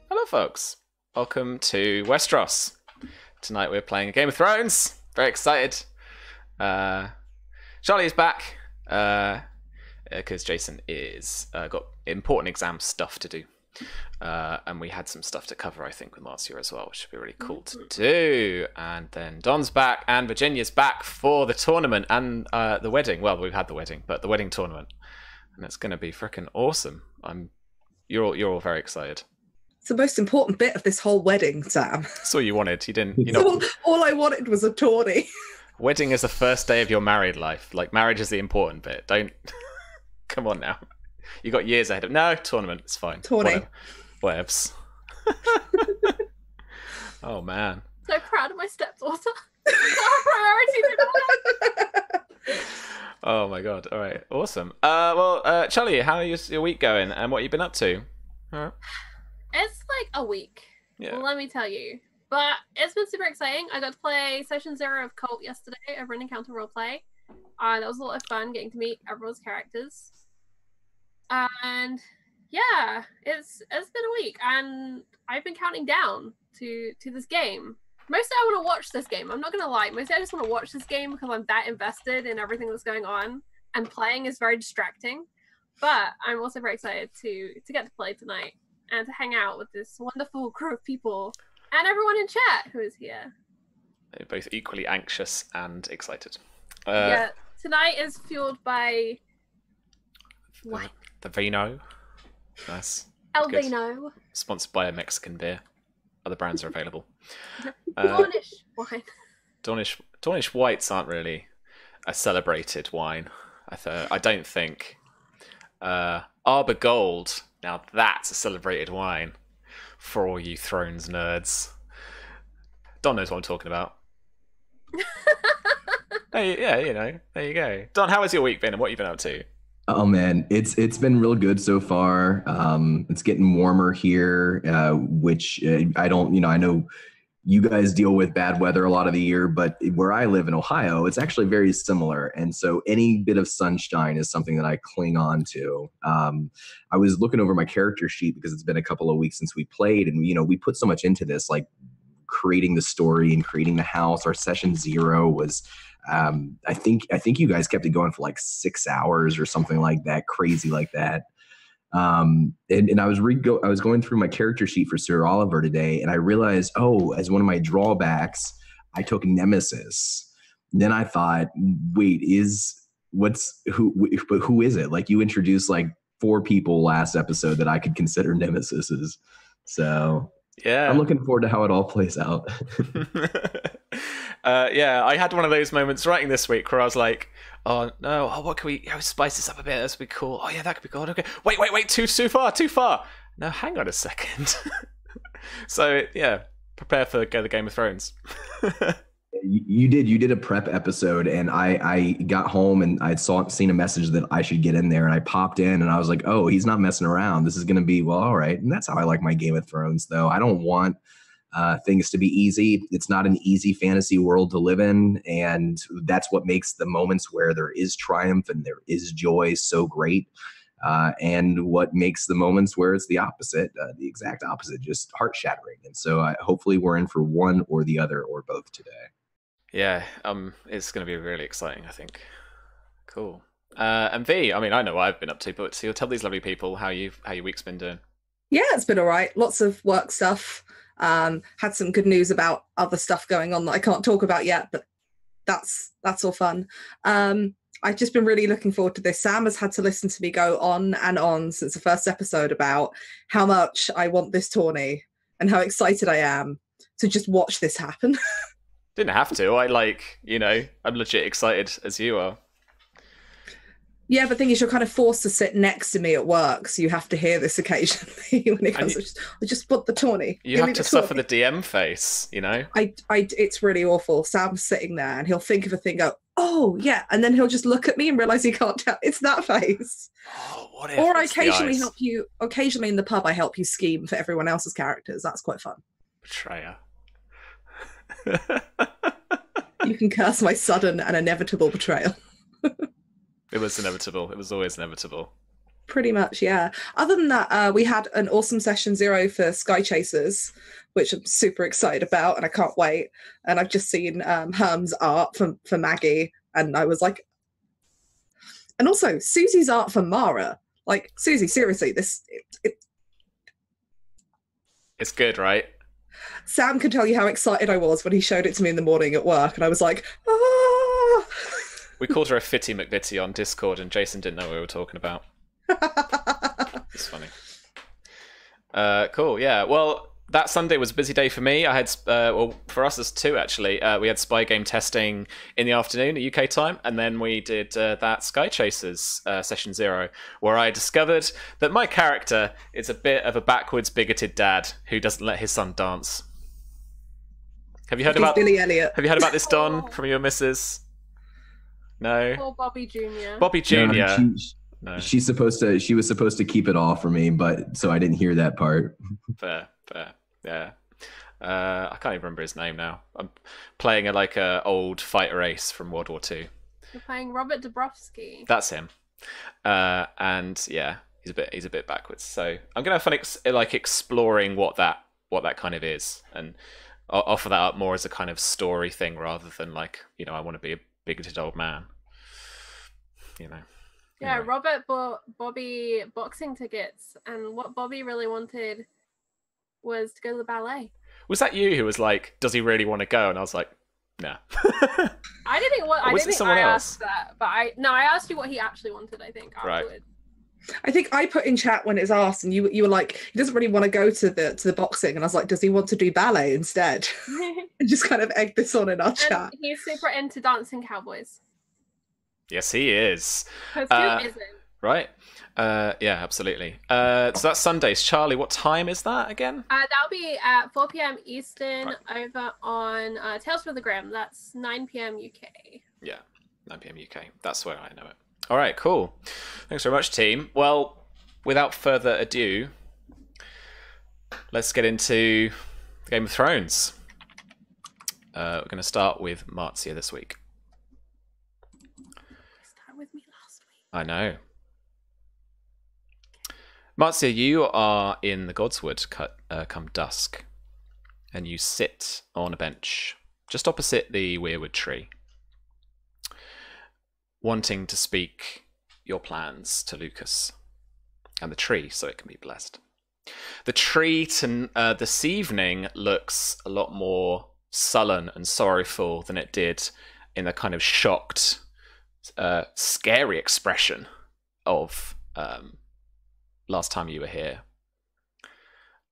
Hello, folks. Welcome to Westeros. Tonight we're playing a Game of Thrones. Very excited. Charlie is back because Jason is got important exam stuff to do, and we had some stuff to cover, I think, with Marzia as well, which should be really cool to do. And then Don's back, and Virginia's back for the tournament and the wedding. Well, we've had the wedding, but the wedding tournament, and it's going to be freaking awesome. You're all very excited. It's the most important bit of this whole wedding, Sam. That's all you wanted. You didn't. You know, all I wanted was a tourney. Wedding is the first day of your married life. Like, marriage is the important bit. Don't. Come on now. You got years ahead of. No, tournament. It's fine. Tourney. Whatevs. Oh man. So proud of my stepdaughter. Priorities. Oh my god. All right. Awesome. Well, Charlie, how is your week going, and what have you been up to? All right. It's like a week. Yeah. Let me tell you. But it's been super exciting. I got to play Session 0 of Cult yesterday over an Encounter Roleplay. That was a lot of fun getting to meet everyone's characters. And yeah, it's been a week, and I've been counting down to this game. Mostly I want to watch this game. I'm not going to lie. Mostly I just want to watch this game because I'm that invested in everything that's going on. And playing is very distracting. But I'm also very excited to get to play tonight and to hang out with this wonderful crew of people and everyone in chat who is here. They're both equally anxious and excited. Yeah, tonight is fueled by what? The vino. Nice. El Good. Vino. Sponsored by a Mexican beer. Other brands are available. Cornish wine. Dornish whites aren't really a celebrated wine. I don't think. Arbor Gold. Now that's a celebrated wine for all you Thrones nerds. Don knows what I'm talking about. Hey, yeah, you know, there you go. Don, how has your week been, and what have you been up to? Oh man, it's been real good so far. It's getting warmer here, which I know you guys deal with bad weather a lot of the year, but where I live in Ohio, it's actually very similar. And so any bit of sunshine is something that I cling on to. I was looking over my character sheet because it's been a couple of weeks since we played, and we put so much into this, like creating the story and creating the house. Our session 0 was I think you guys kept it going for like 6 hours or something like that, crazy like that. And I was going through my character sheet for Sir Oliver today, and I realized, as one of my drawbacks, I took Nemesis. And then I thought, wait, who is it? Like, you introduced like 4 people last episode that I could consider Nemesises. So yeah, I'm looking forward to how it all plays out. Yeah, I had one of those moments writing this week where I was like, oh no, what can we spice this up a bit? This would be cool. Oh yeah, that could be cool. Okay, wait, too far. No, hang on a second. So yeah, prepare for the Game of Thrones. You did a prep episode, and I got home and I'd seen a message that I should get in there, and I popped in and I was like, oh, he's not messing around. This is going to be, well, all right. And that's how I like my Game of Thrones, though. I don't want things to be easy. It's not an easy fantasy world to live in, and that's what makes the moments where there is triumph and there is joy so great, and what makes the moments where it's the opposite, the exact opposite, just heart-shattering. And so hopefully we're in for one or the other or both today. Yeah, it's going to be really exciting, I think. Cool. And V, I mean, I know what I've been up to, but so you'll tell these lovely people how your week's been doing. Yeah, it's been all right. Lots of work stuff. Had some good news about other stuff going on that I can't talk about yet, but that's all fun. I've just been really looking forward to this. Sam has had to listen to me go on and on since the first episode about how much I want this tourney and how excited I am to just watch this happen. Didn't have to. I'm legit excited as you are. Yeah, but the thing is, you're kind of forced to sit next to me at work, so you have to hear this occasionally when it comes. I just put the tourney. You have to suffer the DM face, It's really awful. Sam's sitting there, and he'll think of a thing, go, "Oh yeah," and then he'll just look at me and realize he can't tell. It's that face. Oh, what if? Or I occasionally help you. Occasionally in the pub, I help you scheme for everyone else's characters. That's quite fun. Betrayer. You can curse my sudden and inevitable betrayal. It was inevitable. It was always inevitable. Pretty much, yeah. Other than that, we had an awesome session 0 for Sky Chasers, which I'm super excited about, and I can't wait. And I've just seen Herm's art for Maggie, and I was like, and also Susie's art for Mara. Like, Susie, seriously, It's good, right? Sam can tell you how excited I was when he showed it to me in the morning at work, and I was like, ah! We called her a Fitty McVitty on Discord, and Jason didn't know what we were talking about. It's funny. Cool, yeah. Well, that Sunday was a busy day for me. I had, well, for us as two, actually. We had spy game testing in the afternoon at UK time, and then we did that Sky Chasers session 0, where I discovered that my character is a bit of a backwards, bigoted dad who doesn't let his son dance. Have you heard about Billy Elliot? Have you heard about this, Don, from your missus? No. Poor Bobby Jr. Bobby Jr. No. She was supposed to keep it all for me, but so I didn't hear that part. Fair, yeah. I can't even remember his name now. I'm playing a old fighter ace from World War II. You're playing Robert Dabrowski. That's him. And yeah, he's a bit backwards. So I'm gonna have fun exploring what that kind of is, and I'll offer that up more as a kind of story thing rather than I want to be a bigoted old man. Yeah, Anyway. Robert bought Bobby boxing tickets, and what Bobby really wanted was to go to the ballet. Was that you who was like, does he really want to go? And I was like, nah. I didn't want. I was didn't it think someone I else? asked that, but I asked you what he actually wanted. I think Right. afterwards. I think I put in chat when it was asked, and you were like, he doesn't really want to go to the boxing, and I was like, does he want to do ballet instead? And just kind of egged this on in our chat. And he's super into dancing cowboys. Yes, he is. Because who isn't? Right? Yeah, absolutely. So that's Sundays. Charlie, what time is that again? That'll be at 4 p.m. Eastern Right. over on Tales for the Gram. That's 9 p.m. UK. Yeah, 9 p.m. UK. That's where I know it. All right, cool. Thanks very much, team. Well, without further ado, let's get into Game of Thrones. We're going to start with Marzia this week. Start with me last week. I know. Marzia, you are in the Godswood come dusk, and you sit on a bench just opposite the weirwood tree, wanting to speak your plans to Lucas and the tree so it can be blessed. The tree this evening looks a lot more sullen and sorrowful than it did in the kind of shocked, scary expression of last time you were here.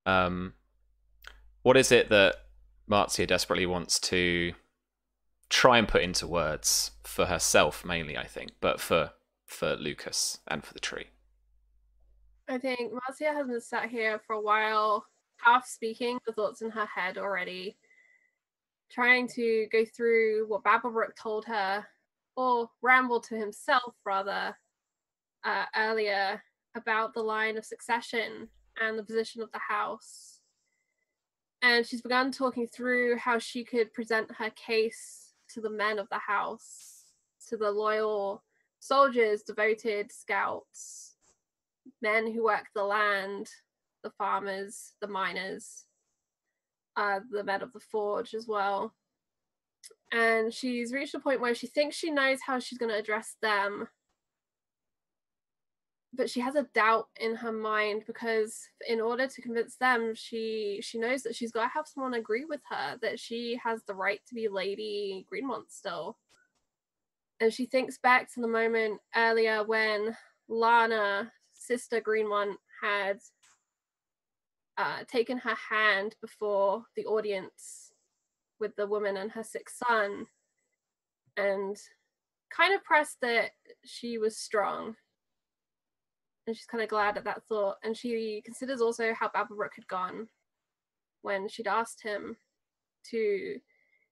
What is it that Marzia desperately wants to try and put into words for herself mainly, I think, but for Lucas and for the tree? I think Marzia has been sat here for a while, half speaking the thoughts in her head already, trying to go through what Babelbrook told her, or rambled to himself rather, earlier about the line of succession and the position of the house. And she's begun talking through how she could present her case to the men of the house, to the loyal soldiers, devoted scouts, men who work the land, the farmers, the miners, the men of the forge as well. And she's reached a point where she thinks she knows how she's going to address them, but she has a doubt in her mind because in order to convince them, she knows that she's got to have someone agree with her that she has the right to be Lady Greenmont still. And she thinks back to the moment earlier when Lana, Sister Greenmont, had taken her hand before the audience with the woman and her sick son and kind of pressed that she was strong. And she's kind of glad at that thought. And she considers also how Babelbrook had gone when she'd asked him to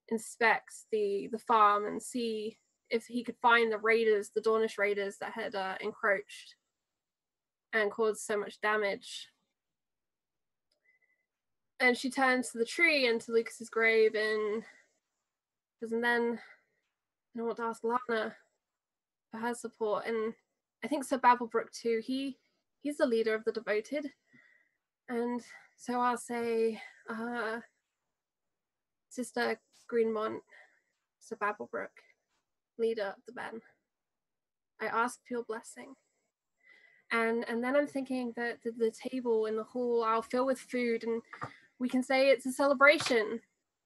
inspect the farm and see if he could find the raiders, the Dornish raiders that had encroached and caused so much damage. And she turns to the tree and to Lucas's grave and then want to ask Lana for her support. And I think Sir Babelbrook too, he he's the leader of the devoted. And so I'll say, Sister Greenmont, Sir Babblebrook, leader of the band, I ask for your blessing. And then I'm thinking that the table in the hall I'll fill with food, and we can say it's a celebration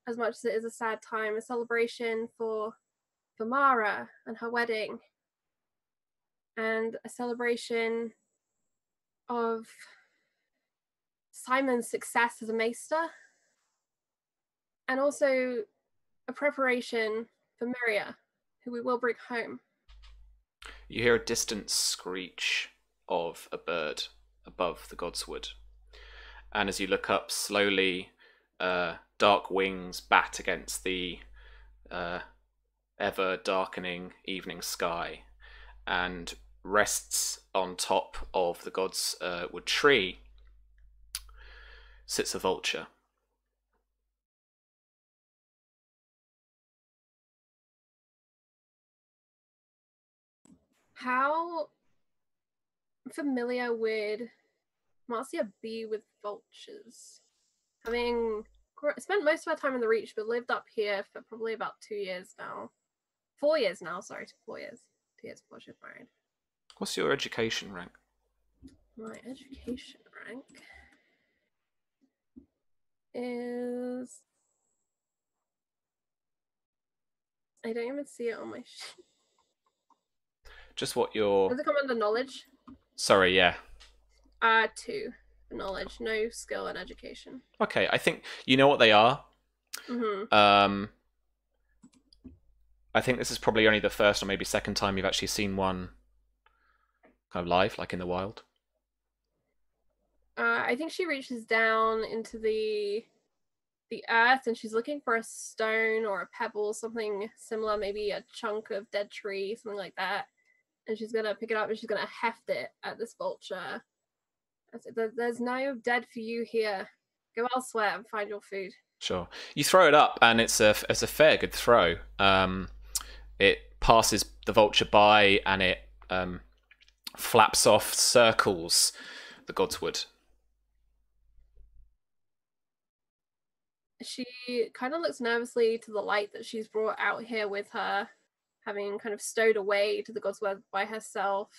as much as it is a sad time, a celebration for Mara and her wedding, and a celebration of Simon's success as a maester, and also a preparation for Myria, who we will bring home. You hear a distant screech of a bird above the godswood, and as you look up, slowly dark wings bat against the ever darkening evening sky, and rests on top of the godswood tree sits a vulture. How familiar would Marzia be with vultures? Having spent most of our time in the Reach, but lived up here for probably about 2 years now. 4 years now, sorry, 4 years. 2 years before she was married. What's your education rank? My education rank is... I don't even see it on my sheet. Just what your... Does it come under knowledge? Sorry, yeah. 2. Knowledge, no skill and education. Okay, I think you know what they are. Mm-hmm. I think this is probably only the first or maybe second time you've actually seen one kind of live, like in the wild. I think she reaches down into the earth and she's looking for a stone or a pebble, something similar, maybe a chunk of dead tree, something like that. And she's gonna pick it up and she's gonna heft it at this vulture. I said, "There's no dead for you here. Go elsewhere and find your food." Sure. You throw it up, and it's a fair good throw. It passes the vulture by, and it flaps off, circles the godswood. She kind of looks nervously to the light that she's brought out here with her, having kind of stowed away to the godswood by herself.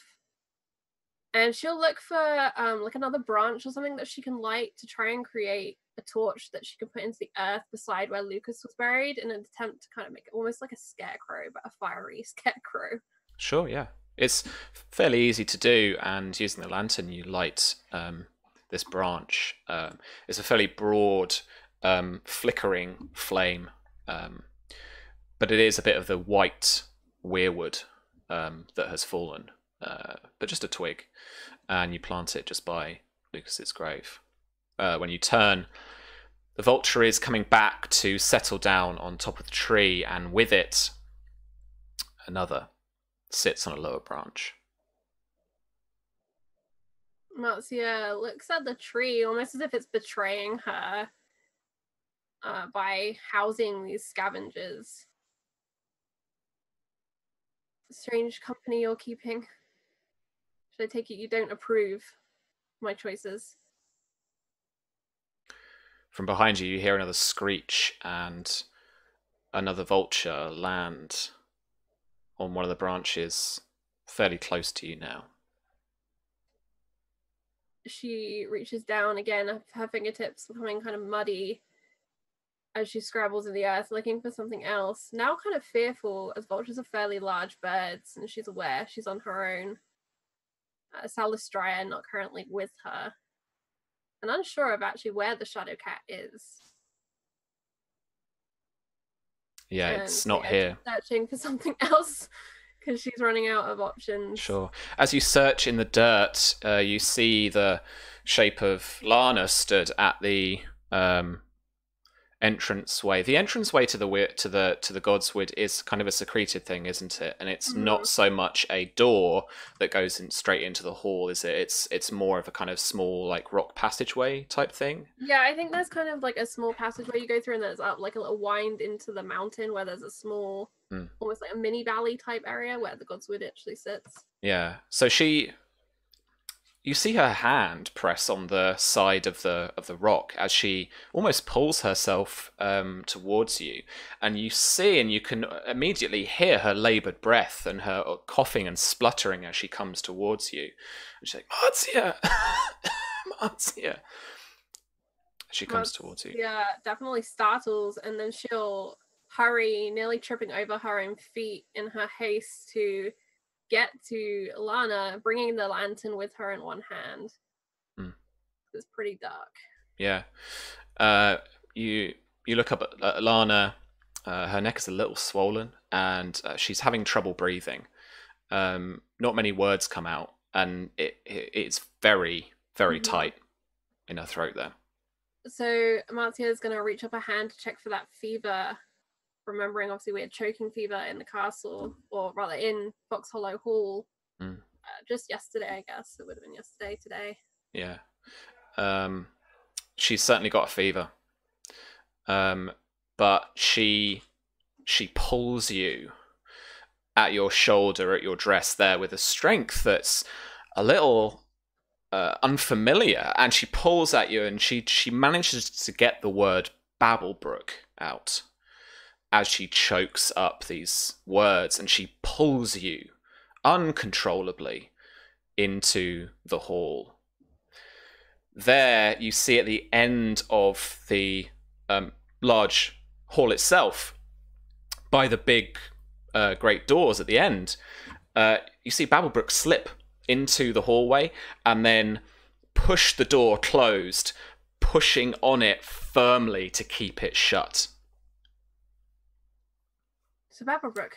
And she'll look for like another branch or something that she can light to try and create a torch that she can put into the earth beside where Lucas was buried in an attempt to kind of make it almost like a scarecrow, but a fiery scarecrow. Sure, yeah. It's fairly easy to do, and using the lantern, you light this branch. It's a fairly broad, flickering flame, but it is a bit of the white weirwood that has fallen, but just a twig, and you plant it just by Lucas's grave. When you turn, the vulture is coming back to settle down on top of the tree, and with it, another sits on a lower branch. Marzia looks at the tree almost as if it's betraying her by housing these scavengers. Strange company you're keeping. Should I take it you don't approve my choices? From behind you, you hear another screech, and another vulture land on one of the branches fairly close to you now. She reaches down again, her fingertips becoming kind of muddy as she scrabbles in the earth looking for something else. Now kind of fearful, as vultures are fairly large birds, and she's aware she's on her own. Salistria not currently with her, and unsure of actually where the shadow cat is. Yeah, it's not here. Searching for something else because she's running out of options. Sure. As you search in the dirt, you see the shape of Lana stood at the entranceway. The entranceway to the godswood is kind of a secreted thing, isn't it? And it's not so much a door that goes in straight into the hall, is it? It's more of a kind of small like rock passageway type thing. Yeah, I think there's kind of like a small passageway you go through, and there's up like a little wind into the mountain where there's a small, almost like a mini valley type area where the godswood actually sits. Yeah. So you see her hand press on the side of the rock as she almost pulls herself towards you, and you see and you can immediately hear her laboured breath and her coughing and spluttering as she comes towards you. And she's like, Marzia, Marzia. She comes towards you. Yeah, definitely startles, and then she'll hurry, nearly tripping over her own feet in her haste to get to Lana, bringing the lantern with her in one hand. It's pretty dark. Yeah. You look up at Lana. Her neck is a little swollen, and she's having trouble breathing. Not many words come out, and it's very, very tight in her throat there. So Marzia is going to reach up her hand to check for that fever, remembering obviously we had choking fever in the castle, or rather in Fox Hollow Hall, just yesterday, I guess. It would have been yesterday, today. Yeah. She's certainly got a fever. But she pulls you at your shoulder, at your dress there, with a strength that's a little unfamiliar, and she pulls at you, and she manages to get the word Babblebrook out as she chokes up these words, and she pulls you uncontrollably into the hall. There you see at the end of the large hall itself, by the big great doors at the end, you see Babblebrook slip into the hallway and then push the door closed, pushing on it firmly to keep it shut. So Babblebrook,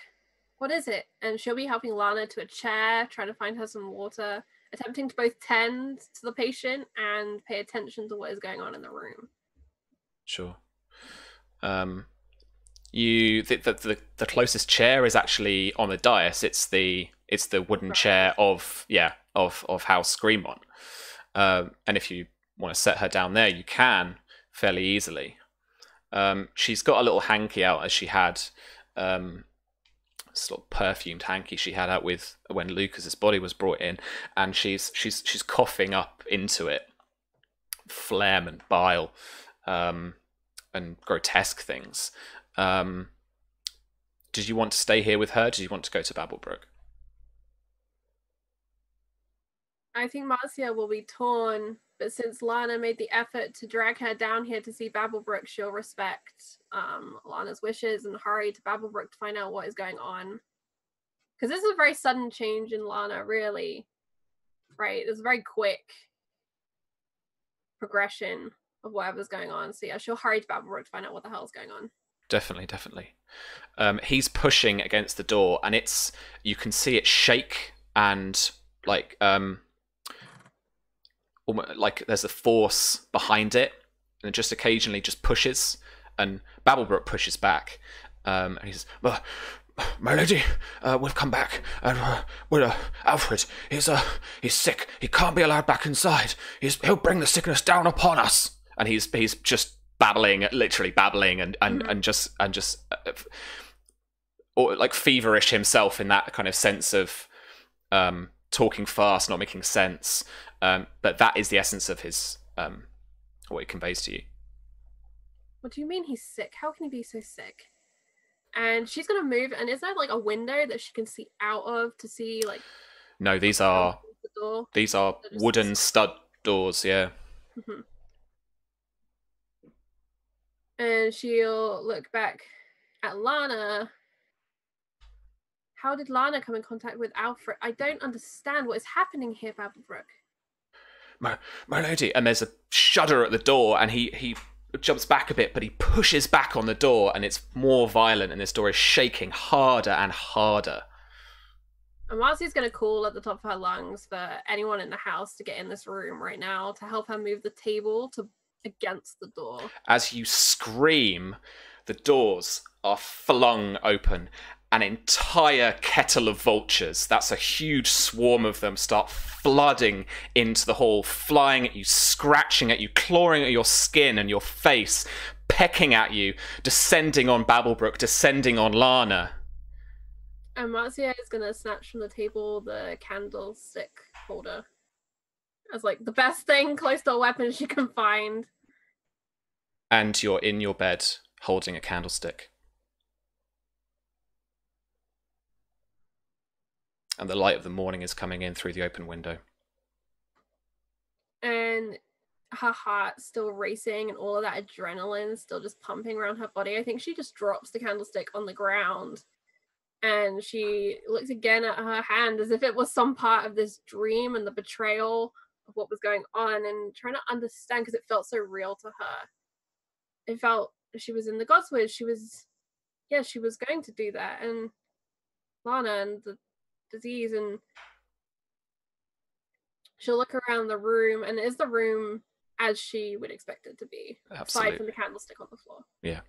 what is it? And she'll be helping Lana to a chair, trying to find her some water, attempting to both tend to the patient and pay attention to what is going on in the room. Sure. The closest chair is actually on the dais. It's the wooden chair of House Greenmont. And if you want to set her down there, you can fairly easily. She's got a little hanky out, as she had sort of perfumed hanky she had out with when Lucas's body was brought in, and she's coughing up into it phlegm and bile and grotesque things. Did you want to stay here with her? Did you want to go to Babblebrook? I think Marzia will be torn, but since Lana made the effort to drag her down here to see Babblebrook, she'll respect Lana's wishes and hurry to Babblebrook to find out what is going on. Because this is a very sudden change in Lana, really. Right? It's a very quick progression of whatever's going on. So yeah, she'll hurry to Babblebrook to find out what the hell is going on. Definitely. He's pushing against the door, and you can see it shake, and like there's a force behind it, and it just occasionally just pushes, and Babblebrook pushes back, and he says, "My lady, we've come back, and Alfred, he's sick. He can't be allowed back inside. He'll bring the sickness down upon us." And he's just literally babbling, and just or like feverish himself in that kind of sense of talking fast, not making sense. But that is the essence of his what he conveys to you. What do you mean he's sick? How can he be so sick? And she's gonna move, and is there like a window that she can see out of to see like? No, these are wooden stud doors. Yeah. Mm-hmm. And she'll look back at Lana. How did Lana come in contact with Alfred? I don't understand what is happening here, Babblebrook. My lady, and there's a shudder at the door, and he jumps back a bit, but he pushes back on the door, and it's more violent, and this door is shaking harder and harder. And Marzia's going to call at the top of her lungs for anyone in the house to get in this room right now to help her move the table against the door. As you scream, the doors are flung open. An entire kettle of vultures, that's a huge swarm of them, start flooding into the hall, flying at you, scratching at you, clawing at your skin and your face, pecking at you, descending on Babblebrook, descending on Lana. And Marzia is going to snatch from the table the candlestick holder as like the best thing close to a weapon she can find. And you're in your bed holding a candlestick. And the light of the morning is coming in through the open window. And her heart's still racing and all of that adrenaline still just pumping around her body. I think she just drops the candlestick on the ground and she looks again at her hand as if it was some part of this dream and the betrayal of what was going on, and trying to understand, because it felt so real to her. It felt she was in the Godswood. She was going to do that, and Lana and the disease, and she'll look around the room, and is the room as she would expect it to be, Absolutely. aside from the candlestick on the floor. Yeah.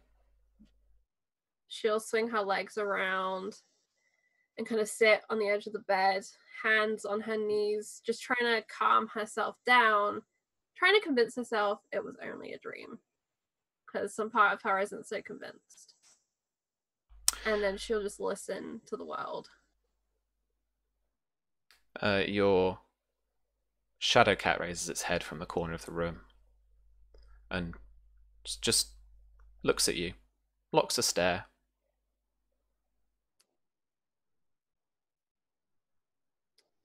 She'll swing her legs around and kind of sit on the edge of the bed, hands on her knees, just trying to calm herself down, trying to convince herself it was only a dream, because some part of her isn't so convinced. And then she'll just listen to the world. Your shadow cat raises its head from the corner of the room and just looks at you, locks a stare.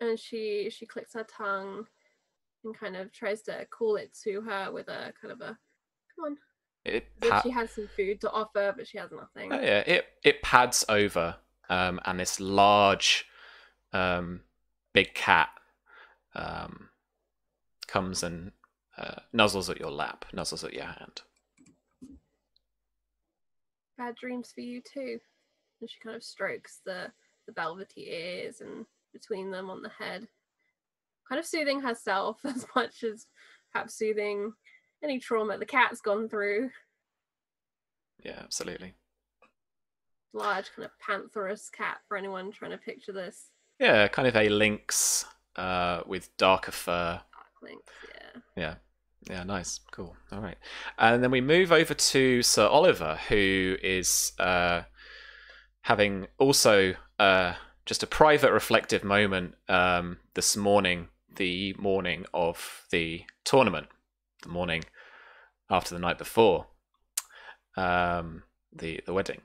And she clicks her tongue and kind of tries to cool it to her with a kind of a, come on. She has some food to offer, but she has nothing. Oh, yeah, it pads over, and this large, big cat comes and nuzzles at your lap, nuzzles at your hand. Bad dreams for you too. And she kind of strokes the velvety ears and between them on the head, kind of soothing herself as much as perhaps soothing any trauma the cat's gone through. Yeah, absolutely. Large kind of pantherous cat for anyone trying to picture this. Yeah, kind of a lynx with darker fur. Dark lynx, yeah. Yeah, nice. Cool. All right. And then we move over to Sir Oliver, who is having also just a private reflective moment this morning, the morning of the tournament, the morning after the night before the wedding.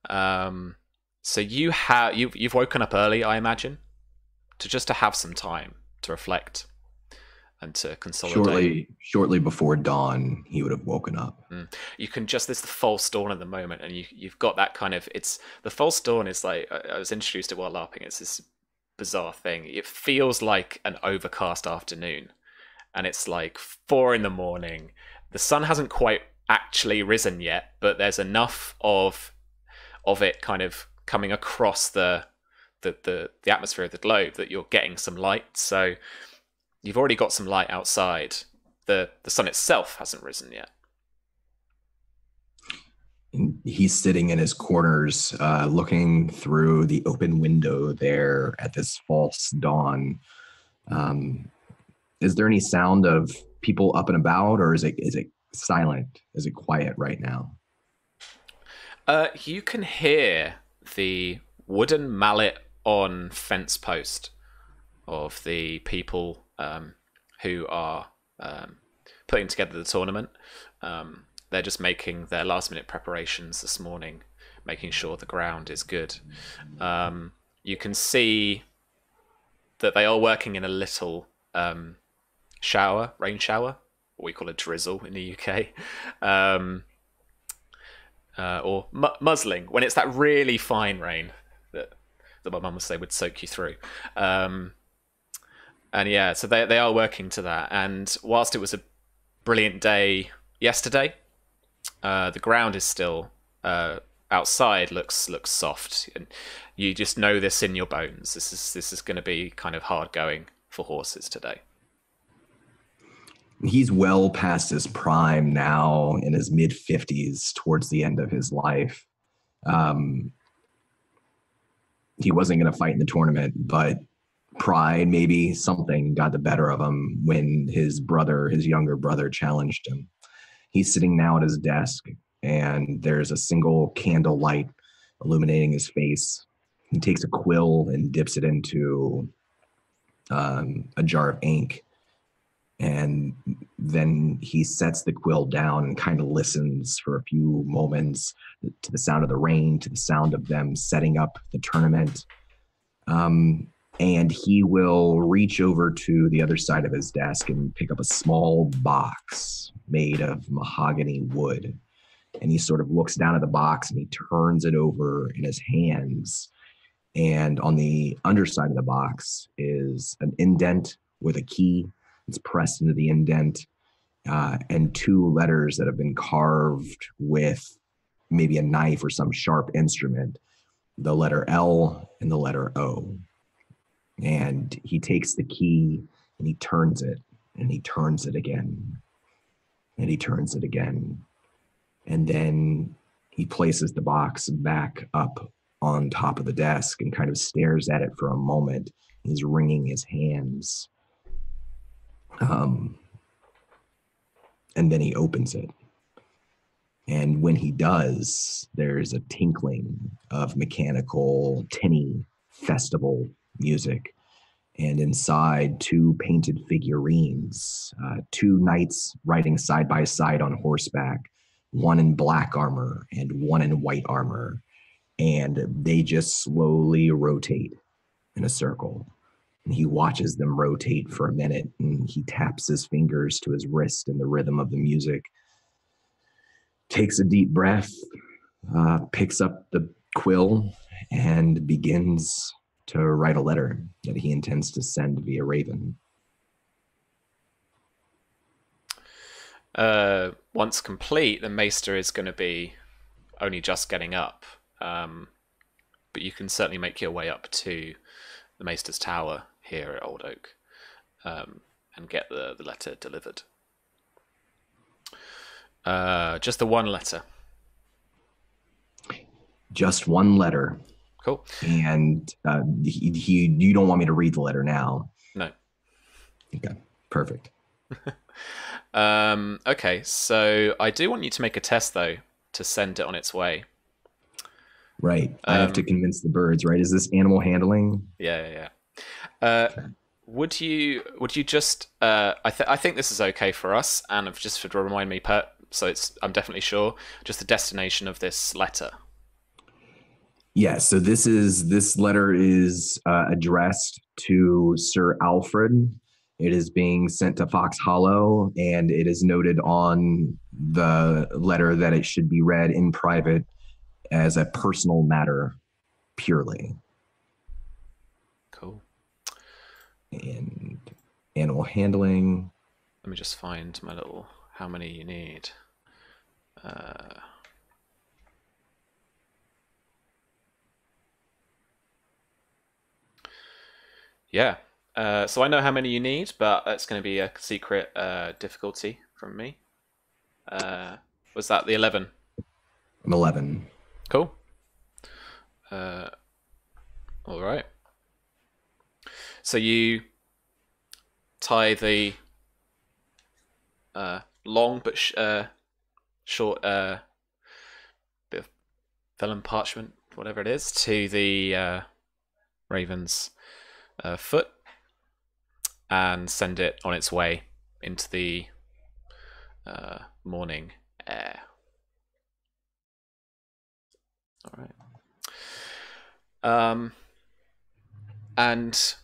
So you've woken up early, I imagine, to have some time to reflect and to consolidate. Shortly before dawn, he would have woken up. You can just, this is the false dawn at the moment, and you've got that kind of, it's the false dawn is like, I was introduced to while LARPing. It's this bizarre thing. It feels like an overcast afternoon, and it's like 4 a.m. The sun hasn't quite actually risen yet, but there's enough of it kind of coming across the atmosphere of the globe that you're getting some light. So you've already got some light outside. The sun itself hasn't risen yet. He's sitting in his corners, looking through the open window there at this false dawn. Is there any sound of people up and about, or is it silent? Is it quiet right now? You can hear the wooden mallet on fence post of the people who are putting together the tournament. They're just making their last minute preparations this morning, making sure the ground is good. You can see that they are working in a little rain shower, what we call a drizzle in the UK, or muzzling, when it's that really fine rain that my mum would say would soak you through. And yeah, so they are working to that. And whilst it was a brilliant day yesterday, the ground is still outside looks soft, and you just know this in your bones. This is going to be kind of hard going for horses today. He's well past his prime now, in his mid-50s, towards the end of his life. He wasn't going to fight in the tournament, but pride, maybe something got the better of him when his younger brother, challenged him. He's sitting now at his desk, and there's a single candle light illuminating his face. He takes a quill and dips it into a jar of ink And then he sets the quill down and kind of listens for a few moments to the sound of the rain, to the sound of them setting up the tournament. And he will reach over to the other side of his desk and pick up a small box made of mahogany wood. And he sort of looks down at the box and he turns it over in his hands. And on the underside of the box is an indent with a key. It's pressed into the indent, and two letters that have been carved with maybe a knife or some sharp instrument, the letter L and the letter O. And he takes the key and he turns it, and he turns it again, and he turns it again. And then he places the box back up on top of the desk and kind of stares at it for a moment. He's wringing his hands. And then he opens it. And when he does, there's a tinkling of mechanical, tinny festival music. And inside, two painted figurines, two knights riding side by side on horseback, one in black armor and one in white armor. And they just slowly rotate in a circle. And he watches them rotate for a minute, and he taps his fingers to his wrist in the rhythm of the music, takes a deep breath, picks up the quill, and begins to write a letter that he intends to send via Raven. Once complete, the Maester is going to be only just getting up, but you can certainly make your way up to the Maester's Tower here at Old Oak, and get the letter delivered. Just the one letter. Just one letter. Cool. And you don't want me to read the letter now? No. Okay, perfect. Okay, so I do want you to make a test, though, to send it on its way. Right. I have to convince the birds, right? Is this animal handling? Yeah. Okay. Would you just? I think this is okay for us, and just to remind me, so I'm definitely sure. Just the destination of this letter. Yeah. So this letter is addressed to Sir Alfred. It is being sent to Fox Hollow, and it is noted on the letter that it should be read in private as a personal matter purely. Cool. And animal handling. Let me just find my little how many you need. Yeah. So I know how many you need, but that's going to be a secret difficulty from me. Was that the 11? I'm 11. Cool. All right. So you tie the long but short bit of vellum parchment, whatever it is, to the raven's foot, and send it on its way into the morning air. All right. And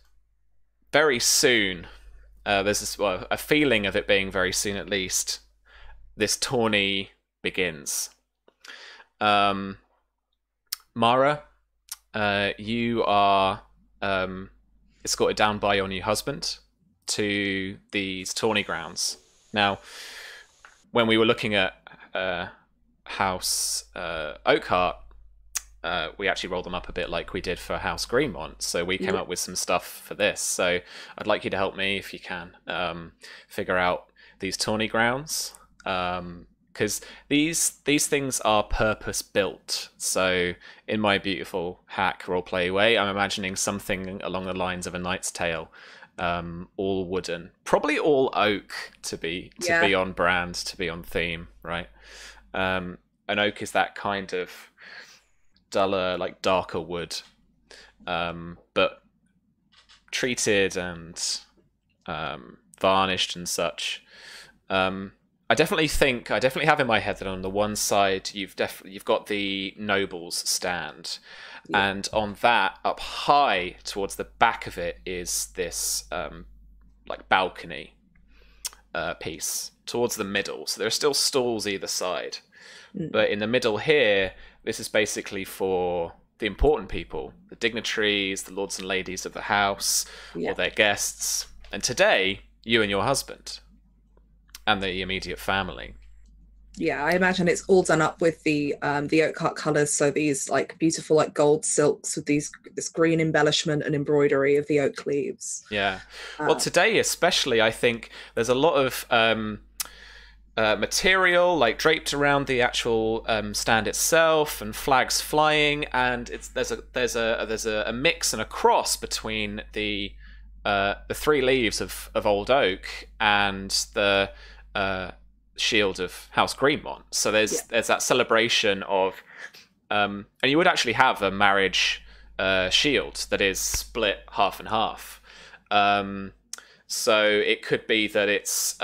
very soon, there's this, a feeling of it being very soon at least, this tourney begins. Mara, you are escorted down by your new husband to these tourney grounds. Now, when we were looking at House Oakhart, we actually rolled them up a bit like we did for House Greenmont. So we came up with some stuff for this. So I'd like you to help me, if you can, figure out these tourney grounds. Because these things are purpose built. So in my beautiful hack roleplay way, I'm imagining something along the lines of A Knight's Tale, all wooden, probably all oak to be on brand, to be on theme, right? An oak is that kind of duller, like darker wood, but treated and varnished and such. I definitely have in my head that on the one side you've got the nobles stand, and on that up high towards the back of it is this like balcony piece towards the middle. So there are still stalls either side, but in the middle here, this is basically for the important people, the dignitaries, the lords and ladies of the house, or their guests. And today, you and your husband. And the immediate family. Yeah, I imagine it's all done up with the oak heart colours. So these like beautiful like gold silks with this green embellishment and embroidery of the oak leaves. Yeah. Well, today especially, I think there's a lot of material like draped around the actual stand itself, and flags flying, and there's a mix and a cross between the 3 leaves of old oak and the shield of House Greenmont. So there's that celebration of, and you would actually have a marriage shield that is split half and half. So it could be that it's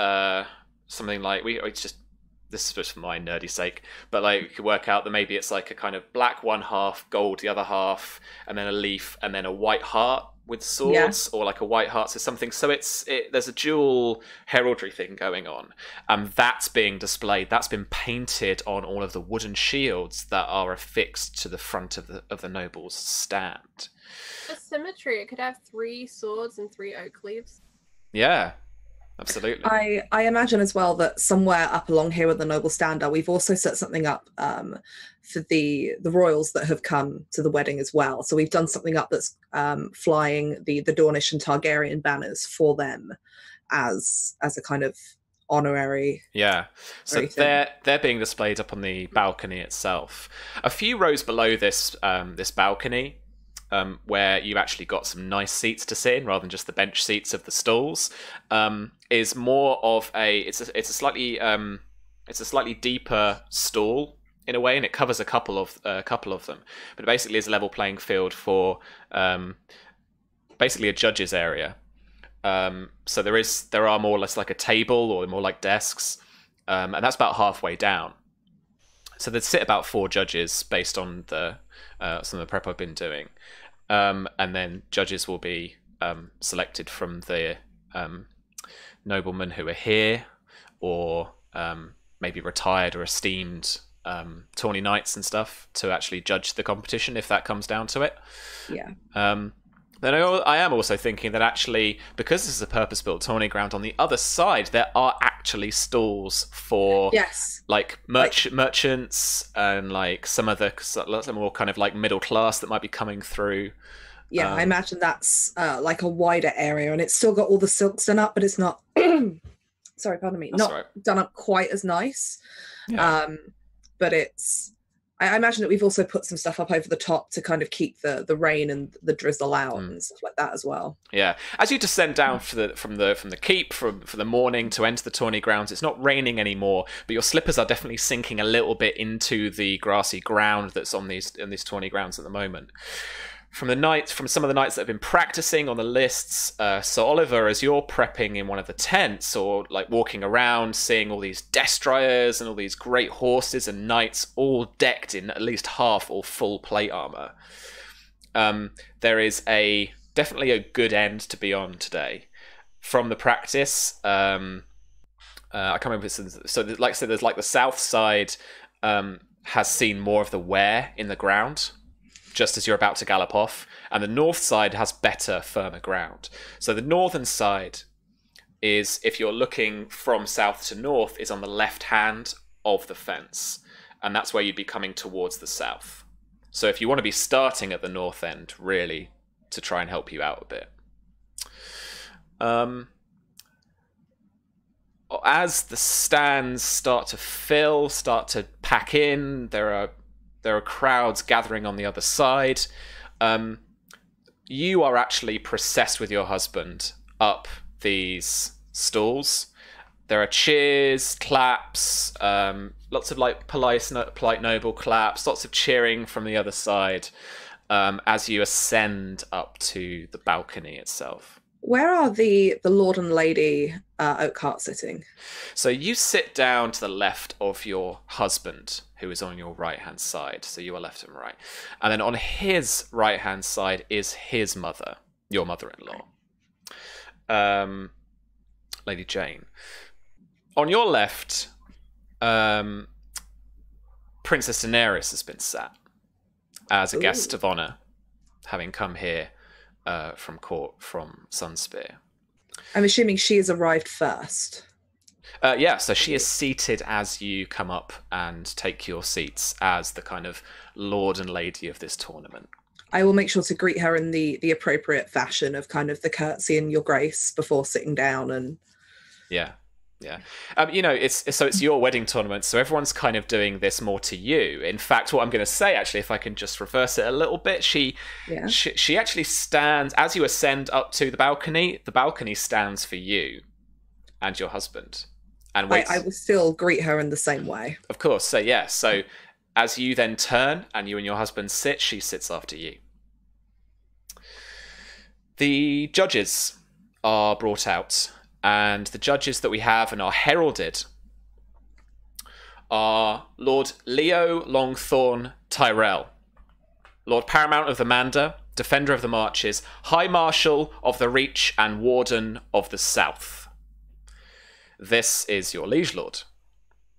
something like this is just for my nerdy sake, but like you could work out that maybe it's like a kind of black one half, gold the other half, and then a leaf, and then a white heart with swords, or like a white heart, so something. So there's a dual heraldry thing going on, and that's being displayed. That's been painted on all of the wooden shields that are affixed to the front of the noble's stand. The symmetry. It could have 3 swords and 3 oak leaves. Yeah. Absolutely. I imagine as well that somewhere up along here with the noble stand we've also set something up for the royals that have come to the wedding as well. So we've done something up that's flying the Dornish and Targaryen banners for them as a kind of honorary. Yeah. So they're being displayed up on the balcony itself. A few rows below this balcony, where you actually got some nice seats to sit in rather than just the bench seats of the stalls, is more of it's a slightly deeper stall in a way, and it covers a couple of them, but it basically is a level playing field for basically a judge's area. So there are more or less like a table, or more like desks, and that's about halfway down. So there'd sit about 4 judges based on some of the prep I've been doing. And then judges will be selected from the noblemen who are here, or maybe retired or esteemed tourney knights and stuff, to actually judge the competition if that comes down to it. Yeah. Then I am also thinking that actually, because this is a purpose-built tourney ground, on the other side there are actually stalls for like merchants and like some more kind of like middle class that might be coming through. Yeah, I imagine that's like a wider area, and it's still got all the silks done up, but it's not sorry, pardon me, not done up quite as nice. Yeah. But I imagine that we've also put some stuff up over the top to kind of keep the rain and the drizzle out and stuff like that as well. Yeah, as you descend down from the keep for the morning to enter the tourney grounds, it's not raining anymore, but your slippers are definitely sinking a little bit into the grassy ground that's on these tourney grounds at the moment. From some of the knights that have been practicing on the lists, so Oliver, as you're prepping in one of the tents, or like walking around, seeing all these destriers and all these great horses and knights all decked in at least half or full plate armor, there is definitely a good end to be on today. From the practice, I can't remember. So, like I said, there's like the south side has seen more of the wear in the ground, just as you're about to gallop off, and the north side has better, firmer ground. So the northern side is, if you're looking from south to north, is on the left hand of the fence, and that's where you'd be coming towards the south. So if you want to be starting at the north end, really, to try and help you out a bit. As the stands start to fill, start to pack in, there are crowds gathering on the other side. You are actually processed with your husband up these stalls. There are cheers, claps, lots of like polite noble claps, lots of cheering from the other side as you ascend up to the balcony itself. Where are the Lord and Lady Oakhart sitting? So you sit down to the left of your husband, who is on your right-hand side. So you are left and right. And then on his right-hand side is his mother, your mother-in-law, Lady Jane. On your left, Princess Daenerys has been sat as a guest of honor, having come here from court from Sunspear. I'm assuming she has arrived first. Yeah, so she is seated as you come up and take your seats as the kind of lord and lady of this tournament. I will make sure to greet her in the appropriate fashion of kind of the curtsy and your grace before sitting down. And yeah. You know, it's your wedding tournament, so everyone's kind of doing this more to you. In fact, what I'm going to say, actually, if I can just reverse it a little bit, she actually stands as you ascend up to the balcony. The balcony stands for you and your husband, and waits. I will still greet her in the same way. Of course. So yeah. So as you then turn and you and your husband sit, she sits after you. The judges are brought out. And the judges that we have and are heralded are Lord Leo Longthorn Tyrell, Lord Paramount of the Manda, Defender of the Marches, High Marshal of the Reach, and Warden of the South. This is your Liege Lord.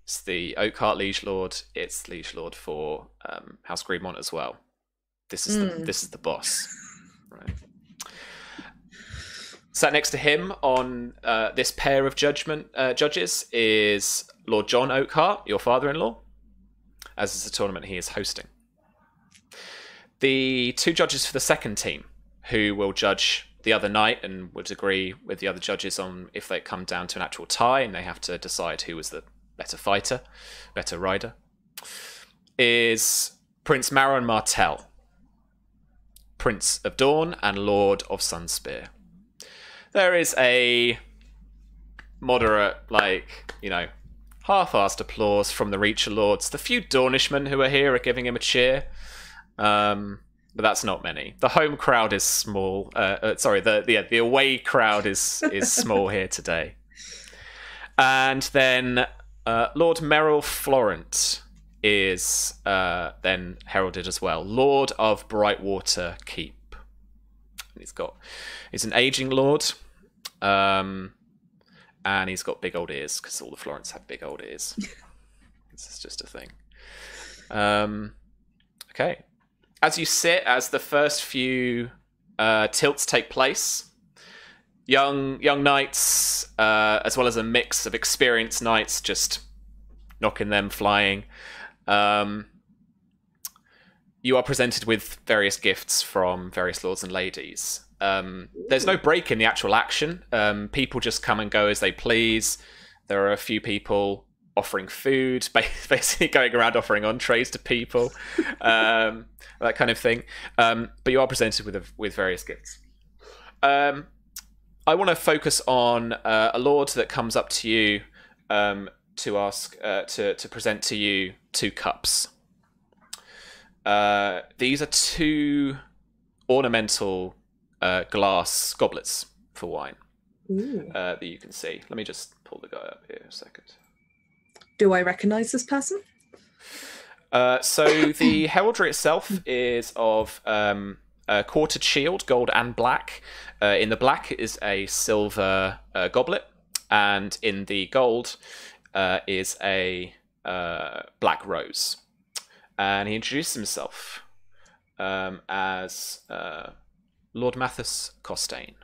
It's the Oakhart Liege Lord. It's Liege Lord for House Greenmont as well. This is the boss, right? Sat next to him on this pair of judges is Lord John Oakhart, your father-in-law, as is the tournament he is hosting. The two judges for the second team, who will judge the other night and would agree with the other judges on if they come down to an actual tie and they have to decide who was the better fighter, better rider, is Prince Maron Martell, Prince of Dawn and Lord of Sunspear. There is a moderate, half-assed applause from the Reacher Lords. The few Dornishmen who are here are giving him a cheer, but that's not many. The home crowd is small. The away crowd is small here today. And then Lord Merrill Florent is then heralded as well, Lord of Brightwater Keep. He's an aging lord, and he's got big old ears because all the Florents have big old ears. This is just a thing. Okay, as you sit, as the first few tilts take place, young knights, as well as a mix of experienced knights, just knocking them flying. You are presented with various gifts from various lords and ladies. There's no break in the actual action. People just come and go as they please. There are a few people offering food, basically going around offering entrees to people, that kind of thing. But you are presented with various gifts. I want to focus on a lord that comes up to you to ask to present to you 2 cups. These are 2 ornamental glass goblets for wine that you can see. Let me just pull the guy up here a second. Do I recognize this person? So the heraldry itself is of a quartered shield, gold and black. In the black is a silver goblet, and in the gold is a black rose. And he introduced himself as Lord Mathis Costain.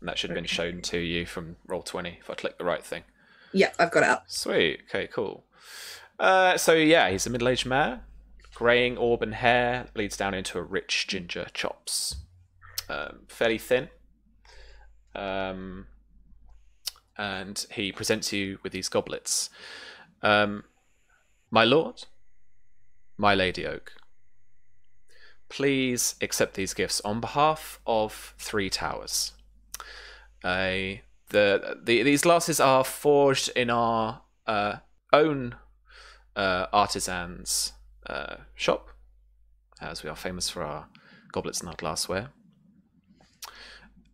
And that should have been shown to you from Roll20 if I click the right thing. Yeah, I've got it up. Sweet. Okay, cool. So yeah, he's a middle-aged man, greying auburn hair, bleeds down into a rich ginger chops. Fairly thin. And he presents you with these goblets. My lord, my Lady Oak, please accept these gifts on behalf of 3 Towers. These glasses are forged in our own artisan's shop, as we are famous for our goblets and our glassware.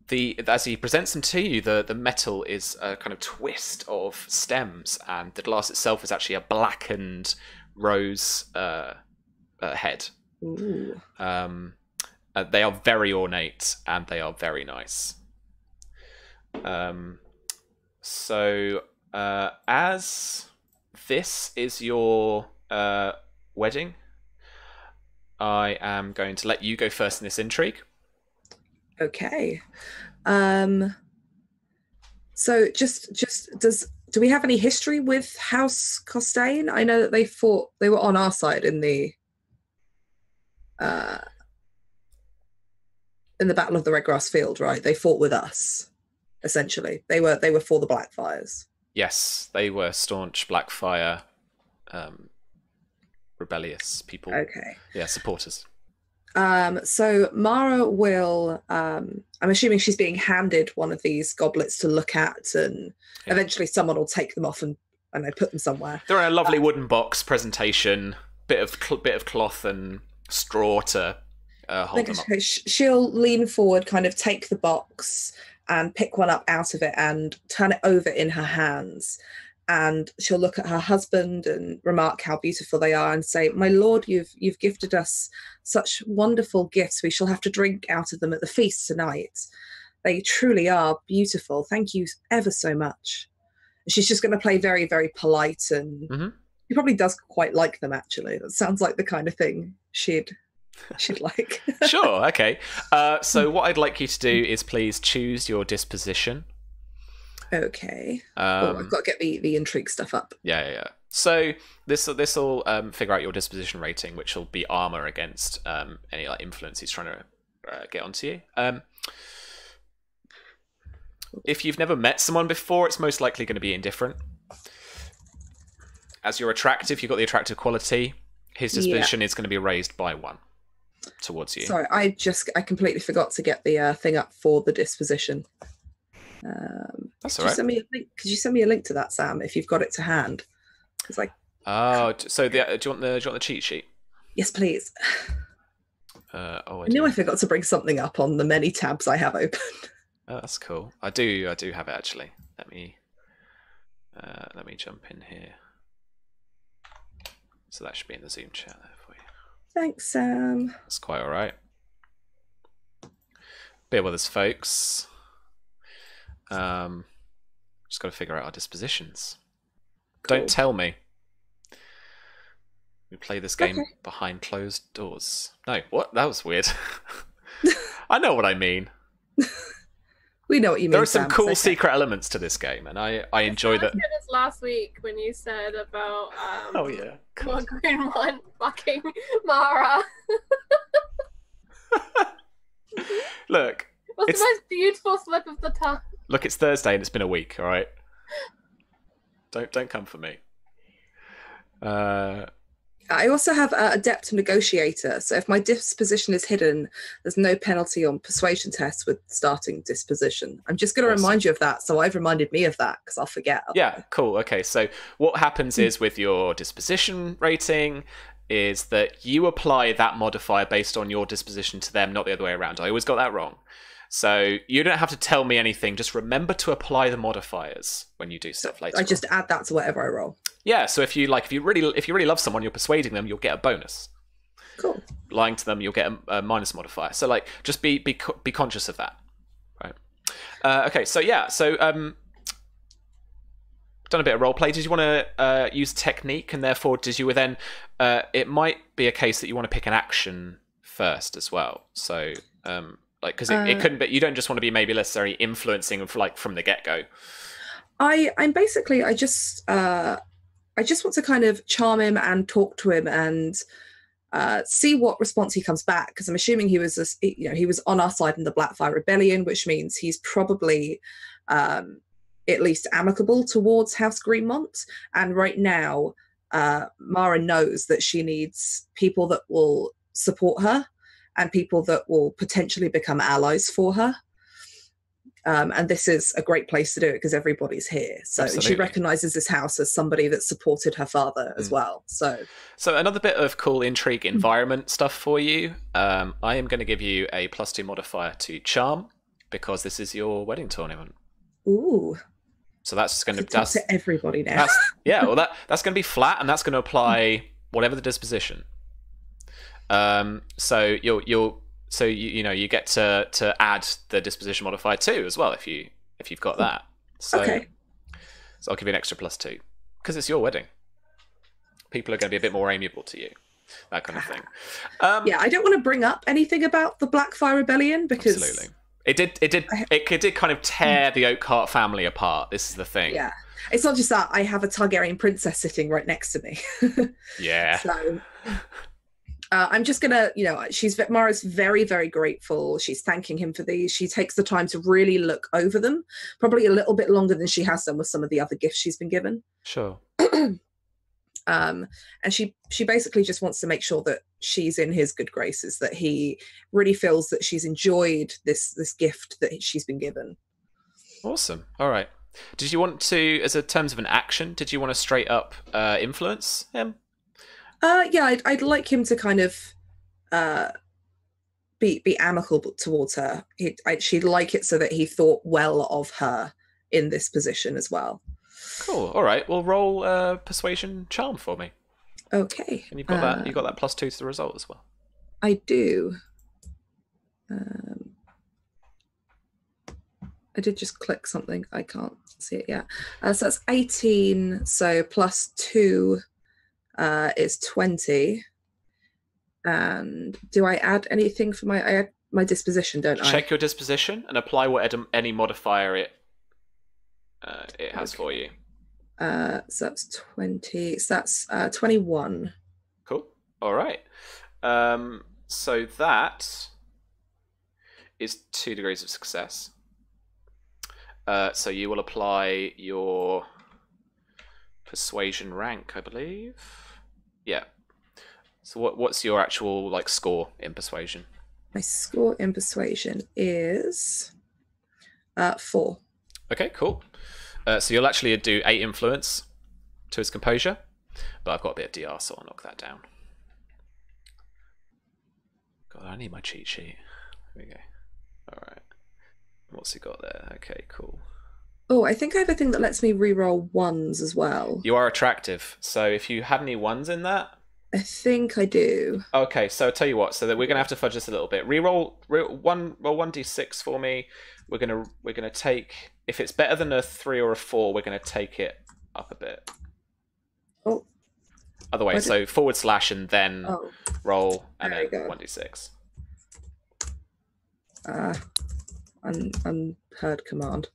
as he presents them to you, the metal is a kind of twist of stems, and the glass itself is actually a blackened rose head. Ooh. They are very ornate and they are very nice. So as this is your wedding, I am going to let you go first in this intrigue. Okay. So do we have any history with House Costain? I know that they were on our side in the Battle of the Redgrass Field, right? They fought with us, essentially. They were for the Blackfyres. Yes, they were staunch Blackfyre rebellious people. Okay. Yeah, supporters. So Mara will, I'm assuming she's being handed one of these goblets to look at, and eventually someone will take them off and they put them somewhere. They're in a lovely wooden box presentation, bit of cloth and straw to hold them up. She'll lean forward, kind of take the box and pick one up out of it and turn it over in her hands. And she'll look at her husband and remark how beautiful they are and say, "My lord, you've gifted us such wonderful gifts. We shall have to drink out of them at the feast tonight. They truly are beautiful. Thank you ever so much." And she's just going to play very, very polite, and he probably does quite like them, actually. That sounds like the kind of thing she'd like. Sure, okay. So what I'd like you to do is please choose your disposition. Okay. I've got to get the intrigue stuff up. Yeah. So this will figure out your disposition rating, which will be armor against any like influence he's trying to get onto you. If you've never met someone before, it's most likely going to be indifferent. As you're attractive, you've got the attractive quality. His disposition is going to be raised by 1 towards you. Sorry, I completely forgot to get the thing up for the disposition. That's all right. Could you send me a link to that, Sam, if you've got it to hand? It's like, so do you want the cheat sheet? Yes, please. I knew I forgot to bring something up on the many tabs I have open. Oh, that's cool. I do have it actually. Let me jump in here. So that should be in the Zoom chat there for you. Thanks, Sam. That's quite all right. Bear with us, folks. Just got to figure out our dispositions. Cool. Don't tell me. We play this game behind closed doors. No, what? That was weird. I know what I mean. We know what you mean. There are some cool secret elements to this game, and I enjoy that. I said this last week when you said about oh yeah, Greenmont fucking Mara. Look, what's the most beautiful slip of the tongue? Look, it's Thursday and it's been a week. All right, don't come for me. I also have Adept Negotiator, so if my disposition is hidden, there's no penalty on persuasion tests with starting disposition. I'm just going to remind you of that, so I've reminded me of that, because I'll forget. Yeah, cool. Okay, so what happens is with your disposition rating is that you apply that modifier based on your disposition to them, not the other way around. I always got that wrong. So you don't have to tell me anything. Just remember to apply the modifiers when you do stuff later. I just add that to whatever I roll. Yeah. So if you really love someone, you're persuading them, you'll get a bonus. Cool. Lying to them, you'll get a minus modifier. So like, just be conscious of that. Right. Okay. So yeah. So done a bit of role play. Did you want to use technique, and therefore did you then? It might be a case that you want to pick an action first as well. So. Because it couldn't be, you don't just want to be maybe necessarily influencing from the get-go. I'm basically I just want to kind of charm him and talk to him and see what response he comes back, because I'm assuming he was he was on our side in the Blackfyre Rebellion, which means he's probably at least amicable towards House Greenmont. And right now Mara knows that she needs people that will support her and people that will potentially become allies for her. And this is a great place to do it because everybody's here. So she recognises this house as somebody that supported her father as well. So another bit of cool intrigue environment stuff for you. I am going to give you a +2 modifier to charm. because this is your wedding tournament. Ooh. So that's going It's up to everybody now. Well, that's going to be flat, and that's going to apply whatever the disposition. So you get to add the disposition modifier too as well if you've got that. So, okay. So I'll give you an extra +2 because it's your wedding. People are going to be a bit more amiable to you, that kind of thing. Yeah, I don't want to bring up anything about the Blackfyre rebellion because absolutely. It did kind of tear the Oakheart family apart. This is the thing. Yeah, it's not just that. I have a Targaryen princess sitting right next to me. Yeah. So I'm just gonna, Mara's very, very grateful. She's thanking him for these. She takes the time to really look over them, probably a little bit longer than she has done with some of the other gifts she's been given. Sure. And she basically just wants to make sure that she's in his good graces, that he really feels that she's enjoyed this gift that she's been given. Awesome. All right. Did you want to, as a terms of an action, did you want to straight up influence him? Yeah, I'd like him to kind of be amicable towards her. She'd like it so that he thought well of her in this position as well. Cool. All right. Well, roll persuasion charm for me. Okay. And you've got that. You got that +2 to the result as well. I do. I did just click something. I can't see it yet. So that's 18. So +2 is 20. And do I add anything for my disposition? Don't I? Check your disposition and apply any modifier it has for you. So that's 20. So that's 21. Cool. All right. So that is 2 degrees of success. So you will apply your persuasion rank, I believe. Yeah. So what's your actual score in persuasion? My score in persuasion is 4. Okay, cool. So you'll actually do 8 influence to his composure, but I've got a bit of DR, so I'll knock that down. God, I need my cheat sheet. There we go. All right. What's he got there? Okay, cool. Oh, I think I have a thing that lets me reroll 1s as well. You are attractive, so if you had any 1s in that, I think I do. Okay, so I'll tell you what. So that we're gonna have to fudge this a little bit. Roll 1d6 for me. We're gonna take, if it's better than a 3 or a 4, we're gonna take it up a bit. Oh. Other way, so / and then roll and then 1d6. Unheard command.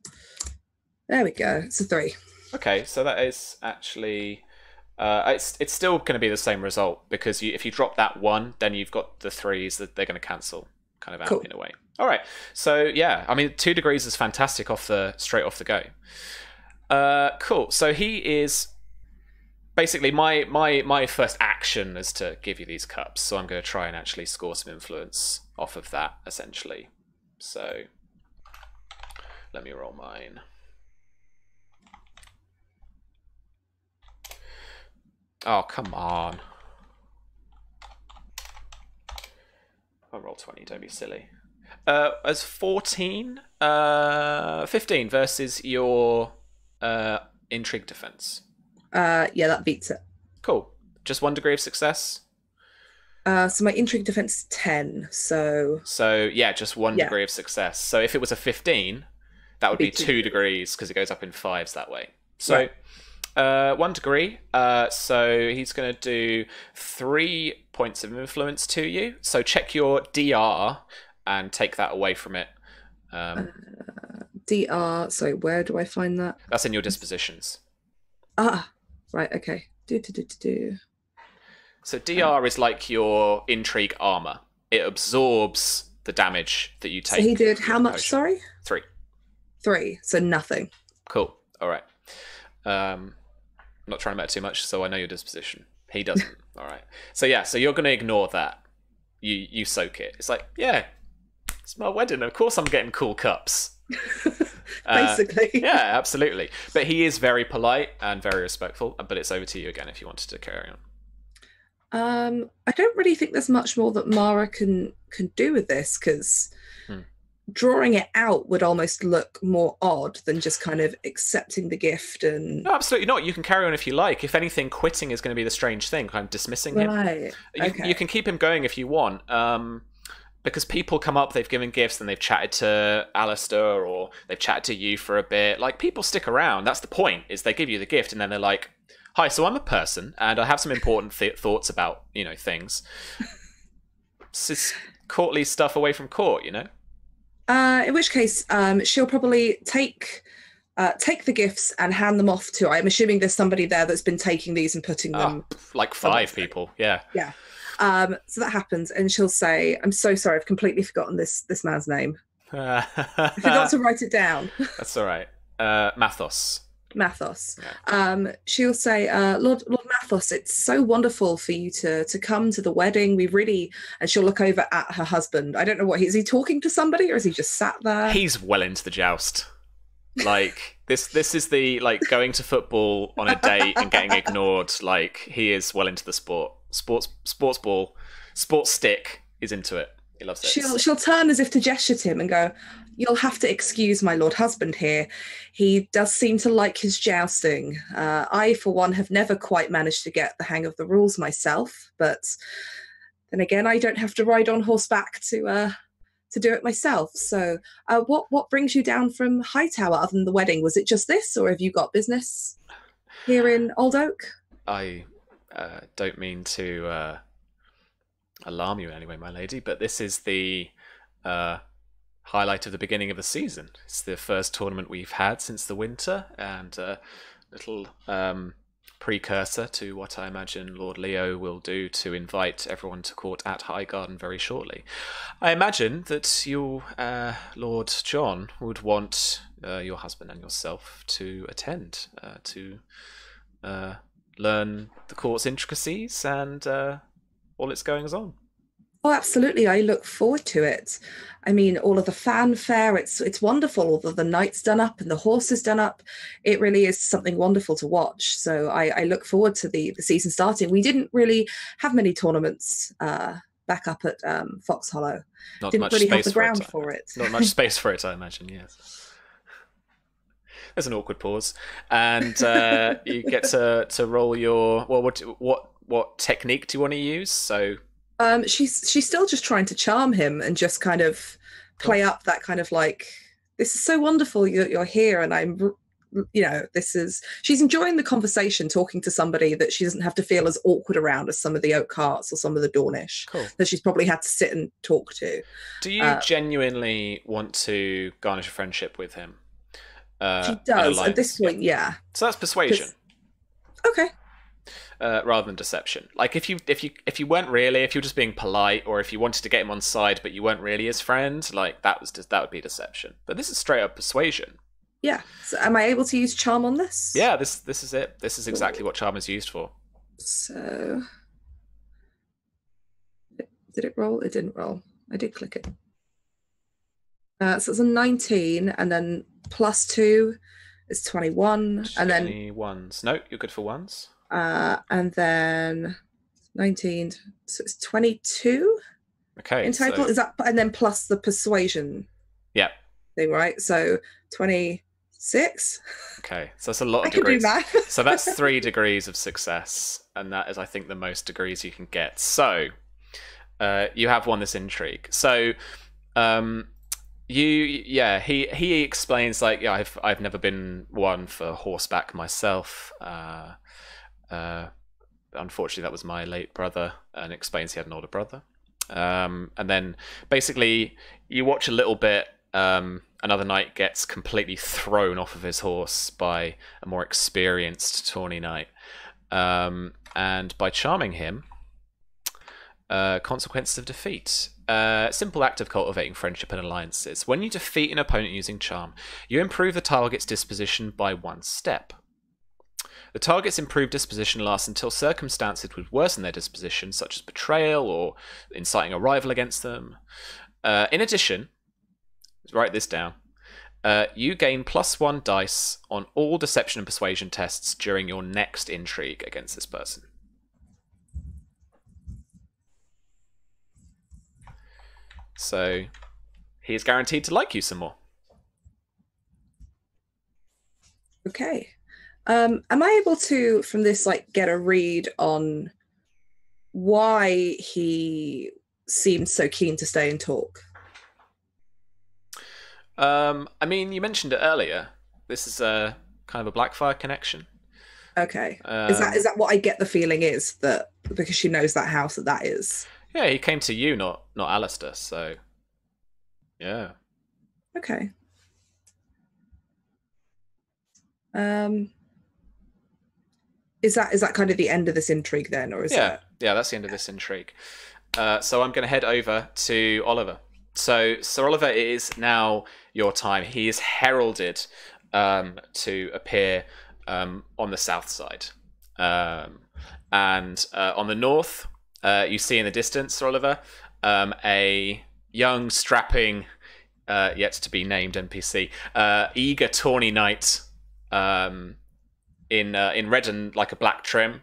There we go. It's a 3. Okay, so that is actually. It's still going to be the same result because if you drop that 1, then you've got the 3s that they're going to cancel kind of out in a way. All right, so yeah, I mean 2 degrees is fantastic straight off the go. Cool. So he is basically my first action is to give you these cups. So I'm going to try and actually score some influence off of that essentially. So let me roll mine. Oh, come on. I'll roll 20, don't be silly. As 14, 15 versus your intrigue defense. Yeah, that beats it. Cool. Just 1 degree of success? So my intrigue defense is 10, so... So, yeah, just 1 degree of success. So if it was a 15, that would be 2 degrees because it goes up in 5s that way. So... Right. 1 degree. So he's going to do 3 points of influence to you. So check your DR and take that away from it. DR. Sorry, where do I find that? That's in your dispositions. Ah, right. Okay. So DR is like your intrigue armor. It absorbs the damage that you take. So he did how much? Sorry. 3. 3. So nothing. Cool. All right. I'm not trying to matter too much, so I know your disposition. He doesn't. All right. So yeah, so you're going to ignore that. You soak it. It's like, yeah, it's my wedding. Of course I'm getting cool cups. Basically. Yeah, absolutely. But he is very polite and very respectful. But it's over to you again if you wanted to carry on. I don't really think there's much more that Mara can do with this because drawing it out would almost look more odd than just kind of accepting the gift and No, absolutely not. You can carry on if you like. If anything, quitting is going to be the strange thing. I'm dismissing him. right. You can keep him going if you want. Because people come up, they've given gifts, and they've chatted to Alistair, or they've chatted to you for a bit. Like, people stick around. That's the point, is they give you the gift, and then they're like, hi, so I'm a person, and I have some important thoughts about, things. It's just courtly stuff away from court, In which case, she'll probably take the gifts and hand them off to. I'm assuming there's somebody there that's been taking these and putting them. Like 5 people, yeah. Yeah. So that happens, and she'll say, "I'm so sorry, I've completely forgotten this man's name. I forgot to write it down." That's all right. Mathos. Mathos. Yeah. She'll say, Lord Mathos, it's so wonderful for you to come to the wedding. We really, and she'll look over at her husband. I don't know is he talking to somebody, or is he just sat there? He's well into the joust. Like, this is the, like, going to football on a date and getting ignored. Like, he is well into the sport. Sports ball, sports stick is into it. He loves it. She'll turn as if to gesture to him and go, "You'll have to excuse my lord husband here. He does seem to like his jousting. I, for one, have never quite managed to get the hang of the rules myself. But then again, I don't have to ride on horseback to do it myself. So, what brings you down from Hightower other than the wedding? Was it just this, or have you got business here in Old Oak?" I don't mean to alarm you in any way, my lady, but this is the highlight of the beginning of the season. It's the first tournament we've had since the winter, and a little precursor to what I imagine Lord Leo will do to invite everyone to court at Highgarden very shortly. I imagine that you, Lord John, would want your husband and yourself to attend, to learn the court's intricacies and all its goings on. Oh, absolutely. I look forward to it. I mean, all of the fanfare, it's wonderful. All of the knights done up and the horses done up. It really is something wonderful to watch. So I look forward to the season starting. We didn't really have many tournaments back up at Fox Hollow. Not Didn't much really have space the ground for it. Not much space for it, I imagine, yes. There's an awkward pause, and you get to roll your. Well, what technique do you want to use? So, she's still just trying to charm him and just kind of play up that kind of like, this is so wonderful you're here, and I'm, she's enjoying the conversation, talking to somebody that she doesn't have to feel as awkward around as some of the Oak Hearts or some of the Dornish that she's probably had to sit and talk to. Do you genuinely want to garnish a friendship with him? She does at this point, yeah. So that's persuasion. Okay. Rather than deception. Like if you weren't really, if you're just being polite, or if you wanted to get him on side but you weren't really his friend, like that would be deception. But this is straight up persuasion. Yeah. So am I able to use charm on this? Yeah, this is it. This is exactly what charm is used for. So did it roll? It didn't roll. I did click it. So it's a 19, and then +2 is 21, and then 21s. No, you're good for ones. And then 19, so it's 22. Okay. In total, is that, and then plus the persuasion. Yeah. Thing, right? So 26. Okay, so that's a lot of degrees. I can do math. So that's 3 degrees of success, and that is, I think, the most degrees you can get. So you have won this intrigue. So he explains, like, yeah, I've never been one for horseback myself. Unfortunately, that was my late brother, and explains he had an older brother. And then basically you watch a little bit. Another knight gets completely thrown off of his horse by a more experienced tourney knight, and by charming him, consequences of defeat. Simple act of cultivating friendship and alliances. When you defeat an opponent using charm, you improve the target's disposition by 1 step. The target's improved disposition lasts until circumstances would worsen their disposition, such as betrayal or inciting a rival against them. In addition, write this down, you gain +1 dice on all deception and persuasion tests during your next intrigue against this person. So he is guaranteed to like you some more. Okay. Am I able to, from this, like, get a read on why he seemed so keen to stay and talk? I mean, you mentioned it earlier. This is a kind of a Blackfyre connection. Okay. Is that what I get the feeling is, that because she knows that house that is? Yeah, he came to you, not Alistair. So, yeah. Okay. Is that kind of the end of this intrigue then, or is that? Yeah, that's the end of this intrigue. So I'm going to head over to Oliver. So Sir Oliver, it is now your time. He is heralded to appear on the south side, and on the north, you see in the distance, Sir Oliver, a young, strapping, yet to be named NPC, eager tawny knight, in red and like a black trim.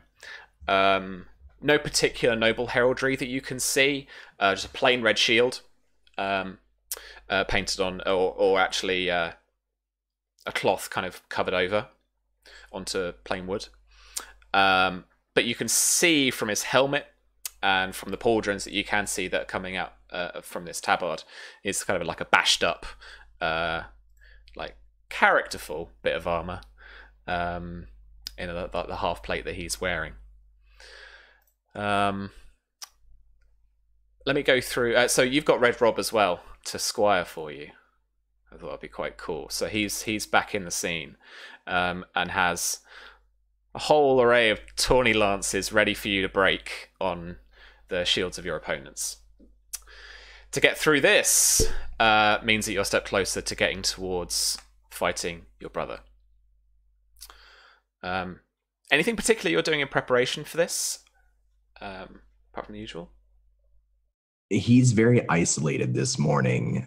No particular noble heraldry that you can see. Just a plain red shield, painted on, or actually a cloth kind of covered over onto plain wood. But you can see from his helmet and from the pauldrons that you can see that are coming out from this tabard is kind of like a bashed up, like characterful bit of armor, in the half plate that he's wearing. Let me go through. So you've got Red Rob as well to squire for you. I thought that'd be quite cool. So he's back in the scene, and has a whole array of tawny lances ready for you to break on the shields of your opponents. To get through this means that you're a step closer to getting towards fighting your brother. Anything particular you're doing in preparation for this, apart from the usual? He's very isolated this morning.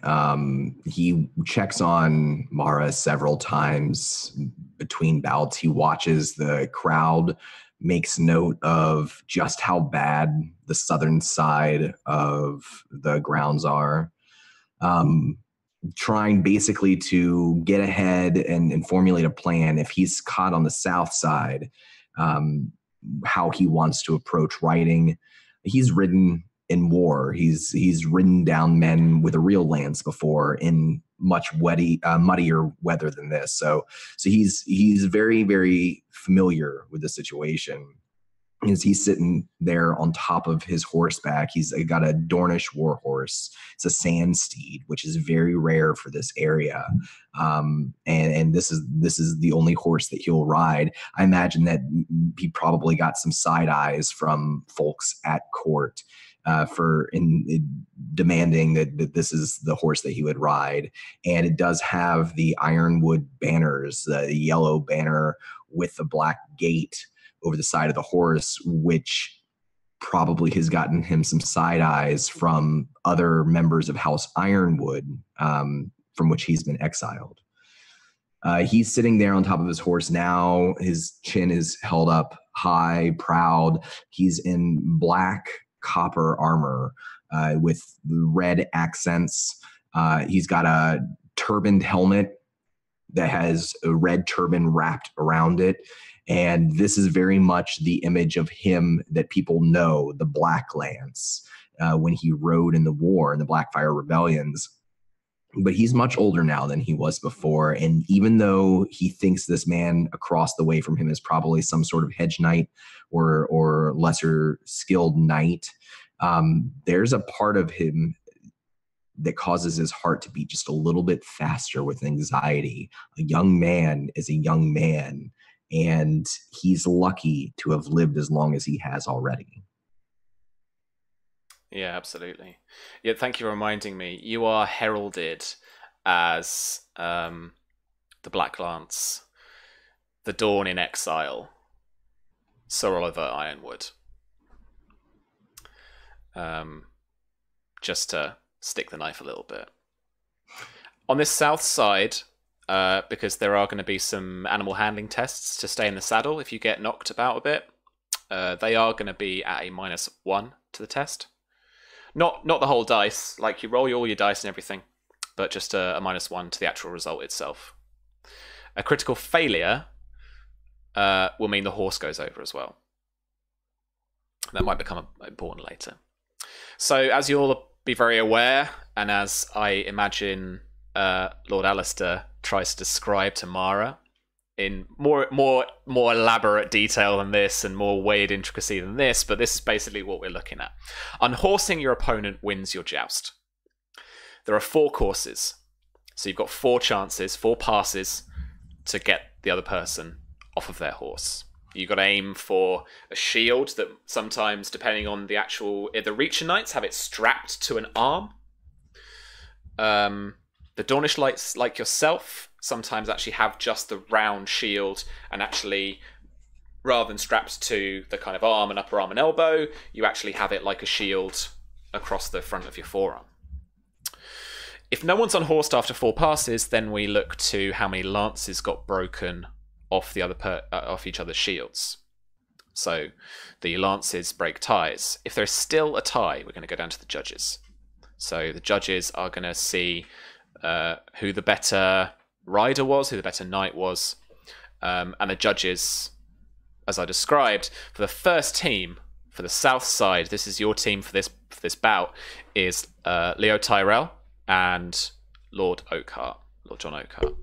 He checks on Mara several times between bouts. He watches the crowd, makes note of just how bad the southern side of the grounds are. Trying basically to get ahead and formulate a plan if he's caught on the south side, how he wants to approach riding. He's ridden in war. He's ridden down men with a real lance before in much muddier weather than this. So he's very, very familiar with the situation. He's sitting there on top of his horseback. He's got a Dornish war horse. It's a sand steed, which is very rare for this area. And this is the only horse that he'll ride. I imagine that he probably got some side eyes from folks at court for demanding that this is the horse that he would ride. And it does have the ironwood banners, the yellow banner with the black gate over the side of the horse, which probably has gotten him some side eyes from other members of House Ironwood, from which he's been exiled. He's sitting there on top of his horse now. His chin is held up high, proud. He's in black copper armor with red accents. He's got a turbaned helmet that has a red turban wrapped around it. And this is very much the image of him that people know, the Black Lance, when he rode in the war, in the Blackfyre rebellions. But he's much older now than he was before. And even though he thinks this man across the way from him is probably some sort of hedge knight or lesser skilled knight, there's a part of him that causes his heart to beat just a little bit faster with anxiety. A young man is a young man. And he's lucky to have lived as long as he has already. Yeah, absolutely. Yeah, thank you for reminding me. You are heralded as the Black Lance, the Dawn in Exile, Sir Oliver Ironwood. Just to stick the knife a little bit. On this south side, because there are going to be some animal handling tests to stay in the saddle if you get knocked about a bit. They are going to be at a -1 to the test. Not the whole dice, like you roll all your dice and everything, but just a -1 to the actual result itself. A critical failure will mean the horse goes over as well. That might become important later. So, as you'll be very aware, and as I imagine Lord Alistair tries to describe to Mara in more elaborate detail than this and more weird intricacy than this, but this is basically what we're looking at. Unhorsing your opponent wins your joust. There are 4 courses. So you've got 4 chances, 4 passes to get the other person off of their horse. You've got to aim for a shield that sometimes, depending on the Reacher Knights, have it strapped to an arm. The Dornish Knights, like yourself, sometimes actually have just the round shield, and actually, rather than strapped to the kind of arm and upper arm and elbow, you actually have it like a shield across the front of your forearm. If no one's unhorsed after 4 passes, then we look to how many lances got broken off off each other's shields. So the lances break ties. If there's still a tie, we're going to go down to the judges. So the judges are going to see who the better rider was, who the better knight was, and the judges, as I described, for the first team, for the south side, this is your team for this bout, is Leo Tyrell and Lord Oakhart, Lord John Oakhart.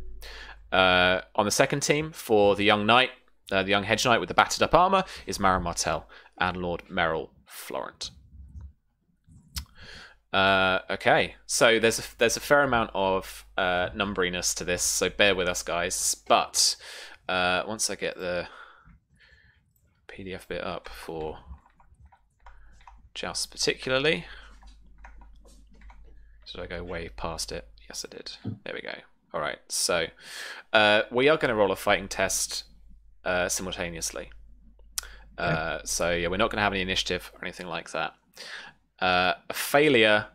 On the second team, for the young knight, the young hedge knight with the battered up armor, is Marin Martell and Lord Merrill Florent. Okay, so there's a fair amount of numberiness to this, so bear with us, guys. But once I get the PDF bit up for Joust particularly, did I go way past it? Yes, I did. There we go. All right, so we are going to roll a fighting test simultaneously. So yeah, we're not going to have any initiative or anything like that. A failure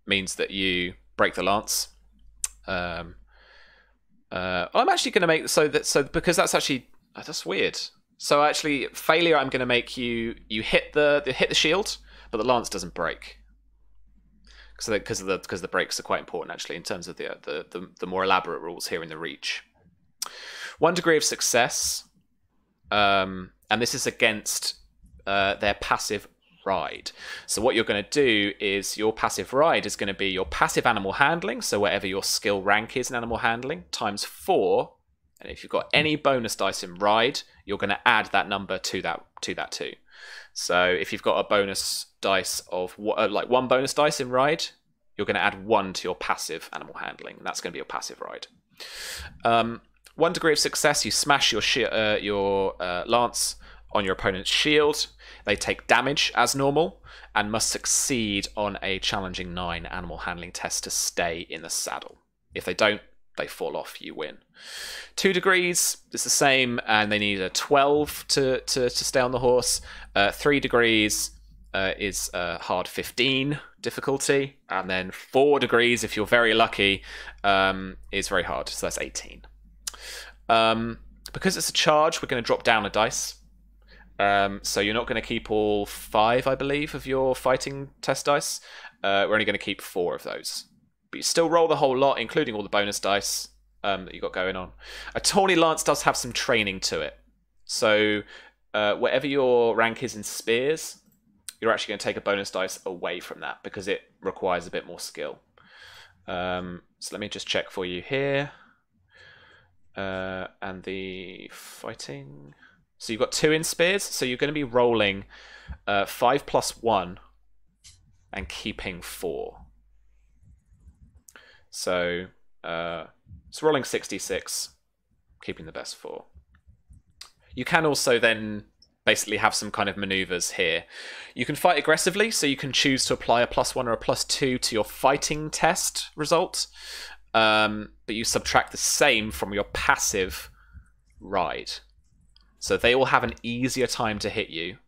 means that you break the lance. I'm actually going to make so because that's actually that's weird. So actually, failure, I'm going to make you hit the shield, but the lance doesn't break. Because the breaks are quite important actually in terms of the more elaborate rules here in the Reach. 1 degree of success, and this is against their passive ride. So what you're going to do is your passive ride is going to be your passive animal handling, so whatever your skill rank is in animal handling, times 4, and if you've got any bonus dice in ride, you're going to add that number to that too. So if you've got a bonus dice of like 1 bonus dice in ride, you're going to add 1 to your passive animal handling, and that's going to be your passive ride. 1 degree of success, you smash your lance on your opponent's shield. They take damage as normal and must succeed on a challenging 9 animal handling test to stay in the saddle. If they don't, they fall off, you win. 2 degrees, it's the same, and they need a 12 to stay on the horse. 3 degrees is hard 15 difficulty, and then 4 degrees, if you're very lucky, is very hard, so that's 18. Because it's a charge, we're going to drop down a dice. So you're not going to keep all 5, I believe, of your fighting test dice. We're only going to keep 4 of those. But you still roll the whole lot, including all the bonus dice that you've got going on. A tawny lance does have some training to it. So whatever your rank is in spears, you're actually going to take a bonus dice away from that because it requires a bit more skill. So let me just check for you here. And the fighting... So you've got 2 in spears, so you're going to be rolling 5 plus 1 and keeping 4. So it's rolling 66, keeping the best 4. You can also then basically have some kind of maneuvers here. You can fight aggressively, so you can choose to apply a +1 or a +2 to your fighting test result, but you subtract the same from your passive ride. So they will have an easier time to hit you,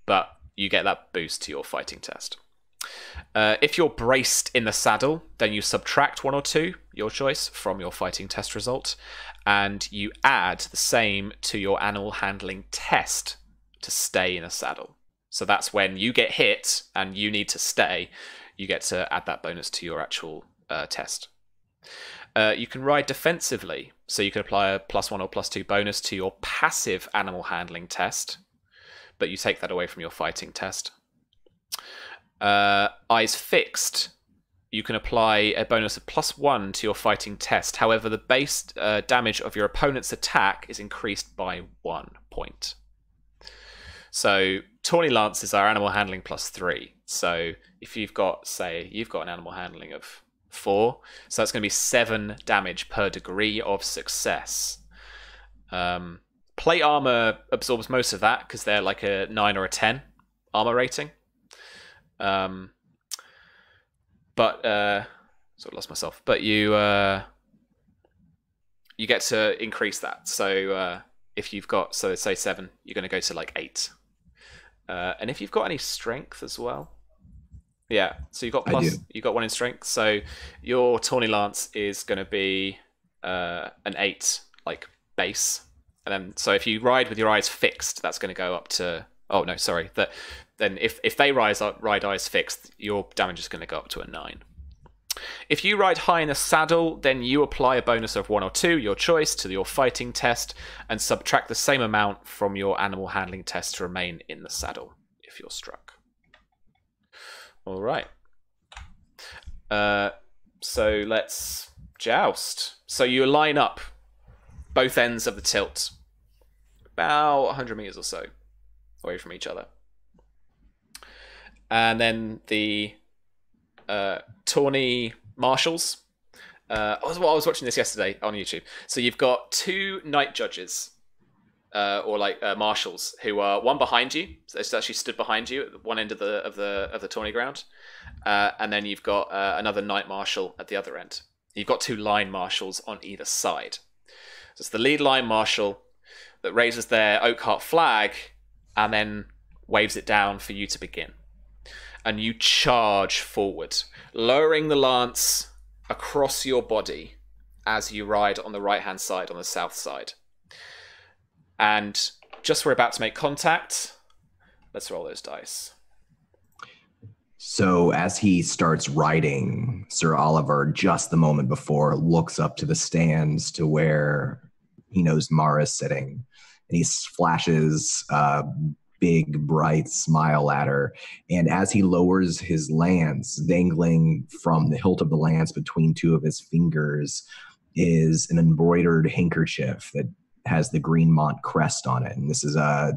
but you get that boost to your fighting test. If you're braced in the saddle, then you subtract 1 or 2, your choice, from your fighting test result, and you add the same to your animal handling test to stay in a saddle. So that's when you get hit and you need to stay. you get to add that bonus to your actual test. You can ride defensively, so you can apply a +1 or +2 bonus to your passive animal handling test, but you take that away from your fighting test. Eyes fixed, you can apply a bonus of +1 to your fighting test. However, the base damage of your opponent's attack is increased by 1 point. So tourney lances are animal handling +3. So if you've got, say, you've got an animal handling of 4, so that's going to be 7 damage per degree of success. Plate armor absorbs most of that because they're like a 9 or a 10 armor rating. But sort of lost myself. But you get to increase that. So if you've got, so say 7, you're going to go to like 8. And if you've got any strength as well, yeah. So you've got you got 1 in strength. So your tourney lance is going to be an 8 like base, and then so if you ride with your eyes fixed, that's going to go up to. Oh no, sorry. Then if they ride eyes fixed, your damage is going to go up to a 9. If you ride high in the saddle, then you apply a bonus of 1 or 2, your choice, to your fighting test, and subtract the same amount from your animal handling test to remain in the saddle if you're struck. All right. So let's joust. So you line up both ends of the tilt, about 100 meters or so away from each other. And then the tourney marshals. I was watching this yesterday on YouTube. So you've got 2 night judges, or like marshals, who are one behind you. So they actually stood behind you at one end of the tourney ground, and then you've got another night marshal at the other end. You've got 2 line marshals on either side. So it's the lead line marshal that raises their oak heart flag and then waves it down for you to begin. And you charge forward, lowering the lance across your body as you ride on the right-hand side, on the south side. And just we're about to make contact, let's roll those dice. So as he starts riding, Sir Oliver, just the moment before, looks up to the stands to where he knows Mara's sitting. And he flashes big, bright smile at her. And as he lowers his lance, dangling from the hilt of the lance between 2 of his fingers is an embroidered handkerchief that has the Greenmont crest on it. And this is a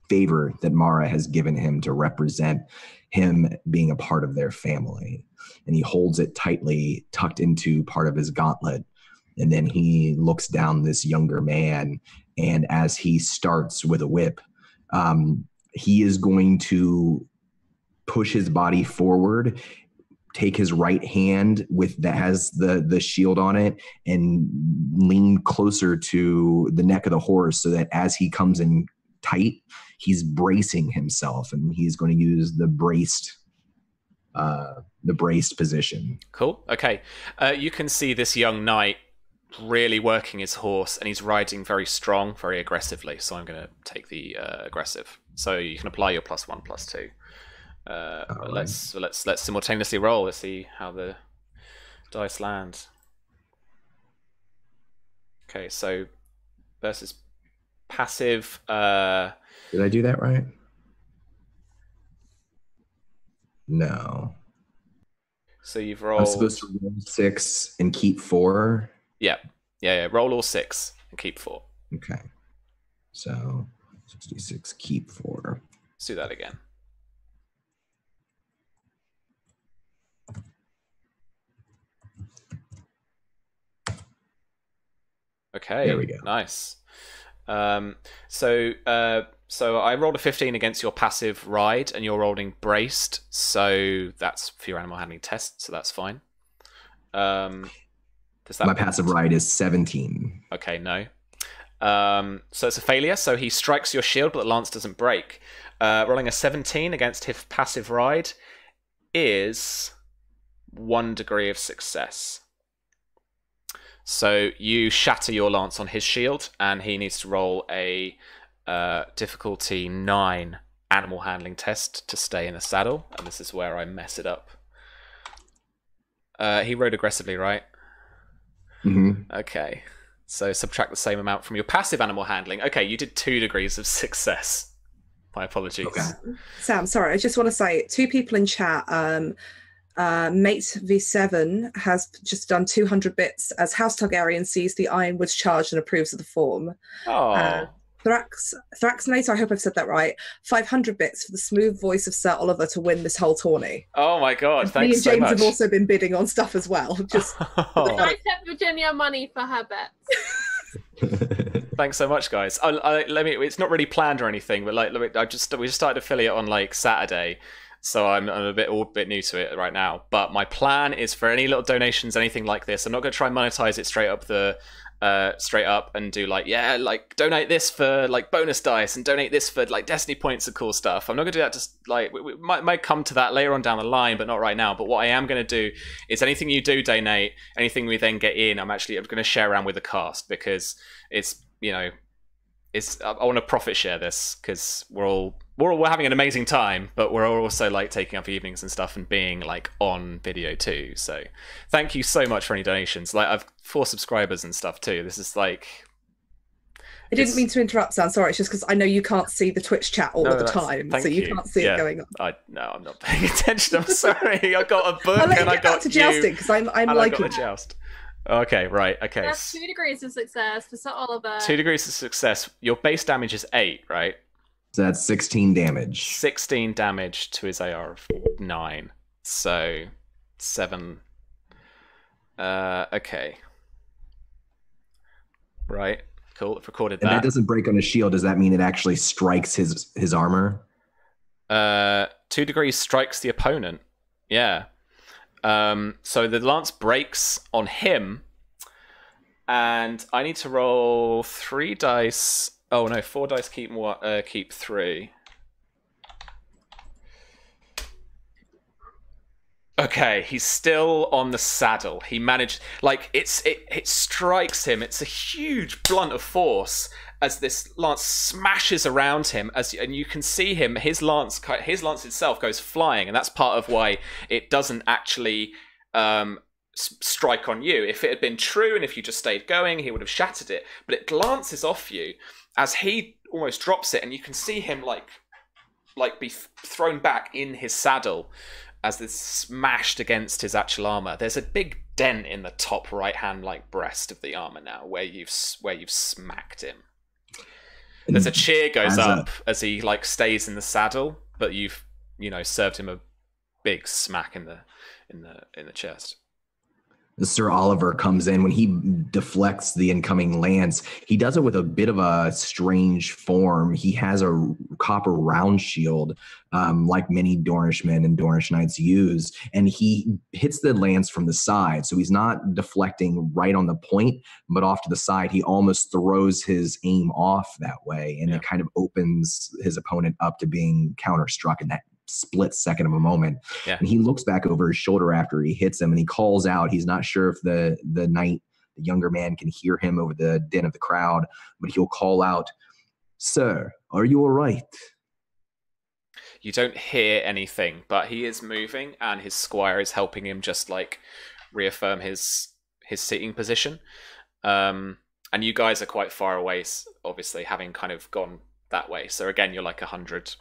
favor that Mara has given him to represent him being a part of their family. And he holds it tightly tucked into part of his gauntlet. And then he looks down this younger man, and as he starts with a whip, he is going to push his body forward, take his right hand that has the shield on it, and lean closer to the neck of the horse so that as he comes in tight, he's bracing himself, and he's going to use the braced position. Cool. Okay. You can see this young knight really working his horse, and he's riding very strong, very aggressively. So I'm going to take the aggressive. So you can apply your +1, +2. Right. Let's simultaneously roll. Let's see how the dice land. Okay, so versus passive. Did I do that right? No. So you've rolled. I'm supposed to roll 6 and keep 4. Yeah. Roll all 6 and keep 4. Okay. So 66, keep 4. Let's do that again. Okay. There we go. Nice. So I rolled a 15 against your passive ride, and you're rolling braced. So that's for your animal handling test. So that's fine. My passive ride is 17. Okay, no. So it's a failure. So he strikes your shield, but the lance doesn't break. Rolling a 17 against his passive ride is 1 degree of success. So you shatter your lance on his shield, and he needs to roll a difficulty 9 animal handling test to stay in the saddle, and this is where I mess it up. He rode aggressively, right? Mm-hmm. Okay. So subtract the same amount from your passive animal handling. Okay, you did 2 degrees of success. My apologies. Okay. Sam, sorry, I just want to say 2 people in chat. Mate V7 has just done 200 bits as House Targaryen sees the Ironwood's charge and approves of the form. Oh. Thraxinator, I hope I've said that right. 500 bits for the smooth voice of Sir Oliver to win this whole tourney. Oh my god, and thanks so much. Me and James have also been bidding on stuff as well. Just I sent Virginia money for her bets. Thanks so much, guys. It's not really planned or anything, but like, we just started affiliate on like Saturday, so I'm a bit new to it right now. But my plan is for any little donations, anything like this, I'm not going to try and monetize it straight up and do like, yeah, like donate this for like bonus dice and donate this for like Destiny points and cool stuff. I'm not gonna do that. Just like we might come to that later on down the line, but not right now. But what I am gonna do is anything you do donate, anything we then get in, I'm gonna share around with the cast, because it's, you know, I want to profit share this, because we're having an amazing time, but we're also like taking up evenings and stuff and being like on video too. So thank you so much for any donations. Like, I've 4 subscribers and stuff too. This is like, I didn't mean to interrupt, Sam. Sorry, it's just because I know you can't see the Twitch chat all of the time, so you can't see it going on. No, I'm not paying attention. I'm sorry. I got a book and I got to jousting, because I'm liking the joust. Okay, right. Okay. That's 2 degrees of success for Sir Oliver. 2 degrees of success. Your base damage is 8, right? So that's 16 damage. 16 damage to his AR of 9. So 7. Okay. Right. Cool. I've recorded that. And that doesn't break on his shield. Does that mean it actually strikes his armor? 2 degrees strikes the opponent. Yeah. So the lance breaks on him, and I need to roll 3 dice. Oh no, 4 dice keep 3. Okay, he's still on the saddle. He managed, like, it strikes him. It's a huge blunt of force as this lance smashes around him, and you can see him. His lance itself goes flying, and that's part of why it doesn't actually strike on you. If it had been true, and if you just stayed going, he would have shattered it. But it glances off you as he almost drops it, and you can see him like be thrown back in his saddle as it's smashed against his actual armor. There's a big dent in the top right hand like breast of the armor now, where you've smacked him. There's a cheer goes up as he like stays in the saddle, but you've served him a big smack in the chest. Sir Oliver comes in. When he deflects the incoming lance, he does it with a bit of a strange form. He has a copper round shield, like many Dornishmen and Dornish knights use, and he hits the lance from the side. So he's not deflecting right on the point, but off to the side. He almost throws his aim off that way, and it kind of opens his opponent up to being counter-struck in that split second of a moment. And he looks back over his shoulder after he hits him, and he calls out. He's not sure if the knight, the younger man, can hear him over the din of the crowd, but he'll call out, "Sir, are you all right?" You don't hear anything, but he is moving, and his squire is helping him just like reaffirm his seating position. And you guys are quite far away, obviously, having kind of gone that way. So again, you're like 100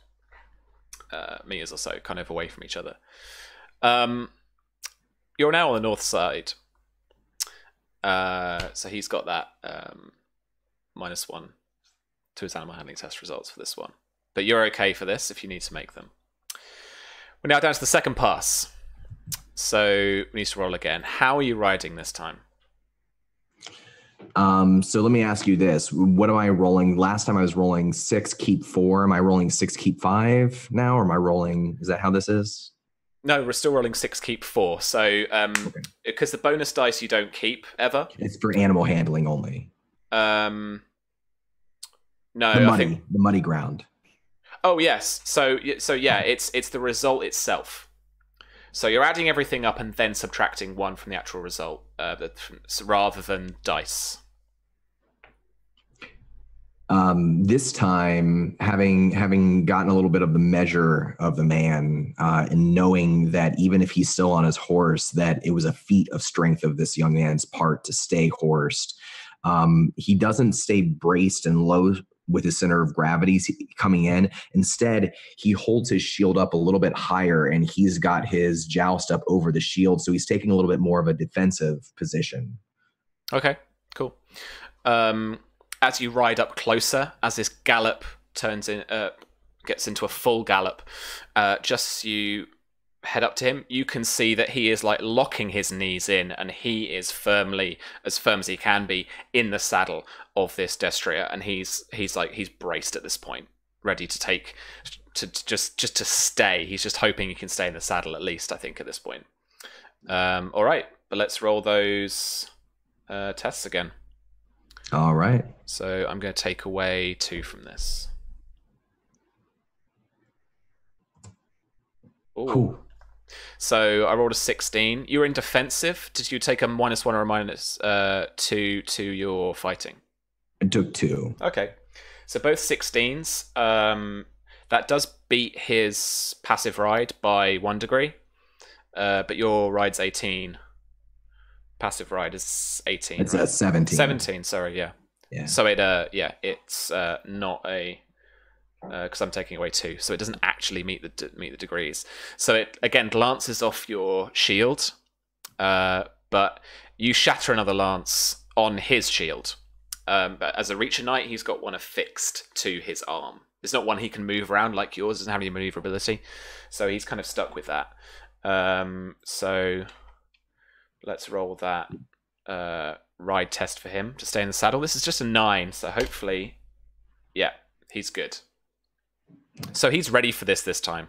meters or so, kind of away from each other. You're now on the north side, so he's got that -1 to his animal handling test results for this one, but you're okay for this if you need to make them. We're now down to the second pass, so we need to roll again. How are you riding this time? So let me ask you this. What am I rolling? Last time I was rolling 6, keep 4. Am I rolling 6, keep 5 now? Or am I rolling, is that how this is? No, we're still rolling 6, keep 4. So, because the bonus dice you don't keep ever. It's for animal handling only. No, I think the muddy ground. Oh yes. So yeah, it's the result itself. So you're adding everything up and then subtracting 1 from the actual result, rather than dice. This time, having gotten a little bit of the measure of the man, and knowing that even if he's still on his horse, that it was a feat of strength of this young man's part to stay horsed. He doesn't stay braced and low with his center of gravity coming in. Instead, he holds his shield up a little bit higher, and he's got his joust up over the shield, so he's taking a little bit more of a defensive position. Okay, cool. As you ride up closer, as this gallop gets into a full gallop, just you head up to him, you can see that he is like locking his knees in, and he is firmly, as firm as he can be, in the saddle of this destrier, and he's braced at this point, ready to just to stay. He's just hoping he can stay in the saddle at least, I think, at this point. All right, but let's roll those tests again. All right. So I'm going to take away 2 from this. Ooh. Cool. So I rolled a 16. You were in defensive. Did you take a -1 or a -2 to your fighting? I took 2. Okay. So both 16s. That does beat his passive ride by 1 degree. But your ride's 18. Passive ride is 18. It's right? 17. 17, sorry, yeah. Yeah. So it's not a... because I'm taking away 2, so it doesn't actually meet the degrees. So it again glances off your shield, but you shatter another lance on his shield. But as a Reacher Knight, he's got one affixed to his arm. There's not one he can move around like yours. Doesn't have any maneuverability, so he's kind of stuck with that. So let's roll that ride test for him to stay in the saddle. This is just a 9, so hopefully, yeah, he's good. So he's ready for this time,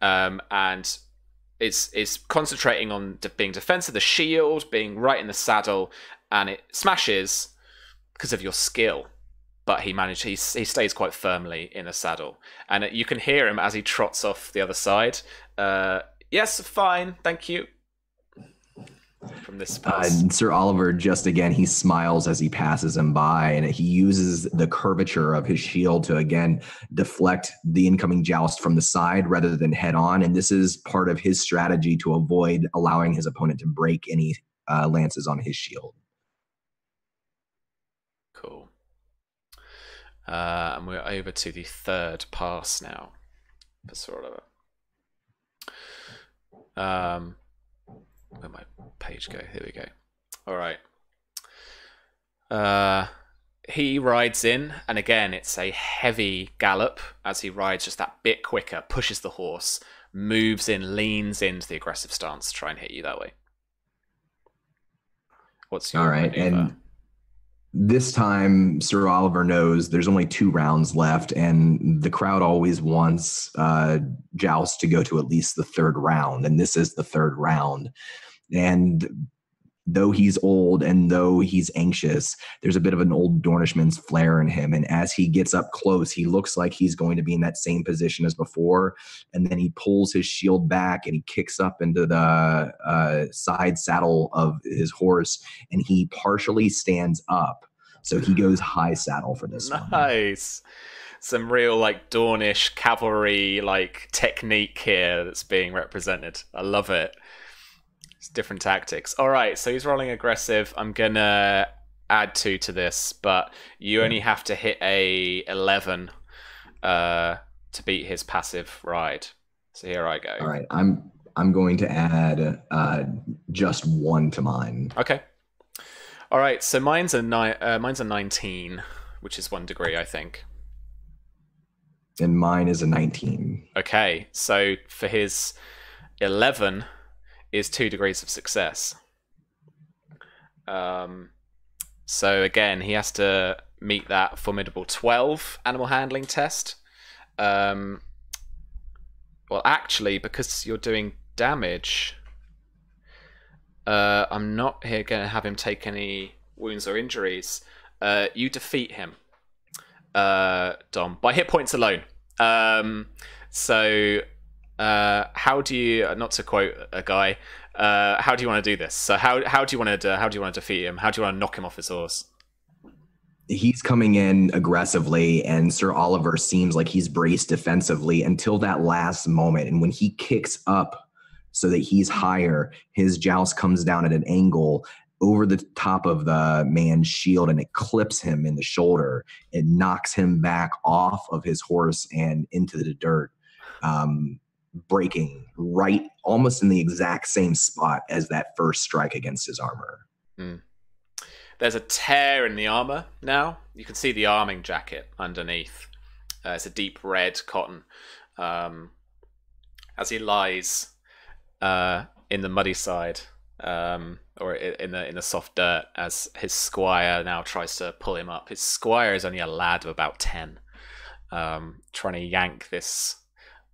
and is concentrating on being defensive, the shield, being right in the saddle, and it smashes because of your skill. But he stays quite firmly in the saddle, and you can hear him as he trots off the other side. Yes, fine, thank you. From this Sir Oliver, just again, he smiles as he passes him by, and he uses the curvature of his shield to again deflect the incoming joust from the side rather than head on. And this is part of his strategy to avoid allowing his opponent to break any lances on his shield. Cool. And we're over to the 3rd pass now for Sir Oliver. Where'd my page go? Here we go. All right. He rides in, and again, it's a heavy gallop as he rides just that bit quicker, pushes the horse, moves in, leans into the aggressive stance to try and hit you that way. What's your maneuver? And this time, Sir Oliver knows there's only 2 rounds left, and the crowd always wants Joust to go to at least the 3rd round, and this is the 3rd round. And though he's old and though he's anxious, there's a bit of an old Dornishman's flair in him. And as he gets up close, he looks like he's going to be in that same position as before. And then he pulls his shield back and he kicks up into the side saddle of his horse, and he partially stands up. So he goes high saddle for this one. Nice. Some real like Dornish cavalry like technique here that's being represented. I love it. It's different tactics. All right, so he's rolling aggressive. I'm gonna add 2 to this, but you only have to hit a 11 to beat his passive ride. So here I go. All right, I'm going to add just 1 to mine. Okay. All right, so mine's a 19, which is 1 degree, I think. And mine is a 19. Okay, so for his 11 is 2 degrees of success. So again, he has to meet that formidable 12 animal handling test. Well, actually, because you're doing damage, I'm not here going to have him take any wounds or injuries. You defeat him, Dom, by hit points alone. So how do you, not to quote a guy, how do you want to do this? So how do you want to defeat him? How do you want to knock him off his horse? he's coming in aggressively, and Sir Oliver seems like he's braced defensively until that last moment. And when he kicks up so that he's higher, his joust comes down at an angle over the top of the man's shield, and it clips him in the shoulder. It knocks him back off of his horse and into the dirt, breaking right almost in the exact same spot as that first strike against his armor. Mm. There's a tear in the armor now. You can see the arming jacket underneath. It's a deep red cotton. As he lies in the muddy side, or in the soft dirt, as his squire now tries to pull him up. His squire is only a lad of about 10, trying to yank this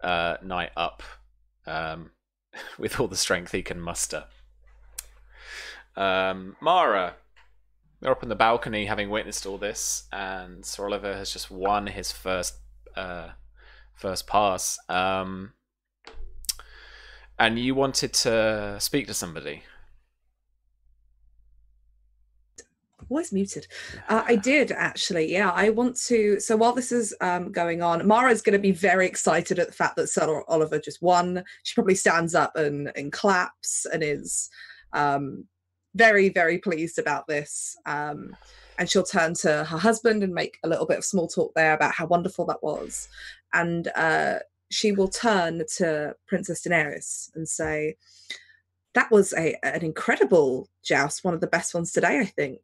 knight up with all the strength he can muster. Mara, you're up on the balcony having witnessed all this, and Sir Oliver has just won his first pass. And you wanted to speak to somebody. Voice muted. I did actually. Yeah, I want to. So while this is going on, Mara's going to be very excited at the fact that Sir Oliver just won. She probably stands up and claps and is very, very pleased about this. And she'll turn to her husband and make a little bit of small talk there about how wonderful that was. And she will turn to Princess Daenerys and say, "That was an incredible joust, one of the best ones today, I think."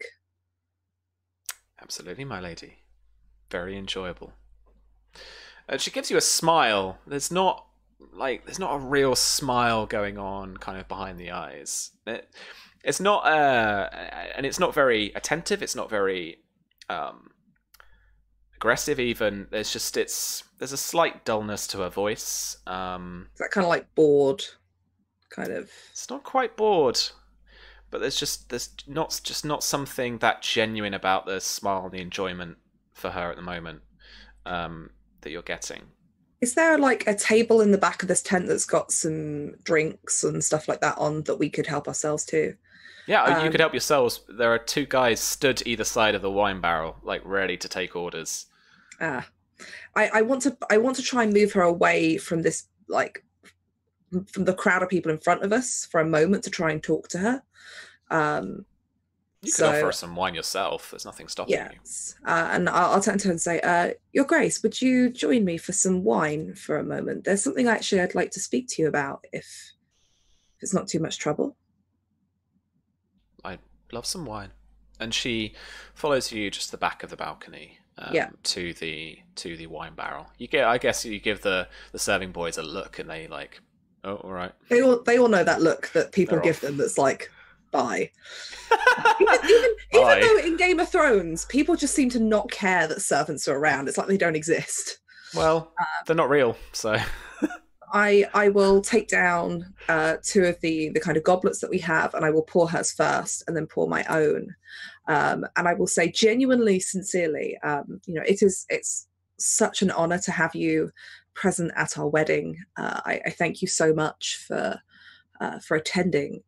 Absolutely, my lady. Very enjoyable. She gives you a smile. There's not a real smile going on kind of behind the eyes. It's not and it's not very attentive, it's not very aggressive even. There's a slight dullness to her voice. Is that kind of like bored? Kind of. It's not quite bored. But there's not something that genuine about the smile and the enjoyment for her at the moment that you're getting. Is there like a table in the back of this tent that's got some drinks and stuff like that on that we could help ourselves to? Yeah, you could help yourselves. There are two guys stood either side of the wine barrel, like ready to take orders. I want to try and move her away from this, like from the crowd of people in front of us for a moment to try and talk to her. You could offer her some wine yourself. There's nothing stopping you. And I'll turn to her and say, "Your Grace, would you join me for some wine for a moment? There's something I'd like to speak to you about, if it's not too much trouble." I'd love some wine. And she follows you just the back of the balcony to the wine barrel. I guess you give the serving boys a look, and they like, "Oh, all right." They all know that look that people give them. That's like, bye. even though in Game of Thrones, people just seem to not care that servants are around. It's like they don't exist. Well, they're not real, so. I will take down two of the kind of goblets that we have, and I will pour hers first, and then pour my own. And I will say genuinely, sincerely, it's such an honor to have you present at our wedding. I thank you so much for attending.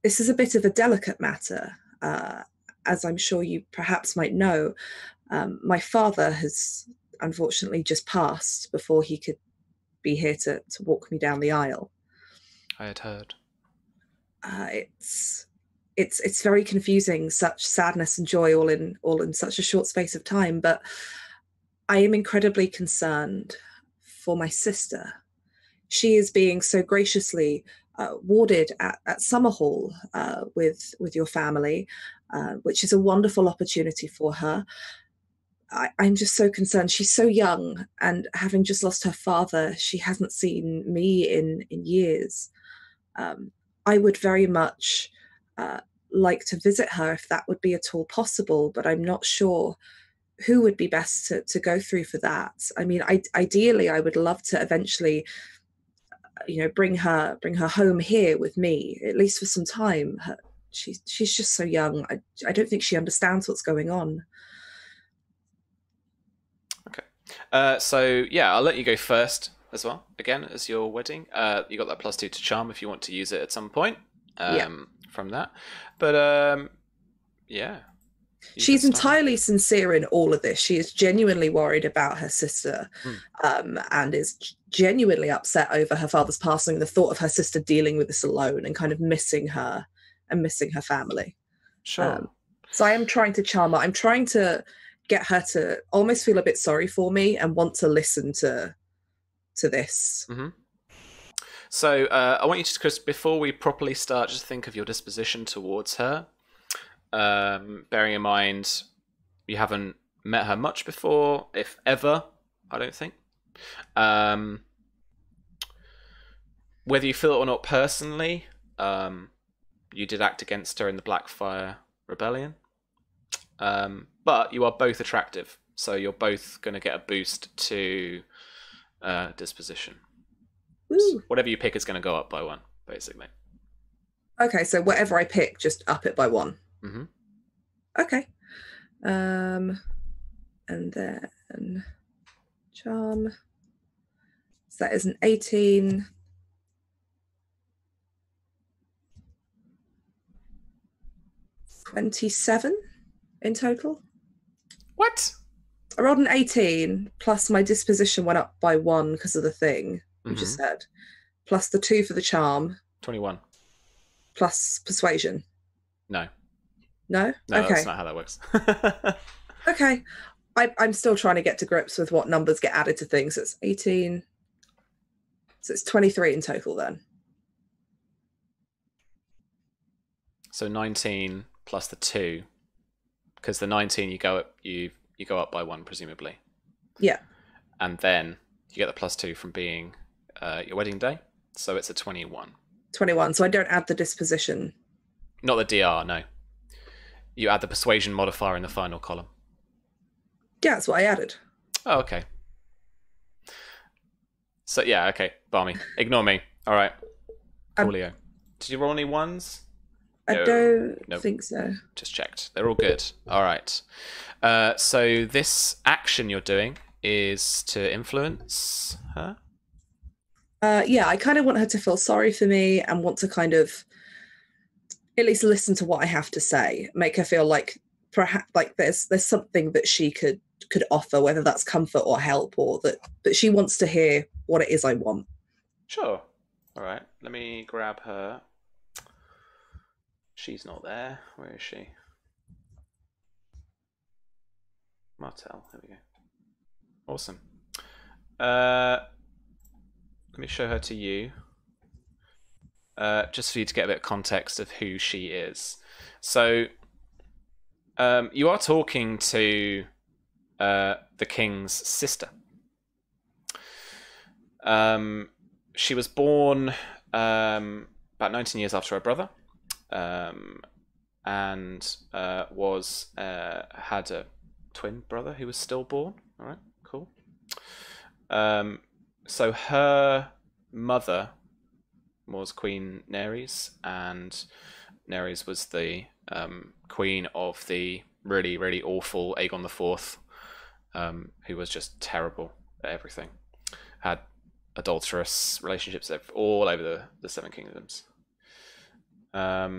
This is a bit of a delicate matter, as I'm sure you perhaps might know. My father has unfortunately just passed before he could be here to walk me down the aisle. I had heard. It's very confusing, such sadness and joy all in such a short space of time. But I am incredibly concerned for my sister. She is being so graciously warded at Summerhall with your family, which is a wonderful opportunity for her. I'm just so concerned. She's so young, and having just lost her father, she hasn't seen me in years. I would very much like to visit her if that would be at all possible, but I'm not sure who would be best to go through for that. I mean, ideally, I would love to eventually, bring her home here with me, at least for some time. She's just so young. I don't think she understands what's going on. Okay. So yeah, I'll let you go first as well. Again, as your wedding, you got that +2 to charm if you want to use it at some point. From that, but yeah. She's entirely sincere in all of this. She is genuinely worried about her sister, and is genuinely upset over her father's passing. The thought of her sister dealing with this alone and kind of missing her and missing her family. Sure. So I am trying to charm her. I'm trying to get her to almost feel a bit sorry for me and want to listen to this. Mm-hmm. So I want you to, Chris, before we properly start, just think of your disposition towards her. Bearing in mind you haven't met her much before, if ever, I don't think. Whether you feel it or not personally, you did act against her in the Blackfyre rebellion. But you are both attractive, so you're both going to get a boost to disposition. So whatever you pick is going to go up by 1, basically. Okay, so whatever I pick, just up it by 1. Mm-hmm. Okay. And then charm. So that is an 18. 27 in total. What? I rolled an 18, plus my disposition went up by 1 because of the thing you just said, plus the 2 for the charm. 21. Plus persuasion. No. No? No, okay. That's not how that works. Okay. I'm still trying to get to grips with what numbers get added to things. So it's 18. So it's 23 in total then. So 19 plus the 2, because the 19 you go up by 1 presumably. Yeah. And then you get the plus 2 from being your wedding day, so it's a 21. 21. So I don't add the disposition. Not the DR, no. You add the persuasion modifier in the final column. Yeah, that's what I added. Oh, okay. So yeah, okay, Barmy, ignore me. All right, Coolio. Did you roll any 1s? I don't think so. Just checked. They're all good. All right. So this action you're doing is to influence her? Yeah, I kind of want her to feel sorry for me and want to kind of at least listen to what I have to say. Make her feel like perhaps like there's something that she could offer, whether that's comfort or help, or that she wants to hear what it is I want. Sure. All right. Let me grab her. She's not there. Where is she? Martell. There we go. Awesome. Let me show her to you. Just for you to get a bit of context of who she is. So, you are talking to the king's sister. She was born about 19 years after her brother. And was had a twin brother who was stillborn. All right, cool. So her mother was Queen Nerys, and Nerys was the queen of the really, really awful Aegon IV, who was just terrible at everything. Had adulterous relationships all over the Seven Kingdoms. At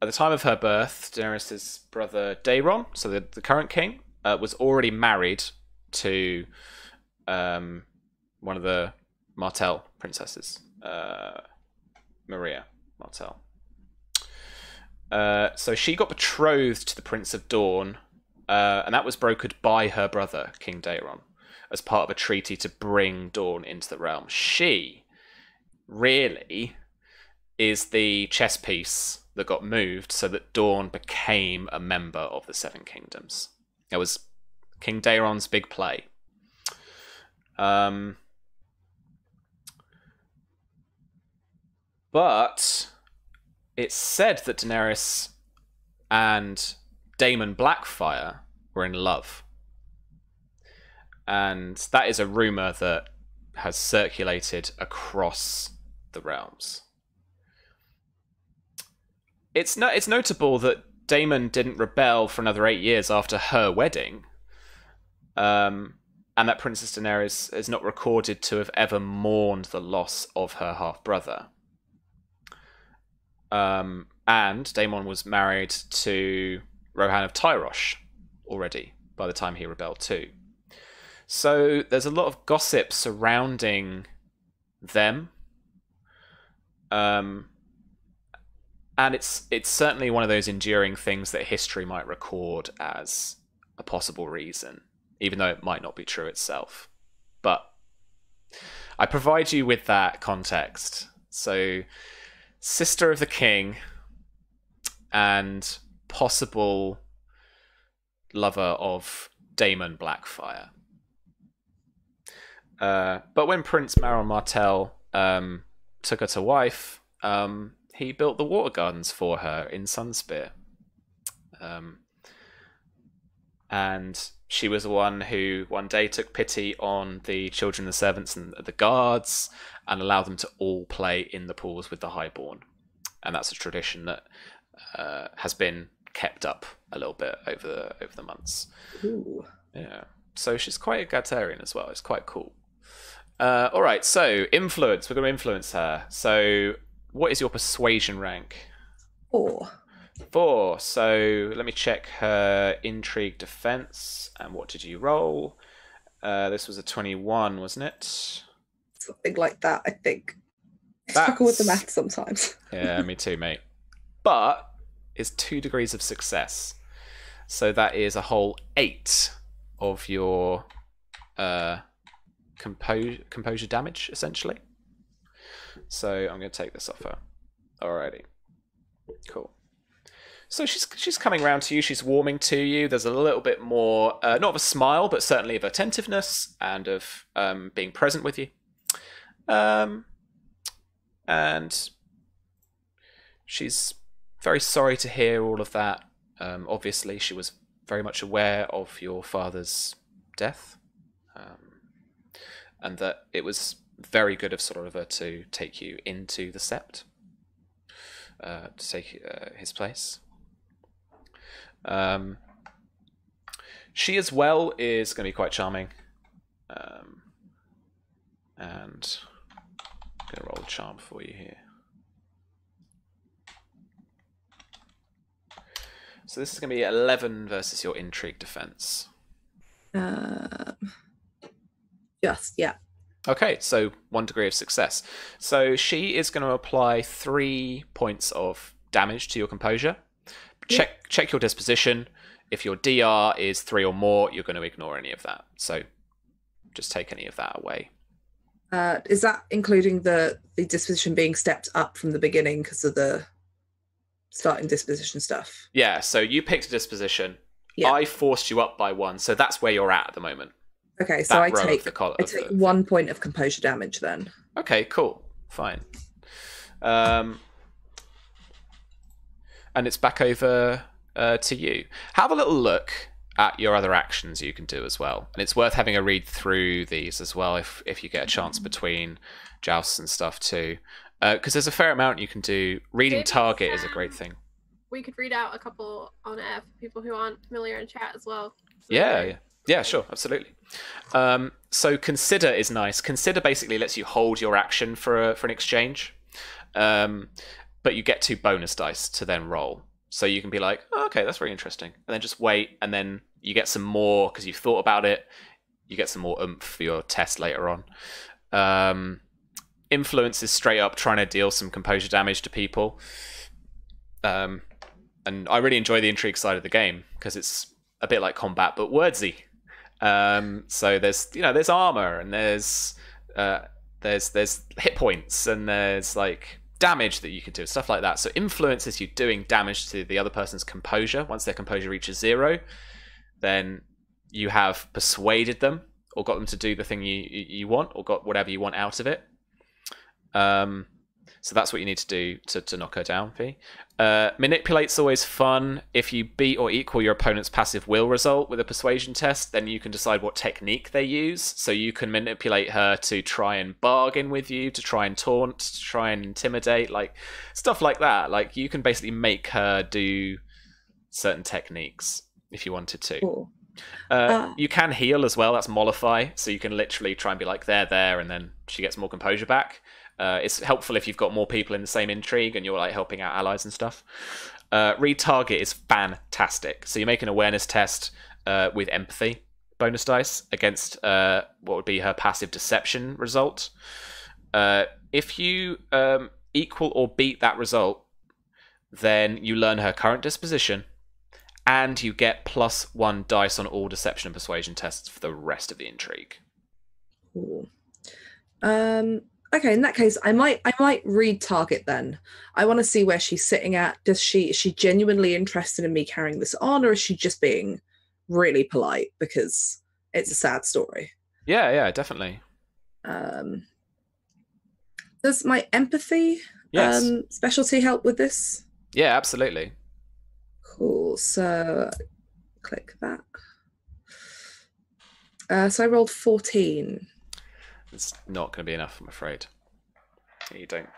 the time of her birth, Daenerys' brother Daemon, so the current king, was already married to one of the Martell princesses, Maria Martell. So she got betrothed to the Prince of Dawn, and that was brokered by her brother, King Daemon, as part of a treaty to bring Dawn into the realm. She really is the chess piece that got moved so that Dawn became a member of the Seven Kingdoms. It was King Daeron's big play. But it's said that Daenerys and Daemon Blackfyre were in love. And that is a rumour that has circulated across the realms. It's notable that Daemon didn't rebel for another 8 years after her wedding. And that Princess Daenerys is not recorded to have ever mourned the loss of her half-brother. And Daemon was married to Rohan of Tyrosh already by the time he rebelled too. So there's a lot of gossip surrounding them. And it's certainly one of those enduring things that history might record as a possible reason, even though it might not be true itself. But I provide you with that context. So, sister of the king and possible lover of Daemon Blackfyre. But when Prince Maron Martell took her to wife, he built the water gardens for her in Sunspear. And she was the one who one day took pity on the children, the servants, and the guards, and allowed them to all play in the pools with the highborn. And that's a tradition that has been kept up a little bit over the months. Ooh. Yeah. So she's quite a Gartarian as well. It's quite cool. All right. So influence. We're going to influence her. So what is your persuasion rank? 4. 4. So let me check her intrigue defense. And what did you roll? This was a 21, wasn't it? Something like that, I think. I struggle with the math sometimes. Yeah, me too, mate. But it's 2 degrees of success. So that is a whole 8 of your composure damage, essentially. So I'm going to take this off her. Alrighty. Cool. So she's coming around to you. She's warming to you. There's a little bit more, not of a smile, but certainly of attentiveness and of being present with you. And she's very sorry to hear all of that. Obviously, she was very much aware of your father's death, and that it was very good of sort of her to take you into the Sept, to take his place. She as well is going to be quite charming, and I'm going to roll a charm for you here. So this is going to be 11 versus your intrigue defense. Just, yeah. Okay, so 1 degree of success. So she is going to apply 3 points of damage to your composure. Check your disposition. If your DR is 3 or more, you're going to ignore any of that. So just take any of that away. Is that including the disposition being stepped up from the beginning because of the starting disposition stuff? Yeah, so you picked a disposition. Yeah. I forced you up by 1, so that's where you're at the moment. Okay, so I take 1 point of composure damage then. Okay, cool. Fine. And it's back over to you. Have a little look at your other actions you can do as well. And it's worth having a read through these as well if you get a chance between jousts and stuff too. Because there's a fair amount you can do. Reading target is a great thing. We could read out a couple on air for people who aren't familiar in chat as well. So Yeah, sure, absolutely. So consider is nice. Consider basically lets you hold your action for an exchange, but you get 2 bonus dice to then roll. So you can be like, oh, okay, that's very interesting, and then just wait, and then you get some more because you've thought about it. You get some more oomph for your test later on. Influence is straight up trying to deal some composure damage to people, and I really enjoy the intrigue side of the game because it's a bit like combat but wordsy. So there's armor and there's hit points and there's like damage that you can do, stuff like that. So influence is you doing damage to the other person's composure. Once their composure reaches 0, then you have persuaded them or got them to do the thing you want, or got whatever you want out of it. So that's what you need to do to knock her down, V. Manipulate's always fun. If you beat or equal your opponent's passive will result with a persuasion test, then you can decide what technique they use. So you can manipulate her to try and bargain with you, to try and taunt, to try and intimidate, like stuff like that. Like you can basically make her do certain techniques if you wanted to. Cool. You can heal as well. That's mollify. So you can literally try and be like, there, and then she gets more composure back. It's helpful if you've got more people in the same intrigue and you're like helping out allies and stuff. Retarget is fantastic. So you make an awareness test with empathy bonus dice against what would be her passive deception result. If you equal or beat that result, then you learn her current disposition, and you get +1 dice on all deception and persuasion tests for the rest of the intrigue. Cool. Okay, in that case, I might read target then. I want to see where she's sitting at. Is she genuinely interested in me carrying this on, or is she just being really polite because it's a sad story? Yeah, definitely. Does my empathy specialty help with this? Yeah, absolutely. Cool. So click that. So I rolled 14. It's not going to be enough, I'm afraid. You don't.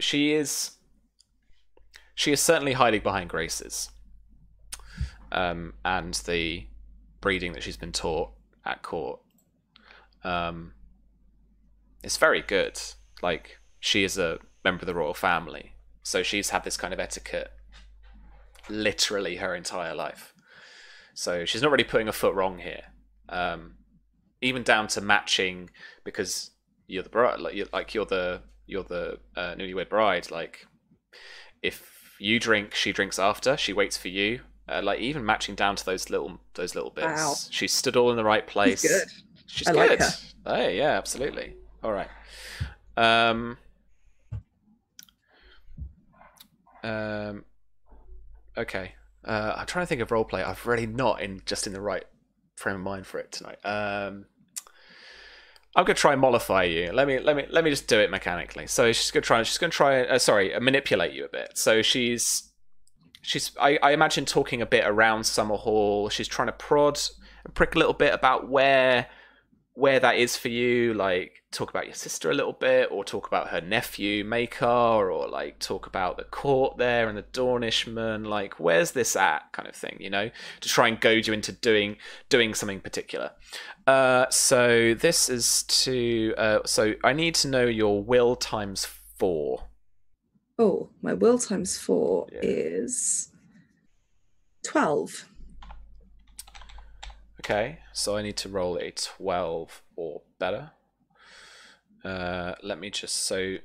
She is certainly hiding behind graces, and the breeding that she's been taught at court. It's very good. Like, she is a member of the royal family, so she's had this kind of etiquette literally her entire life. So she's not really putting a foot wrong here. Even down to matching, because you're the bride, you're the newlywed bride. Like, if you drink, she drinks after. She waits for you. Like, even matching down to those little bits. Wow. She stood all in the right place. She's good. She's I good. like her. Oh yeah, absolutely. All right. Okay. I'm trying to think of roleplay. I'm really not in the right frame of mind for it tonight. I'm gonna try and mollify you. Let me just do it mechanically. So she's gonna try manipulate you a bit. So she's I imagine talking a bit around Summerhall. She's trying to prod and prick a little bit about where that is for you. Like, talk about your sister a little bit, or talk about her nephew Maekar, or like talk about the court there and the Dornishmen. Like, where's this at, kind of thing, to try and goad you into doing something particular. So this is to so I need to know your will times 4. Oh, my will times 4 is 12. Okay, so I need to roll a 12 or better. Let me just... So...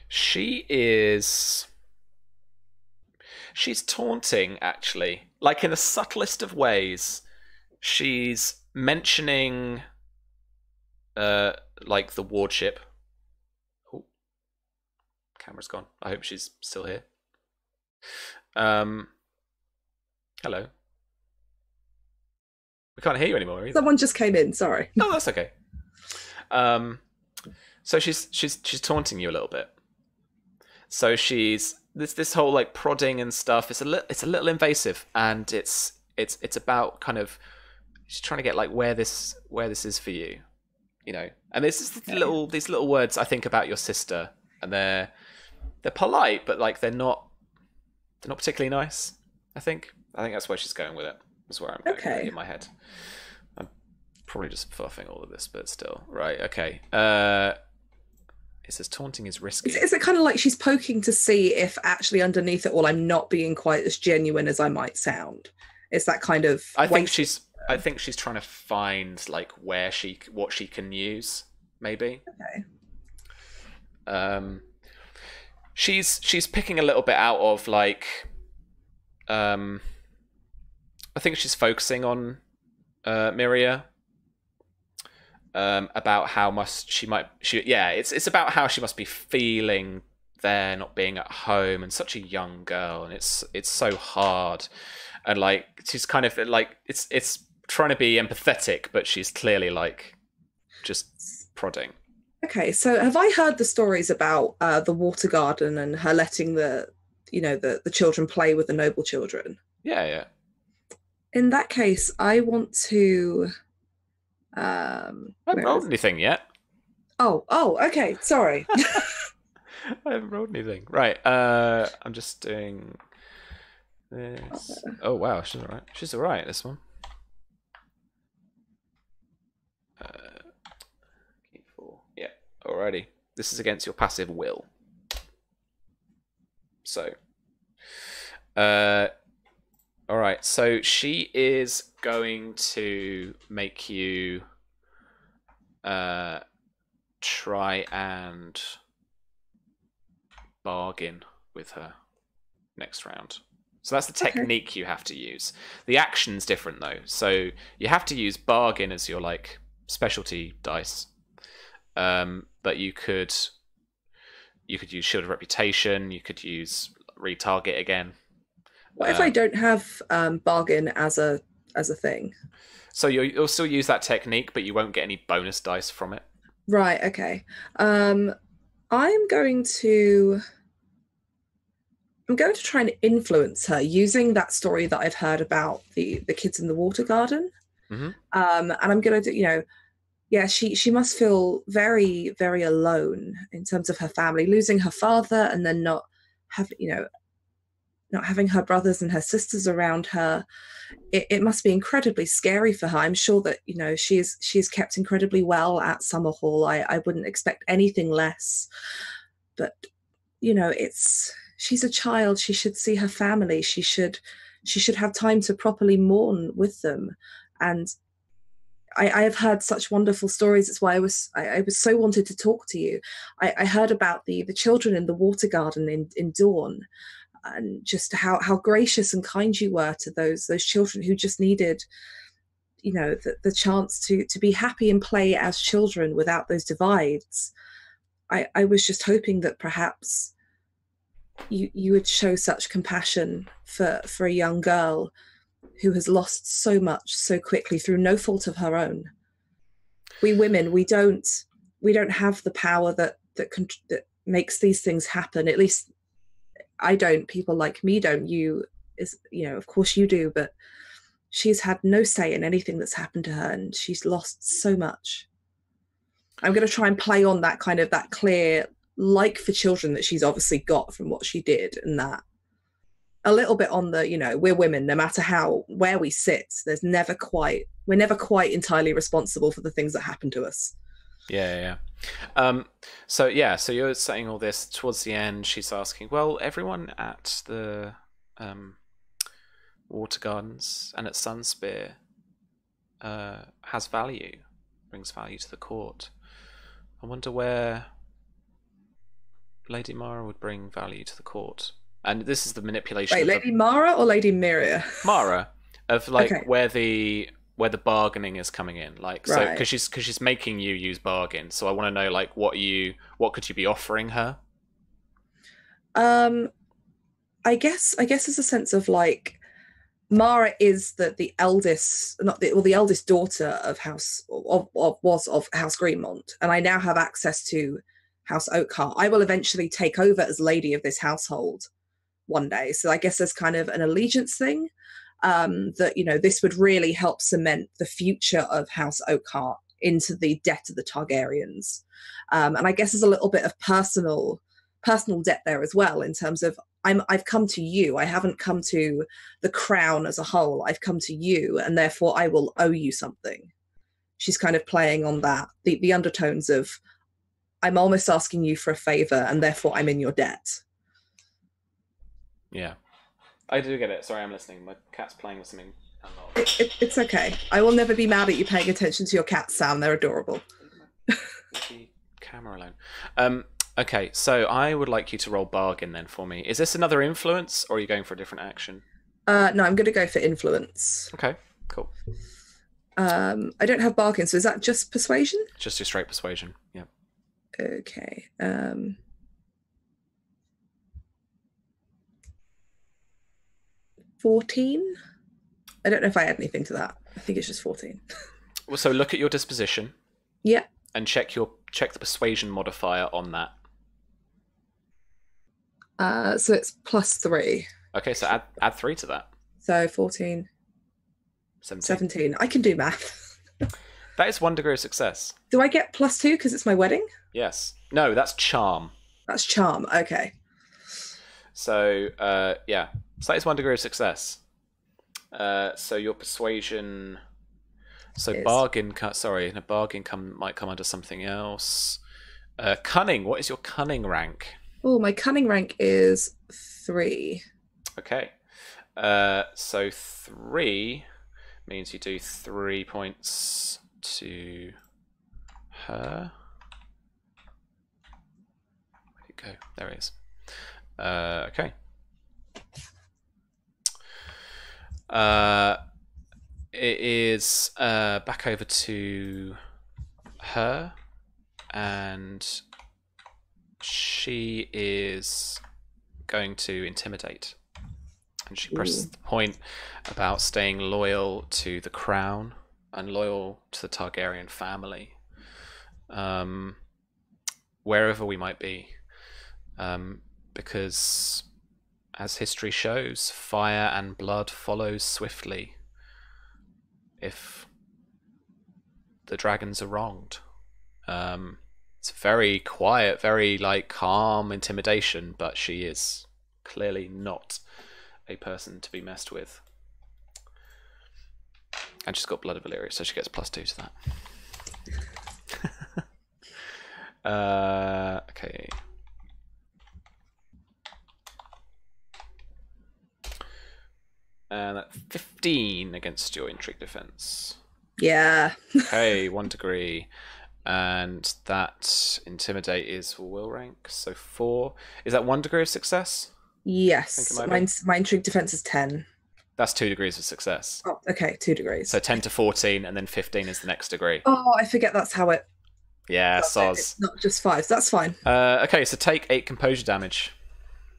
She's taunting, actually. Like, in the subtlest of ways. She's mentioning... like, the wardship. Oh. Camera's gone. I hope she's still here. Hello. We can't hear you anymore either. Someone just came in, sorry. No, that's okay. So she's taunting you a little bit. So she's this whole like prodding and stuff. It's a little invasive, and it's about kind of she's trying to get like where this is for you, And there's these little words I think about your sister, and they're polite, but like they're not particularly nice. I think that's where she's going with it. That's where I'm going with it in my head. I'm probably just fluffing all of this, but still. Right, okay. It says taunting is risky. Is it kind of like she's poking to see if actually underneath it all I'm not being quite as genuine as I might sound? It's that kind of... I think she's trying to find like what she can use, maybe. Okay. She's picking a little bit out of like I think she's focusing on Miria, about how it's about how she must be feeling there, not being at home, and such a young girl, and it's so hard, and like she's kind of like it's trying to be empathetic, but she's clearly like just prodding. Okay, so have I heard the stories about the water garden and her letting the children play with the noble children? Yeah. In that case, I want to... I haven't rolled anything yet. Oh, okay, sorry. I haven't rolled anything. Right, I'm just doing this. Oh, wow, she's alright, this one. Key 4. Yeah, alrighty. This is against your passive will. So, all right. So she is going to make you try and bargain with her next round. So that's the technique you have to use. The action's different though. So you have to use bargain as your like specialty dice. But you could use Shield of Reputation. You could use retarget again. What if I don't have bargain as a thing? So you'll still use that technique, but you won't get any bonus dice from it. Right. Okay. I'm going to try and influence her using that story that I've heard about the kids in the water garden. Mm-hmm. And I'm going to yeah, she must feel very, very alone in terms of her family, losing her father, and then not having her brothers and her sisters around her. It must be incredibly scary for her. I'm sure that she's kept incredibly well at Summerhall. I wouldn't expect anything less. But she's a child. She should see her family. She should have time to properly mourn with them. And I have heard such wonderful stories. It's why I was so wanted to talk to you. I heard about the children in the water garden in Dawn, and just how gracious and kind you were to those children who just needed, the chance to be happy and play as children without those divides. I was just hoping that perhaps you would show such compassion for a young girl who has lost so much so quickly through no fault of her own. We women, we don't have the power that makes these things happen. At least I don't. People like me don't. Of course you do, but she's had no say in anything that's happened to her, and she's lost so much. I'm going to try and play on that kind of that clear like for children that she's obviously got from what she did, and that a little bit on the, we're women, no matter where we sit, we're never quite entirely responsible for the things that happen to us. Yeah. So you're saying all this towards the end. She's asking, well, everyone at the water gardens and at Sunspear has value, brings value to the court. I wonder where Lady Mara would bring value to the court. And this is the manipulation. Wait, Lady Mara or Lady Miria? Mara, of where the bargaining is coming in, so because she's making you use bargain. So I want to know what could you be offering her? I guess there's a sense of Mara is the eldest, the eldest daughter of House of House Greenmont, and I now have access to House Oakhart. I will eventually take over as lady of this household one day. So I guess there's kind of an allegiance thing. That this would really help cement the future of House Oakhart into the debt of the Targaryens, and I guess there's a little bit of personal debt there as well, in terms of I've come to you. I haven't come to the crown as a whole. I've come to you, and therefore I will owe you something. She's kind of playing on that the undertones of I'm almost asking you for a favor, and therefore I'm in your debt. Yeah. I do get it. Sorry, I'm listening. My cat's playing with something. It's okay. I will never be mad at you paying attention to your cats, Sam. They're adorable. The camera alone. Okay, so I would like you to roll bargain then for me. Is this another influence, or are you going for a different action? No, I'm going to go for influence. Okay, cool. I don't have bargain, so is that just persuasion? Just your straight persuasion, yeah. Okay. 14? I don't know if I add anything to that. I think it's just 14. Well, so look at your disposition. Yeah. And check the persuasion modifier on that. So it's +3. Okay, so add 3 to that. So 14. 17. I can do math. That is 1 degree of success. Do I get +2 because it's my wedding? Yes. No, that's charm. That's charm. Okay. So yeah. So that is 1 degree of success. So your persuasion. So bargain. Sorry, bargain might come under something else. Cunning. What is your cunning rank? Oh, my cunning rank is 3. Okay. So 3 means you do 3 points to her. Where'd it go? There it is. Okay. It is back over to her, and she is going to intimidate. And she presses the point about staying loyal to the crown and loyal to the Targaryen family, wherever we might be, because as history shows, fire and blood follows swiftly if the dragons are wronged. It's very quiet, very calm intimidation, but she is clearly not a person to be messed with. And she's got Blood of Valyria, so she gets +2 to that. Okay. And that's 15 against your intrigue defense. Yeah. Okay, 1 degree. And that intimidate is will rank, so 4. Is that 1 degree of success? Yes. My intrigue defense is 10. That's 2 degrees of success. Oh, okay, 2 degrees. So 10 to 14, and then 15 is the next degree. Oh, I forget that's how it... Yeah, soz. It's not just 5. That's fine. Okay, so take 8 composure damage.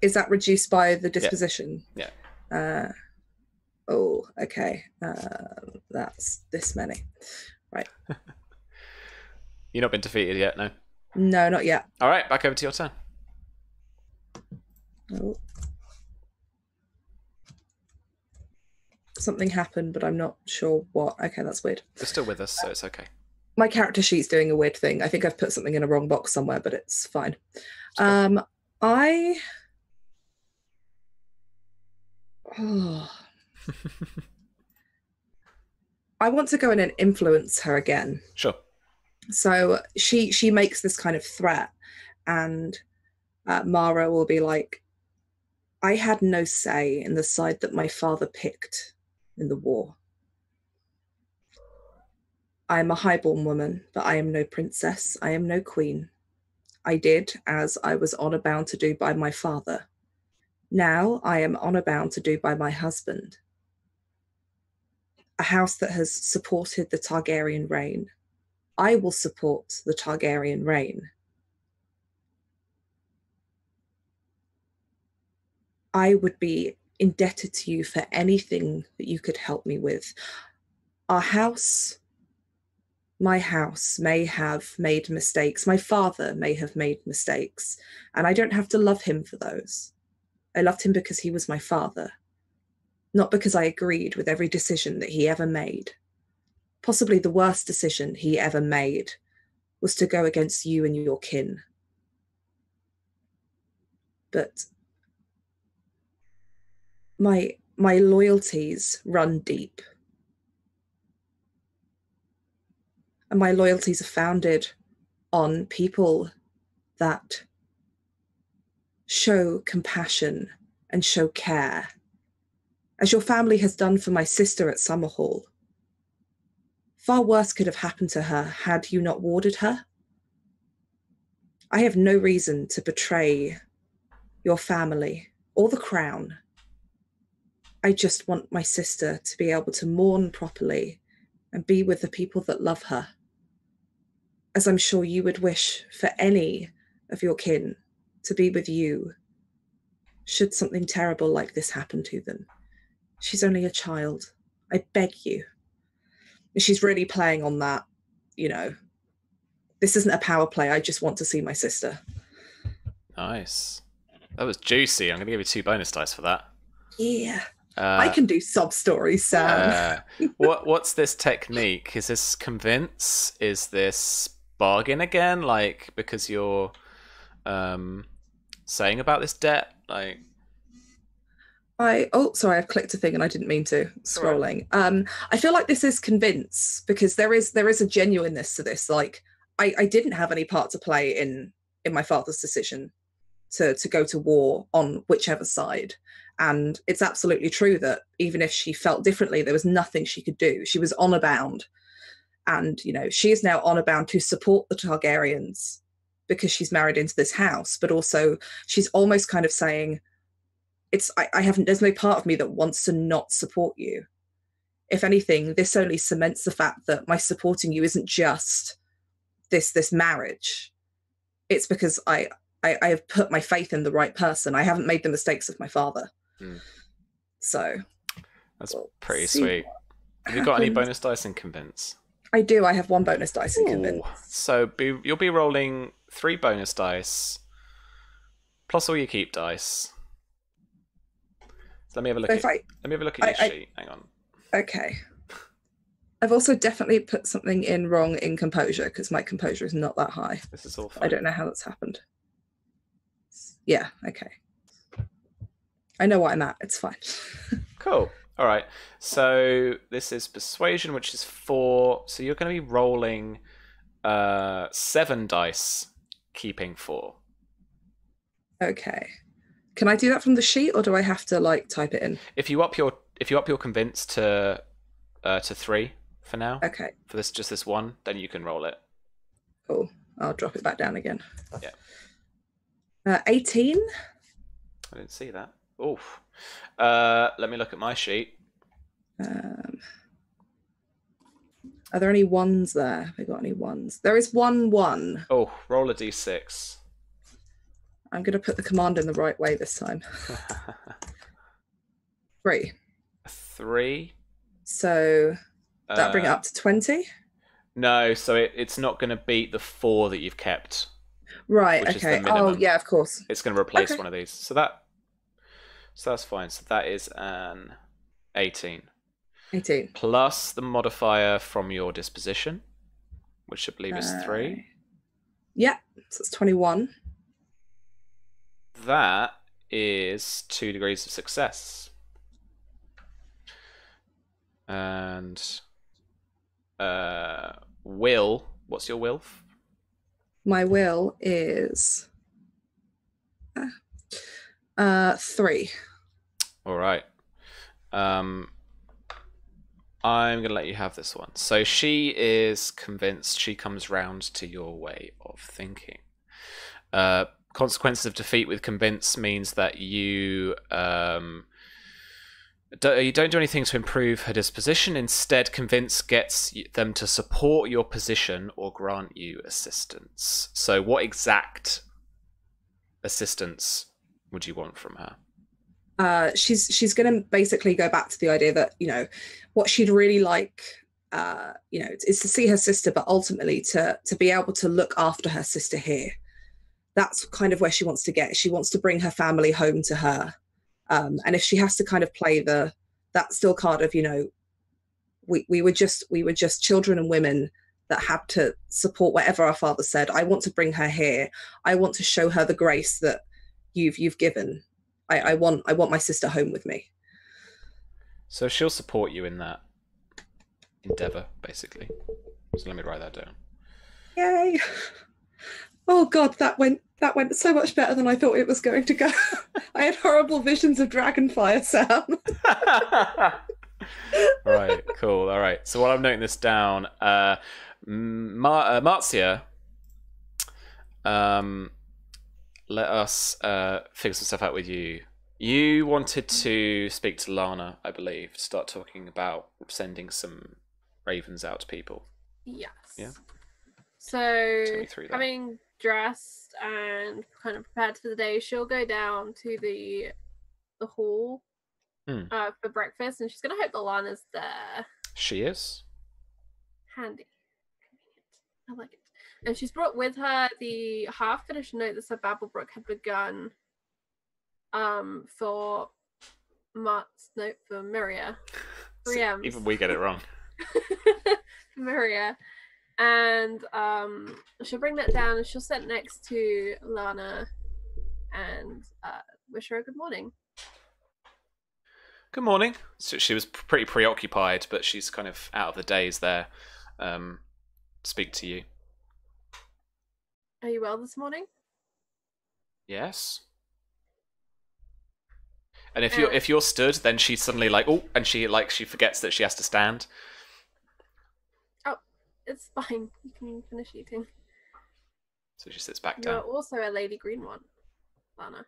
Is that reduced by the disposition? Yeah. Oh, okay. That's this many. Right. You've not been defeated yet, no? No, not yet. All right, back over to your turn. Oh. Something happened, but I'm not sure what. Okay, that's weird. They're still with us, so it's okay. My character sheet's doing a weird thing. I think I've put something in a wrong box somewhere, but it's fine. I want to go in and influence her again. Sure. So she makes this kind of threat, and Mara will be like, I had no say in the side that my father picked in the war. I am a highborn woman, but I am no princess. I am no queen. I did as I was honor bound to do by my father. Now I am honor bound to do by my husband. A house that has supported the Targaryen reign. I will support the Targaryen reign. I would be indebted to you for anything that you could help me with. Our house, my house, may have made mistakes. My father may have made mistakes, and I don't have to love him for those. I loved him because he was my father, not because I agreed with every decision that he ever made. Possibly the worst decision he ever made was to go against you and your kin. But my loyalties run deep. And my loyalties are founded on people that show compassion and show care, as your family has done for my sister at Summerhall. Far worse could have happened to her had you not warded her. I have no reason to betray your family or the crown. I just want my sister to be able to mourn properly and be with the people that love her, as I'm sure you would wish for any of your kin to be with you should something terrible like this happen to them. She's only a child. I beg you. She's really playing on that, this isn't a power play. I just want to see my sister. Nice. That was juicy. I'm going to give you 2 bonus dice for that. Yeah. I can do sob stories, Sam. What's this technique? Is this convince? Is this bargain again? Because you're saying about this debt? Sorry, I've clicked a thing and I didn't mean to. Scrolling. Right. I feel like this is convince, because there is a genuineness to this. I didn't have any part to play in my father's decision to go to war on whichever side. And it's absolutely true that even if she felt differently, there was nothing she could do. She was honor bound. And, you know, she is now honor bound to support the Targaryens because she's married into this house. But also she's almost kind of saying, there's no part of me that wants to not support you. If anything, this only cements the fact that my supporting you isn't just this marriage. It's because I have put my faith in the right person. I haven't made the mistakes of my father. So that's pretty sweet. Have you got any bonus dice in Convince? I do. I have 1 bonus dice in Convince. So you'll be rolling 3 bonus dice plus all your keep dice. So let me have a look at your sheet. Hang on. Okay. I've also definitely put something in wrong in composure because my composure is not that high. This is all fine. I don't know how that's happened. Yeah, okay. I know what I'm at. It's fine. Cool. All right. So this is persuasion, which is 4. So you're going to be rolling 7 dice, keeping 4. Okay. Can I do that from the sheet, or do I have to like type it in? If you up your convince to 3 for now. Okay. For this one, then you can roll it. Cool. I'll drop it back down again. Yeah. 18. I didn't see that. Oof. Let me look at my sheet. Are there any 1s there? Have we got any 1s? There is 1. Oh, roll a d6. I'm going to put the command in the right way this time. 3. 3. So that bring it up to 20? No, so it's not going to beat the 4 that you've kept. Right, okay. Oh, yeah, of course. It's going to replace one of these. So that's fine. So that is an 18. 18. Plus the modifier from your disposition, which I believe is 3. Yeah, so it's 21. That is 2 degrees of success. And will, what's your will? My will is 3. All right. I'm going to let you have this one. So she is convinced. She comes round to your way of thinking. Consequences of defeat with convince means that you don't do anything to improve her disposition. Instead, convince gets them to support your position or grant you assistance. So what exact assistance would you want from her? She's going to basically go back to the idea that, you know, what she'd really like, you know, is to see her sister, but ultimately to be able to look after her sister here. That's kind of where she wants to get. She wants to bring her family home to her. And if she has to kind of play that still card of, you know, we were just children and women that had to support whatever our father said. I want to bring her here. I want to show her the grace that you've given. I want my sister home with me. So she'll support you in that endeavor, basically. So let me write that down. Yay! Oh God, that went so much better than I thought it was going to go. I had horrible visions of Dragonfire, Sam. Right, cool. All right. So while I'm noting this down, Marzia, let us figure some stuff out with you. You wanted to speak to Lana, I believe, to start talking about sending some ravens out to people. Yes. Yeah. So, having dressed and kind of prepared for the day, she'll go down to the hall for breakfast, and she's going to hope that Lana's there. She is. Handy. Convenient. I like it. And she's brought with her the half-finished note that Sir Babblebrook had begun for Mart's note for Miria. 3M. Even we get it wrong. For Miria. And she'll bring that down and she'll sit next to Lana and wish her a good morning. Good morning. So she was pretty preoccupied, but she's kind of out of the days there. Speak to you. Are you well this morning? Yes. And if you're stood, then she's suddenly like, oh, and she forgets that she has to stand. Oh, it's fine. You can finish eating. So she sits back You're down. also a Lady Greenmont, Lana.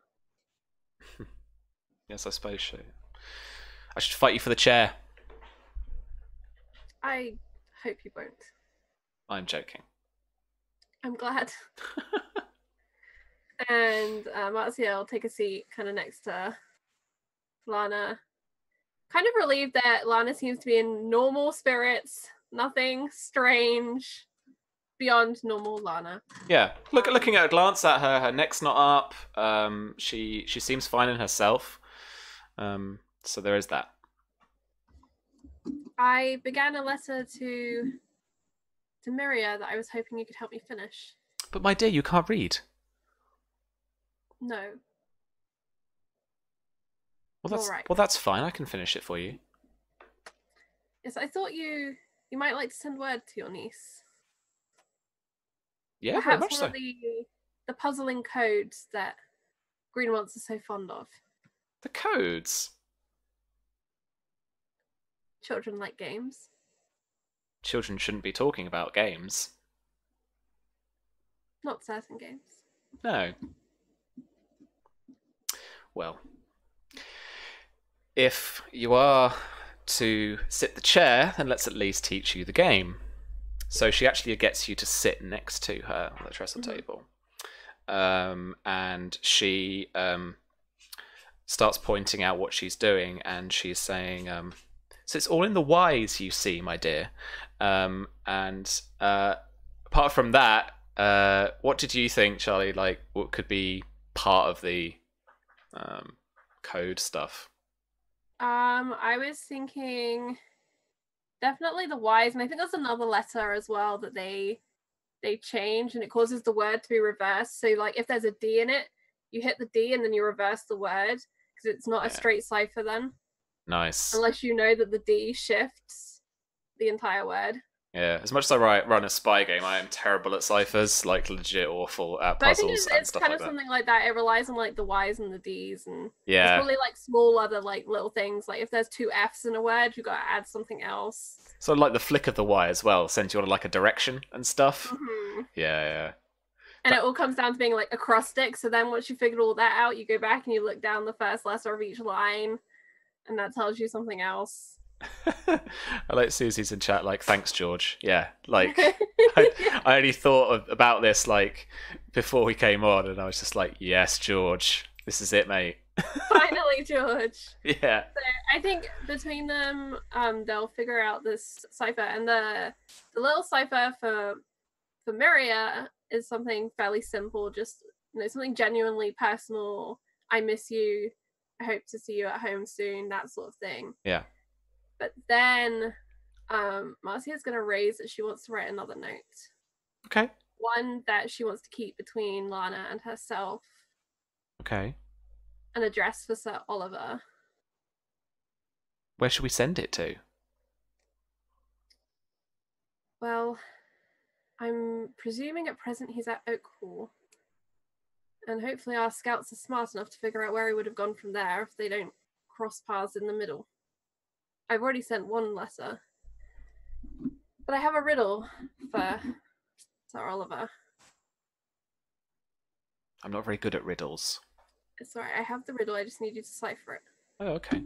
Yes, I suppose so. I should fight you for the chair. I hope you won't. I'm joking. I'm glad. And Marzia will take a seat kind of next to Lana. Kind of relieved that Lana seems to be in normal spirits. Nothing strange beyond normal Lana. Yeah, looking at a glance at her, her neck's not up. She seems fine in herself. So there is that. I began a letter to Miria that I was hoping you could help me finish. But my dear, you can't read. No. Well, that's fine. I can finish it for you. Yes, I thought you might like to send word to your niece. Yeah, perhaps very much one so. of the puzzling codes that Greenmonts are so fond of. The codes. Children like games. Children shouldn't be talking about games. Not certain games. No. Well, if you are to sit the chair, then let's at least teach you the game. So she actually gets you to sit next to her on the trestle table. And she starts pointing out what she's doing, and she's saying, so it's all in the Y's, you see, my dear. And apart from that, what did you think, Charlie, like, what could be part of the code stuff? I was thinking definitely the Y's, and I think there's another letter as well that they change, and it causes the word to be reversed. So, like, if there's a D in it, you hit the D and then you reverse the word, because it's not a straight cipher then. Nice. Unless you know that the D shifts the entire word. Yeah, as much as I run a spy game, I am terrible at ciphers, like legit awful at But puzzles I think and it's stuff kind like of that. something like that. It relies on like the Y's and the D's, and Yeah. it's probably like small other like little things. Like if there's two F's in a word, you got to add something else. So like the flick of the Y as well sends you on like a direction and stuff. Mm-hmm. Yeah. And it all comes down to being like acrostic. So then once you figured all that out, you go back and you look down the first letter of each line, and that tells you something else. I like Susie's in chat, like, thanks, George. Yeah, like, I only thought about this, like, before we came on, and I was just like, yes, George, this is it, mate. Finally, George. Yeah. So I think between them, they'll figure out this cipher, and the little cipher for Miria is something fairly simple, just something genuinely personal. I miss you. I hope to see you at home soon. That sort of thing. Yeah. But then Marcia's going to raise that she wants to write another note. Okay. One that she wants to keep between Lana and herself. Okay. An address for Sir Oliver. Where should we send it to? Well, I'm presuming at present he's at Oak Hall. And hopefully our scouts are smart enough to figure out where he would have gone from there if they don't cross paths in the middle. I've already sent one letter. But I have a riddle for Sir Oliver. I'm not very good at riddles. It's alright, I have the riddle, I just need you to decipher it. Oh, okay.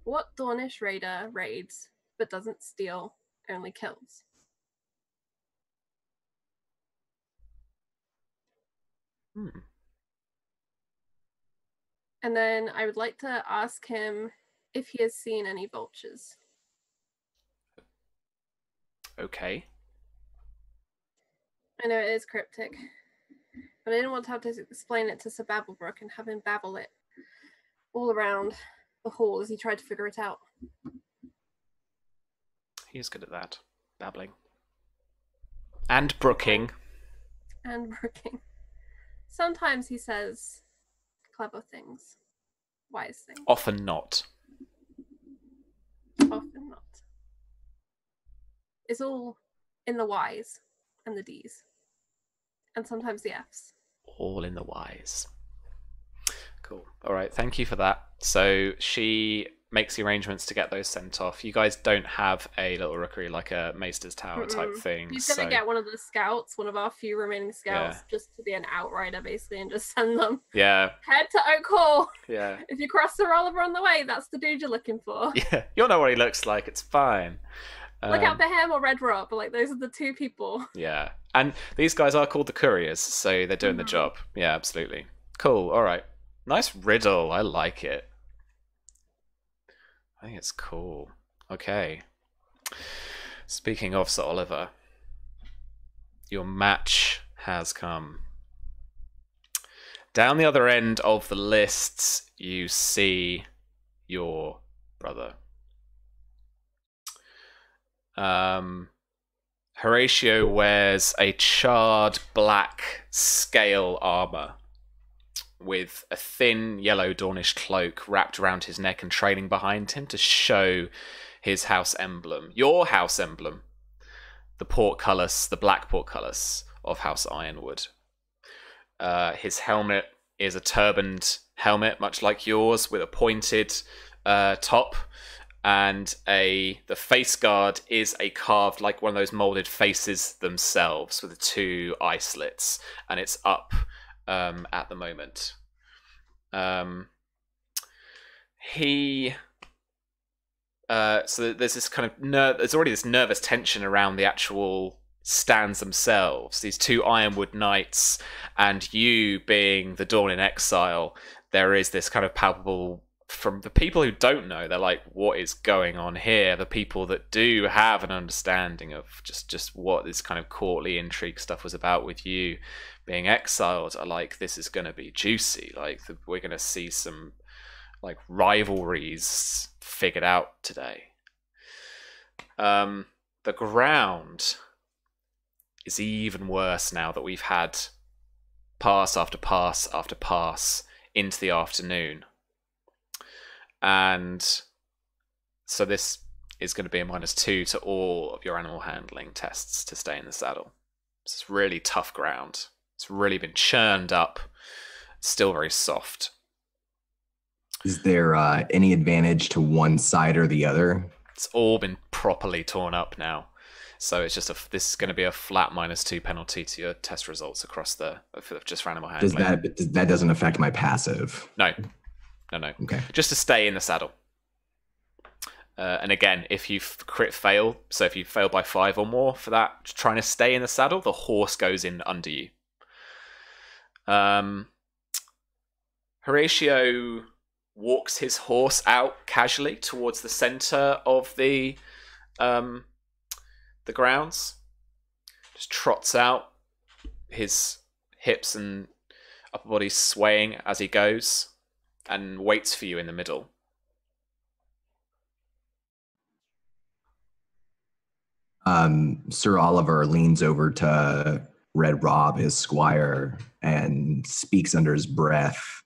What Dornish raider raids, but doesn't steal, only kills? And then I would like to ask him if he has seen any vultures. Okay. I know it is cryptic, but I didn't want to have to explain it to Sir Babblebrook and have him babble it all around the hall as he tried to figure it out. He is good at that. Babbling. And brooking. And brooking. Sometimes he says clever things. Wise things. Often not. Often not. It's all in the Y's and the D's. And sometimes the F's. all in the wise. Cool. All right, thank you for that. So she makes the arrangements to get those sent off. You guys don't have a little rookery like a Maester's Tower type thing. He's gonna get one of the scouts, one of our few remaining scouts, just to be an outrider basically, and just send them. Yeah. Head to Oak Hall. Yeah. If you cross the Oliver on the way, that's the dude you're looking for. Yeah. You'll know what he looks like. It's fine. Look out for him or Red Rob. Like those are the two people. Yeah. And these guys are called the couriers, so they're doing the job. Yeah, absolutely. Cool. All right. Nice riddle. I like it. I think it's cool. Okay. Speaking of Sir Oliver, your match has come. Down the other end of the lists, you see your brother. Horatio wears a charred black scale armor with a thin yellow Dornish cloak wrapped around his neck and trailing behind him to show his house emblem. Your house emblem. The portcullis, the black portcullis of House Ironwood. His helmet is a turbaned helmet, much like yours, with a pointed top. And the face guard is a carved, like one of those molded faces themselves with the two eye slits. And it's up at the moment. So there's this kind of there's already this nervous tension around the actual stands themselves. These two Ironwood knights, and you being the Dawn in exile. There is this kind of palpable. From the people who don't know, they're like, what is going on here? The people that do have an understanding of just what this kind of courtly intrigue stuff was about with you being exiled are like, this is going to be juicy. Like, we're going to see some like rivalries figured out today. The ground is even worse now that we've had pass after pass after pass into the afternoon. And so this is going to be a -2 to all of your animal handling tests to stay in the saddle. It's really tough ground. It's really been churned up. Still very soft. Is there any advantage to one side or the other? It's all been properly torn up now. So it's just this is going to be a flat -2 penalty to your test results across just for animal handling. That doesn't affect my passive? No. Okay. Just to stay in the saddle. And again, if you crit fail, so if you fail by 5 or more for that, trying to stay in the saddle, the horse goes in under you. Horatio walks his horse out casually towards the center of the grounds. Just trots out, his hips and upper body swaying as he goes, and waits for you in the middle. Sir Oliver leans over to Red Rob, his squire, and speaks under his breath.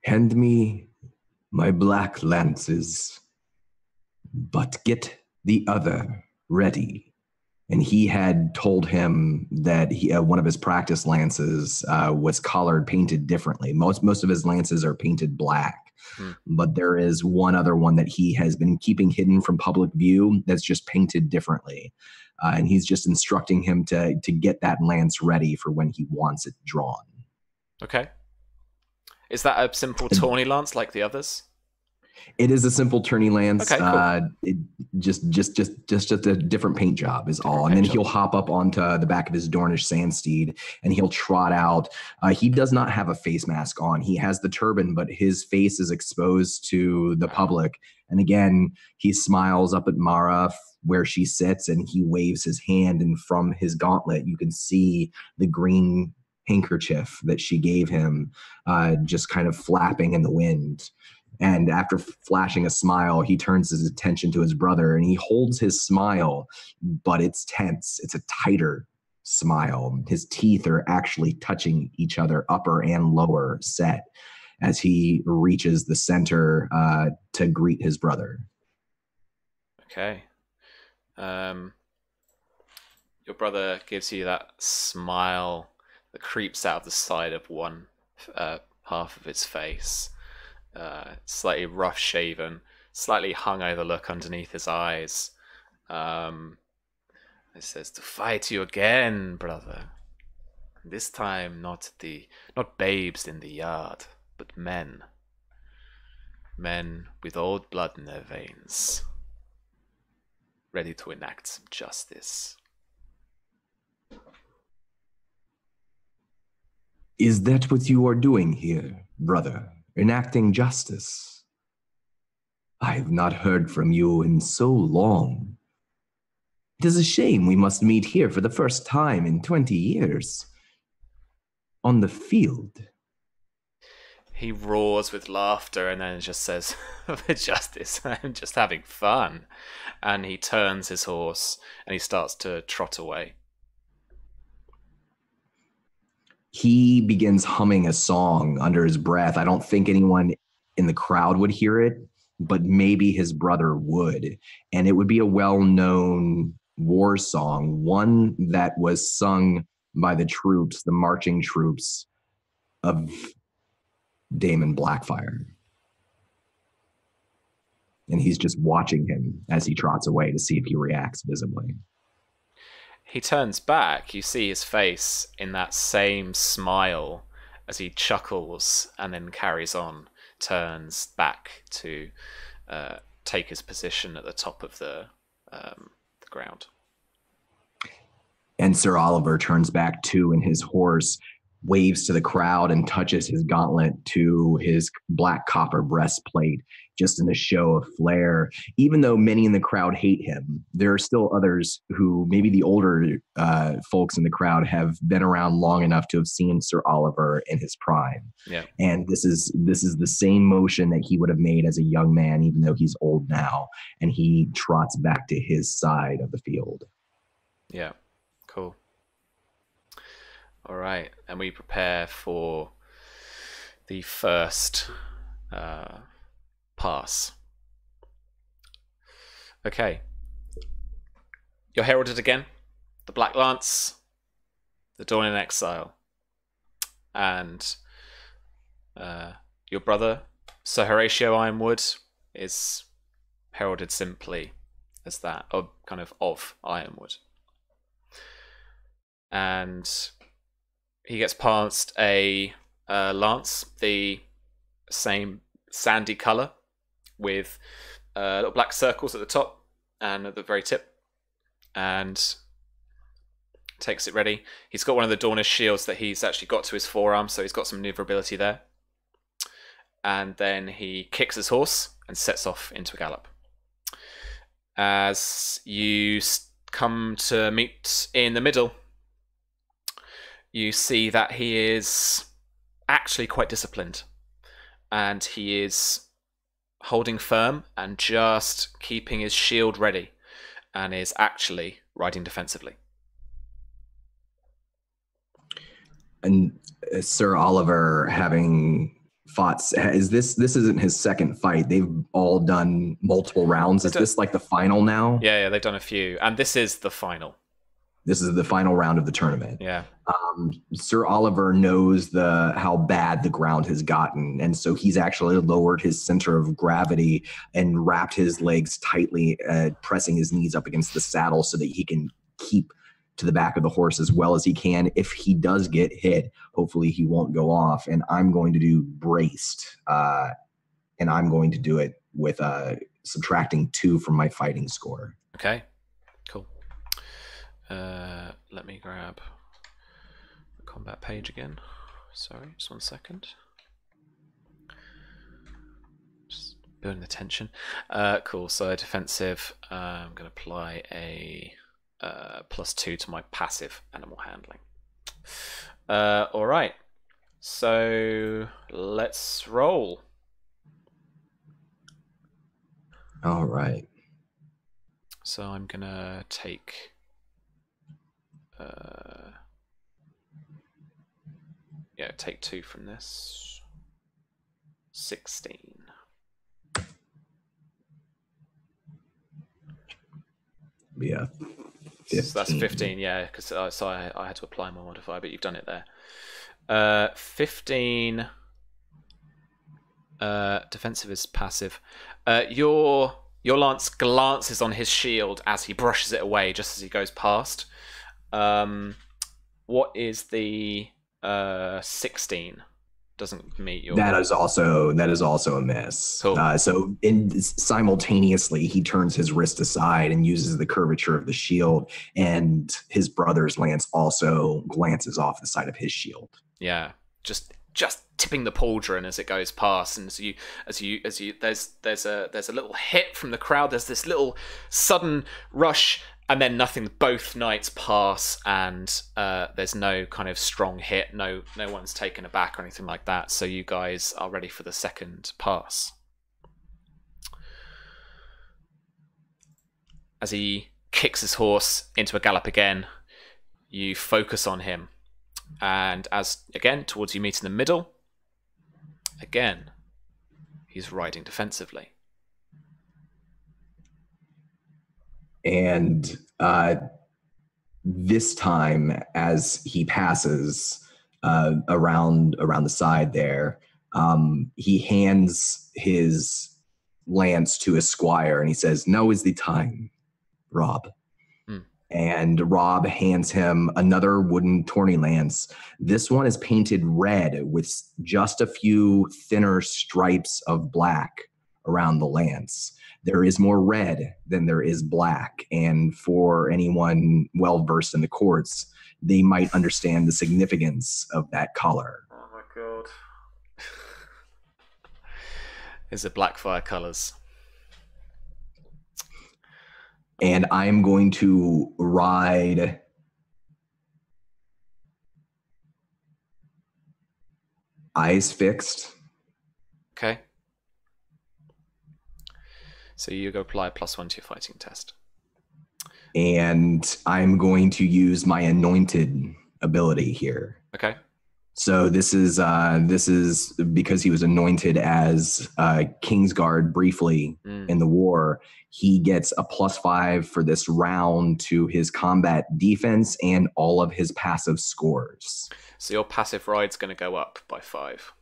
Hand me my black lances, but get the other ready. And he had told him that one of his practice lances was colored, painted differently. Most of his lances are painted black. But there is one other one that he has been keeping hidden from public view that's just painted differently. And he's just instructing him to get that lance ready for when he wants it drawn. Okay. Is that a simple tourney lance like the others? It is a simple tourney lance. Okay, cool. Just a different paint job is all. And then he'll hop up onto the back of his Dornish sandsteed and he'll trot out. He does not have a face mask on. He has the turban, but his face is exposed to the public. And again, he smiles up at Mara where she sits and he waves his hand. And from his gauntlet, you can see the green handkerchief that she gave him just kind of flapping in the wind. And after flashing a smile, he turns his attention to his brother and he holds his smile, but it's tense. It's a tighter smile. His teeth are actually touching each other, upper and lower set, as he reaches the center to greet his brother. Okay. Your your brother gives you that smile that creeps out of the side of one half of his face. Slightly rough shaven, slightly hungover look underneath his eyes. It says, "To fight you again, brother. This time not babes in the yard, but men. Men with old blood in their veins, ready to enact some justice." Is that what you are doing here, brother? Enacting justice? I have not heard from you in so long. It is a shame we must meet here for the first time in 20 years. On the field. He roars with laughter and then just says, "For justice, I'm just having fun." And he turns his horse and he starts to trot away. He begins humming a song under his breath. I don't think anyone in the crowd would hear it, but maybe his brother would. And it would be a well-known war song, one that was sung by the troops, the marching troops of Daemon Blackfyre. And he's just watching him as he trots away to see if he reacts visibly. He turns back. You see his face in that same smile as he chuckles and then carries on, turns back to take his position at the top of the ground. And Sir Oliver turns back too, and his horse waves to the crowd and touches his gauntlet to his black copper breastplate, just in a show of flair. Even though many in the crowd hate him, there are still others who, maybe the older folks in the crowd, have been around long enough to have seen Sir Oliver in his prime. Yeah. And this is the same motion that he would have made as a young man, even though he's old now. And he trots back to his side of the field. Yeah, cool. All right, and we prepare for the first pass. Okay. You're heralded again. The Black Lance, the Dawn in Exile, and your brother, Sir Horatio Ironwood, is heralded simply as that, or kind of Ironwood. And he gets past a lance, the same sandy colour, with little black circles at the top and at the very tip, and takes it ready. He's got one of the Dawnist shields that he's actually got to his forearm, so he's got some maneuverability there. And then he kicks his horse and sets off into a gallop. As you come to meet in the middle, you see that he is actually quite disciplined, and he is holding firm and just keeping his shield ready, and is actually riding defensively. And Sir Oliver, having fought, this isn't his second fight. They've all done multiple rounds. Is this like the final now? Yeah, they've done a few, and this is the final. This is the final round of the tournament. Yeah. Sir Oliver knows how bad the ground has gotten, and so he's actually lowered his center of gravity and wrapped his legs tightly, pressing his knees up against the saddle so that he can keep to the back of the horse as well as he can. If he does get hit, hopefully he won't go off. And I'm going to do braced, and I'm going to do it with subtracting 2 from my fighting score. Okay, cool. Let me grab the combat page again. Sorry, just 1 second. Just building the tension. Cool, so defensive. I'm going to apply a +2 to my passive animal handling. Alright, so let's roll. All right. So I'm going to take... take 2 from this. 16. Yeah, So that's 15, yeah, because so I had to apply my modifier, but you've done it there. 15 defensive is passive. Your lance glances on his shield as he brushes it away just as he goes past. What is the 16? Doesn't meet your... That is also a miss. Cool. So simultaneously, he turns his wrist aside and uses the curvature of the shield, and his brother's lance also glances off the side of his shield. Yeah, just tipping the pauldron as it goes past, and as you there's a little hit from the crowd. There's this little sudden rush, and then nothing. Both knights pass, and there's no kind of strong hit. No one's taken aback or anything like that. So you guys are ready for the second pass. As he kicks his horse into a gallop again, you focus on him, and as again towards you meet in the middle. Again, he's riding defensively. And this time, as he passes around the side there, he hands his lance to his squire, and he says, "Now is the time, Rob." And Rob hands him another wooden tourney lance. This one is painted red with just a few thinner stripes of black around the lance. There is more red than there is black. And for anyone well-versed in the courts, they might understand the significance of that color. Oh my god. Is it Blackfyre colors? And I'm going to ride eyes fixed. Okay. So you go apply +1 to your fighting test. And I'm going to use my anointed ability here. Okay. So this is because he was anointed as Kingsguard briefly in the war. He gets a +5 for this round to his combat defense and all of his passive scores. So your passive ride's going to go up by 5.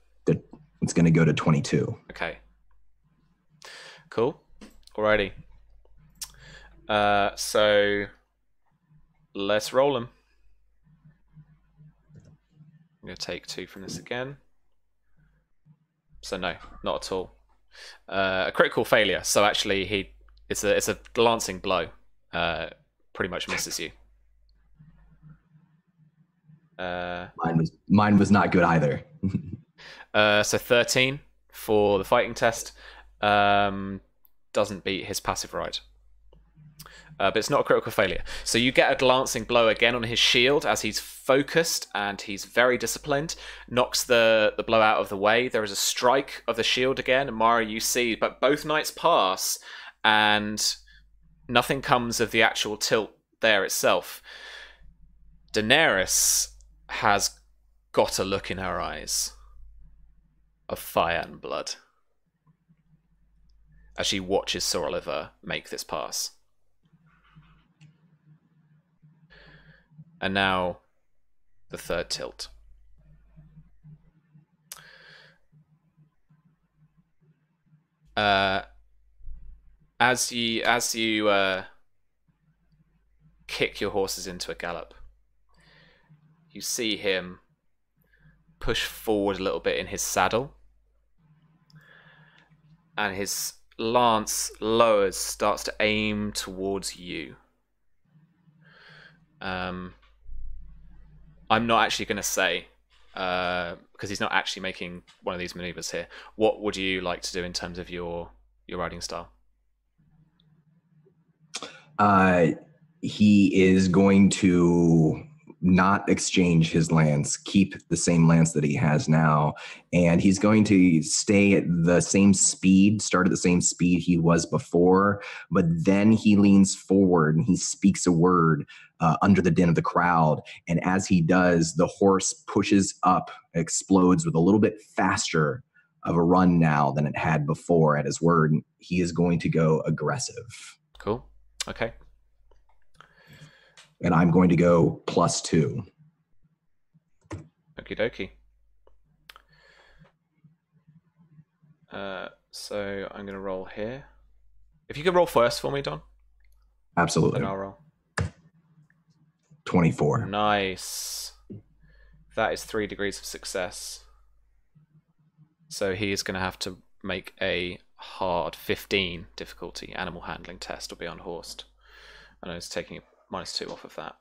It's going to go to 22. Okay. Cool. Alrighty. So let's roll them. I'm going to take 2 from this again. So no, not at all. A critical failure. So actually, it's a glancing blow. Pretty much misses you. Mine was not good either. So 13 for the fighting test. Doesn't beat his passive ride. But it's not a critical failure. So you get a glancing blow again on his shield as he's focused and he's very disciplined. Knocks the blow out of the way. There is a strike of the shield again. And Mara, you see, but both knights pass and nothing comes of the actual tilt there itself. Daenerys has got a look in her eyes of fire and blood as she watches Sir Oliver make this pass. And now, the third tilt. As you kick your horses into a gallop, you see him push forward a little bit in his saddle, and his lance lowers, starts to aim towards you. I'm not actually going to say, because he's not actually making one of these maneuvers here. What would you like to do in terms of your riding style? He is going to not exchange his lance, keep the same lance that he has now, and he's going to stay at the same speed, start at the same speed he was before, but then he leans forward and he speaks a word under the din of the crowd, and as he does, the horse pushes up, explodes with a little bit faster of a run now than it had before at his word. He is going to go aggressive. Cool. Okay. And I'm going to go +2. Okie dokie. So I'm going to roll here. If you could roll first for me, Don. Absolutely. Then I'll roll. 24. Nice. That is 3 degrees of success. So he is going to have to make a hard 15 difficulty animal handling test or be unhorsed. I know it's taking -2 off of that.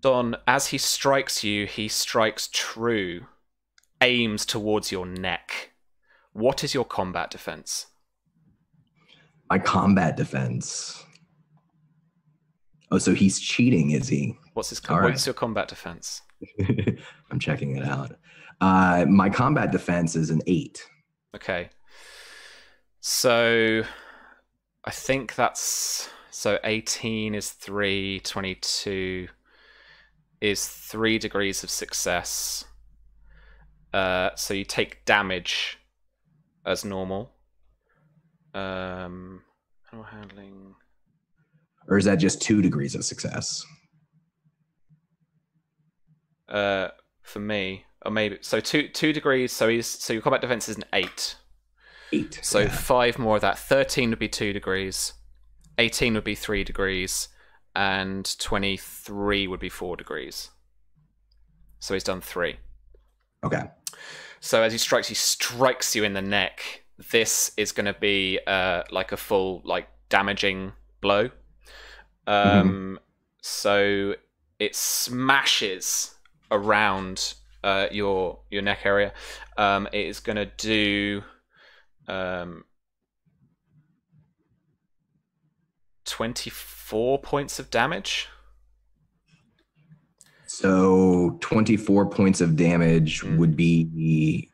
Don, as he strikes you, he strikes true, aims towards your neck. What is your combat defense? My combat defense. Oh, so he's cheating, is he? What's your combat defense? I'm checking it out. My combat defense is an 8. Okay. So I think that's... So 18 is 3, 22 is 3 degrees of success. So you take damage as normal. Animal handling... Or is that just 2 degrees of success? For me, or maybe so 2 degrees. So your combat defense is an 8. 8. So yeah. 5 more of that. 13 would be 2 degrees. 18 would be 3 degrees, and 23 would be 4 degrees. So he's done 3. Okay. So as he strikes you in the neck. This is going to be like a full damaging blow. So it smashes around your neck area. It is going to do 24 points of damage. So 24 points of damage would be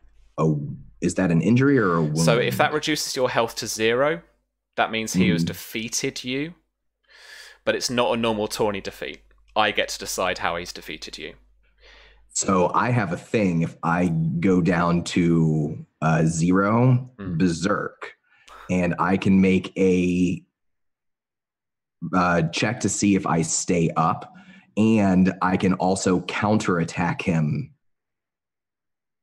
is that an injury or a wound? So if that reduces your health to 0, that means he has defeated you. But it's not a normal tourney defeat. I get to decide how he's defeated you. So I have a thing. If I go down to 0, berserk, and I can make a check to see if I stay up, and I can also counterattack him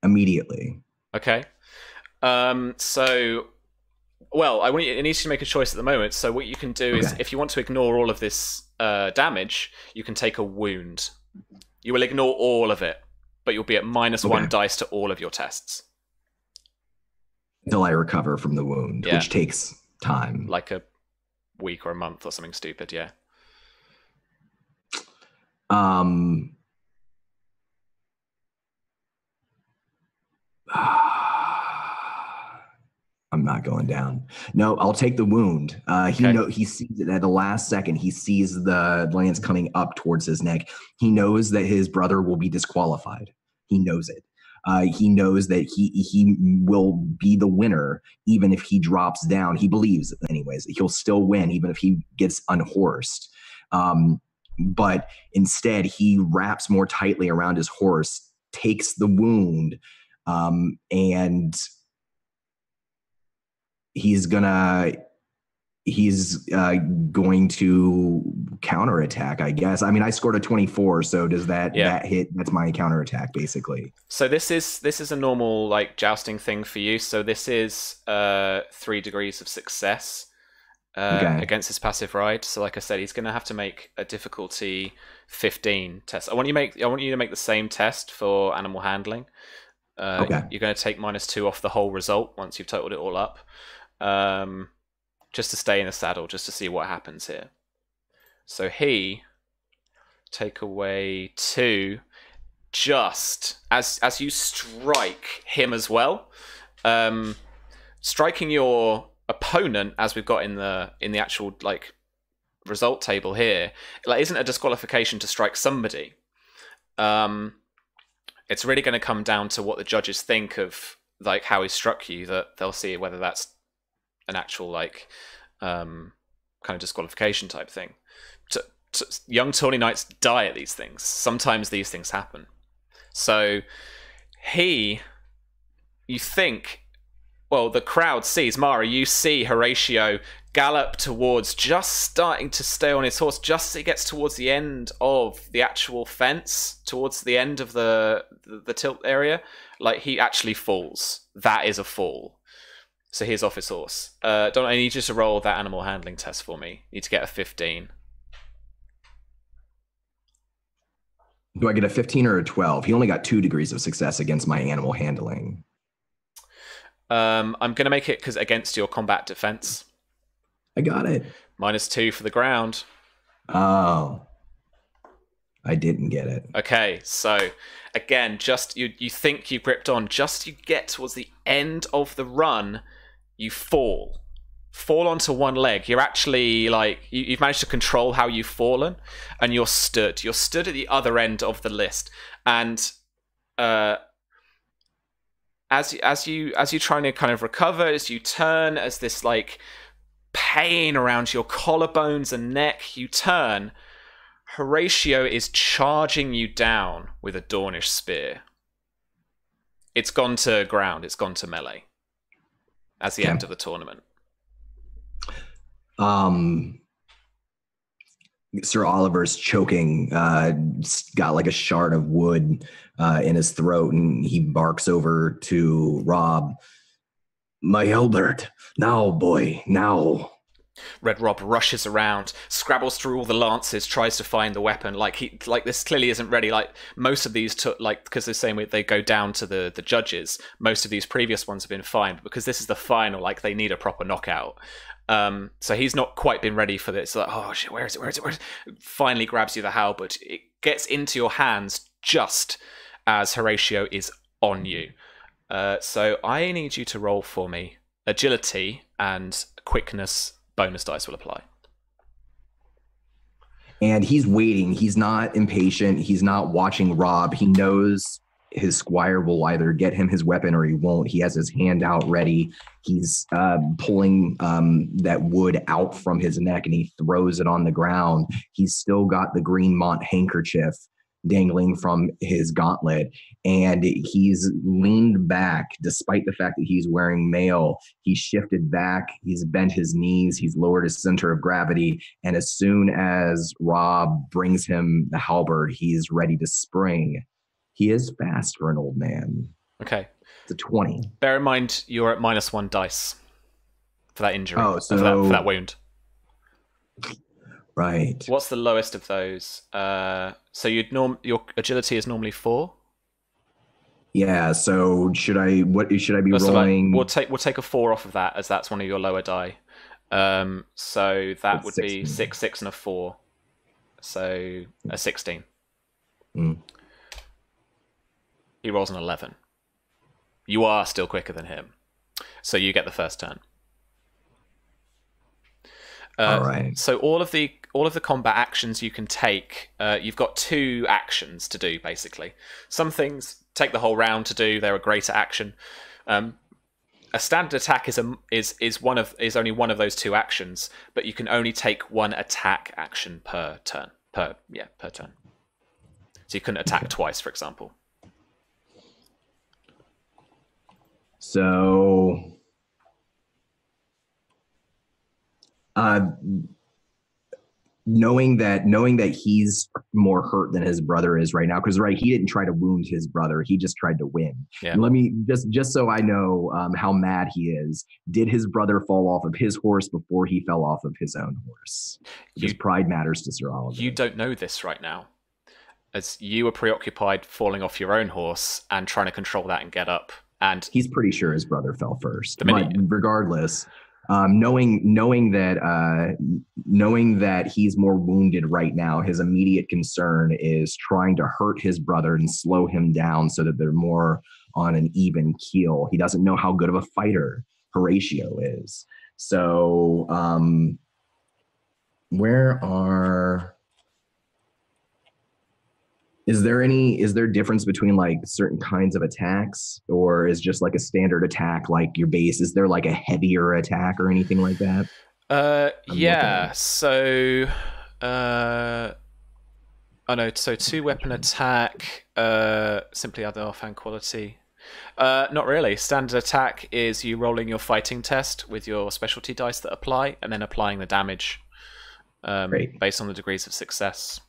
immediately. Okay. Well, it needs to make a choice at the moment. So what you can do is, if you want to ignore all of this damage, you can take a wound. You will ignore all of it, but you'll be at -1 dice to all of your tests. Until I recover from the wound, which takes time. Like a week or a month or something stupid, yeah. I'm not going down. No, I'll take the wound. He sees it at the last second. He sees the lance coming up towards his neck. He knows that his brother will be disqualified. He knows it. He knows that he will be the winner even if he drops down. He believes, anyways, that he'll still win even if he gets unhorsed. But instead, he wraps more tightly around his horse, takes the wound, and he's going to counterattack, I guess. I mean, I scored a 24, so does that hit? That's my counterattack, basically. So this is a normal jousting thing for you. So this is 3 degrees of success against his passive ride. So like I said, he's going to have to make a difficulty 15 test. I want you to make the same test for animal handling. You're going to take -2 off the whole result once you've totaled it all up. Just to stay in the saddle, just to see what happens here. So he take away 2, just as you strike him as well. Striking your opponent, as we've got in the actual result table here, isn't a disqualification to strike somebody. It's really going to come down to what the judges think of how he struck you. That they'll see whether that's an actual kind of disqualification type thing. Young tourney knights die at these things. Sometimes these things happen. So you think well, the crowd sees, Mara, you see Horatio gallop towards, just starting to stay on his horse, just as he gets towards the end of the actual fence, towards the end of the tilt area, like he actually falls. That is a fall. So he's off his horse. I need you to roll that animal handling test for me. You need to get a 15. Do I get a 15 or a 12? He only got 2 degrees of success against my animal handling. I'm going to make it because against your combat defense. I got it. -2 for the ground. Oh. I didn't get it. Okay, so again, just you think you gripped on, just you get towards the end of the run, you fall onto one leg. You're actually like you've managed to control how you've fallen, and you're stood at the other end of the list, and as you trying to kind of recover, as you turn, as this like pain around your collarbones and neck, you turn. Horatio is charging you down with a Dornish spear. It's gone to ground. It's gone to melee. As the end of the tournament. Sir Oliver's choking, got like a shard of wood in his throat, and he barks over to Rob. My Albert, now, boy, now. Red Rob rushes around, scrabbles through all the lances, tries to find the weapon. Like this clearly isn't ready. Like most of these took, like, because they're saying they go down to the judges. Most of these previous ones have been fine, but because this is the final, like they need a proper knockout. So he's not quite been ready for this. Like, oh shit, where is it? Finally grabs you the halberd. It gets into your hands just as Horatio is on you. So I need you to roll for me agility and quickness. Bonus dice will apply. And he's waiting. He's not impatient. He's not watching Rob. He knows his squire will either get him his weapon or he won't. He has his hand out ready. He's pulling that wood out from his neck, and he throws it on the ground. He's still got the Greenmont handkerchief dangling from his gauntlet, and he's leaned back despite the fact that he's wearing mail. He's shifted back, he's bent his knees, he's lowered his center of gravity, and as soon as Rob brings him the halberd, he's ready to spring. He is fast for an old man. Okay. It's a 20. Bear in mind you're at -1 dice for that injury. Oh, so for that wound. Right. What's the lowest of those? So your agility is normally 4. Yeah. So should I be So rolling? we'll take a 4 off of that, as that's one of your lower die. So that would be 6, 6, and a 4. So a 16. He rolls an 11. You are still quicker than him, so you get the first turn. All right. So all of the combat actions you can take, you've got 2 actions to do basically. Some things take the whole round to do; they're a greater action. A standard attack is only one of those 2 actions, but you can only take 1 attack action per turn. Per turn. So you couldn't attack twice, for example. So. Knowing that he's more hurt than his brother is right now, because he didn't try to wound his brother, he just tried to win. Yeah. Let me just so I know how mad he is. Did his brother fall off of his horse before he fell off of his own horse? Because pride matters to Sir Oliver. You don't know this right now, as you were preoccupied falling off your own horse and trying to control that and get up. And he's pretty sure his brother fell first. But regardless. Knowing that he's more wounded right now, his immediate concern is trying to hurt his brother and slow him down so that they're more on an even keel. He doesn't know how good of a fighter Horatio is. So, is there difference between like certain kinds of attacks, or is just like a standard attack like your base? Is there like a heavier attack or anything like that? Yeah. So, so 2 weapon attack, simply add the offhand quality. Not really. Standard attack is you rolling your fighting test with your specialty dice that apply, and then applying the damage based on the degrees of success.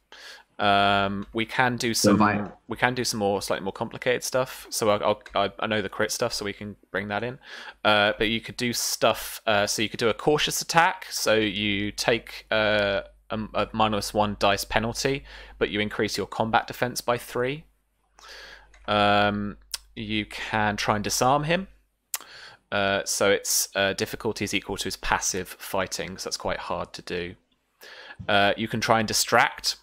We can do some. We can do some more, slightly more complicated stuff. So I know the crit stuff, so we can bring that in. But you could do stuff. So you could do a cautious attack. So you take a -1 dice penalty, but you increase your combat defense by 3. You can try and disarm him. So its difficulty is equal to his passive fighting. So that's quite hard to do. You can try and distract.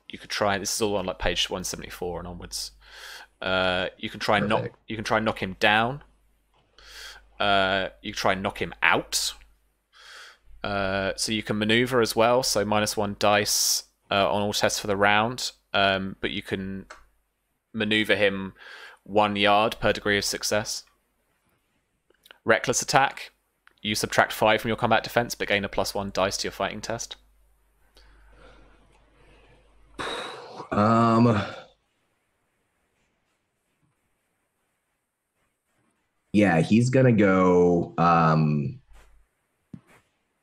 You could try. This is all on like page 174 and onwards. You can try and knock. You can try and knock him down. You can try and knock him out. So you can maneuver as well. So -1 dice on all tests for the round. But you can maneuver him 1 yard per degree of success. Reckless attack. You subtract 5 from your combat defense, but gain a +1 dice to your fighting test. Yeah, he's gonna go.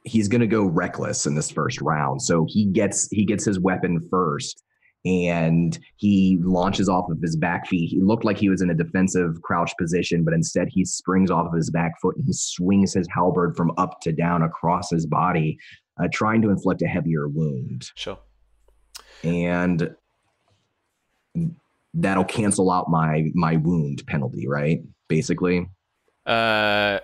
He's gonna go reckless in this first round. So he gets his weapon first, and he launches off of his back feet. He looked like he was in a defensive crouch position, but instead he springs off of his back foot and he swings his halberd from up to down across his body, trying to inflict a heavier wound. Sure. And that'll cancel out my wound penalty, right? Basically. Not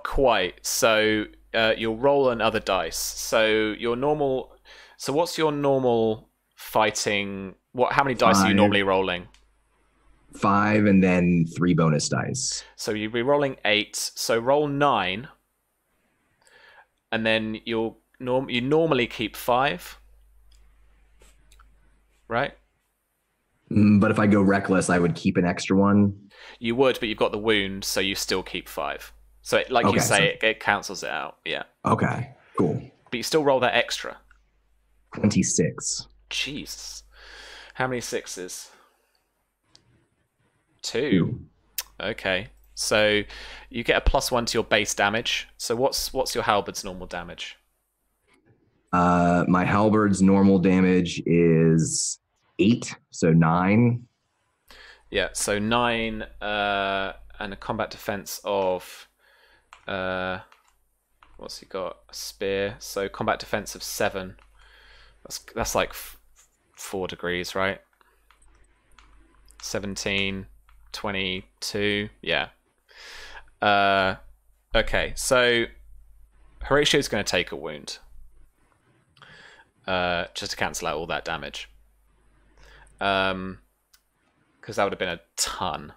quite. So you'll roll another dice. So your normal. So what's your normal fighting? How many dice are you normally rolling? 5 and then 3 bonus dice. So you'll be rolling 8. So roll 9, and then you normally keep 5, right? But if I go reckless, I would keep an extra 1. You would, but you've got the wound, so you still keep 5. So, you say, it cancels it out. Yeah. Okay. Cool. But you still roll that extra. 26. Jeez. How many 6s? 2. Okay. So you get a +1 to your base damage. So what's your halberd's normal damage? My halberd's normal damage is 8, so 9. Yeah, so 9 and a combat defense of what's he got? A spear. So combat defense of 7. That's like 4 degrees, right? 17, 22. Yeah. Okay, so Horatio's going to take a wound. Just to cancel out all that damage. Because that would have been a ton.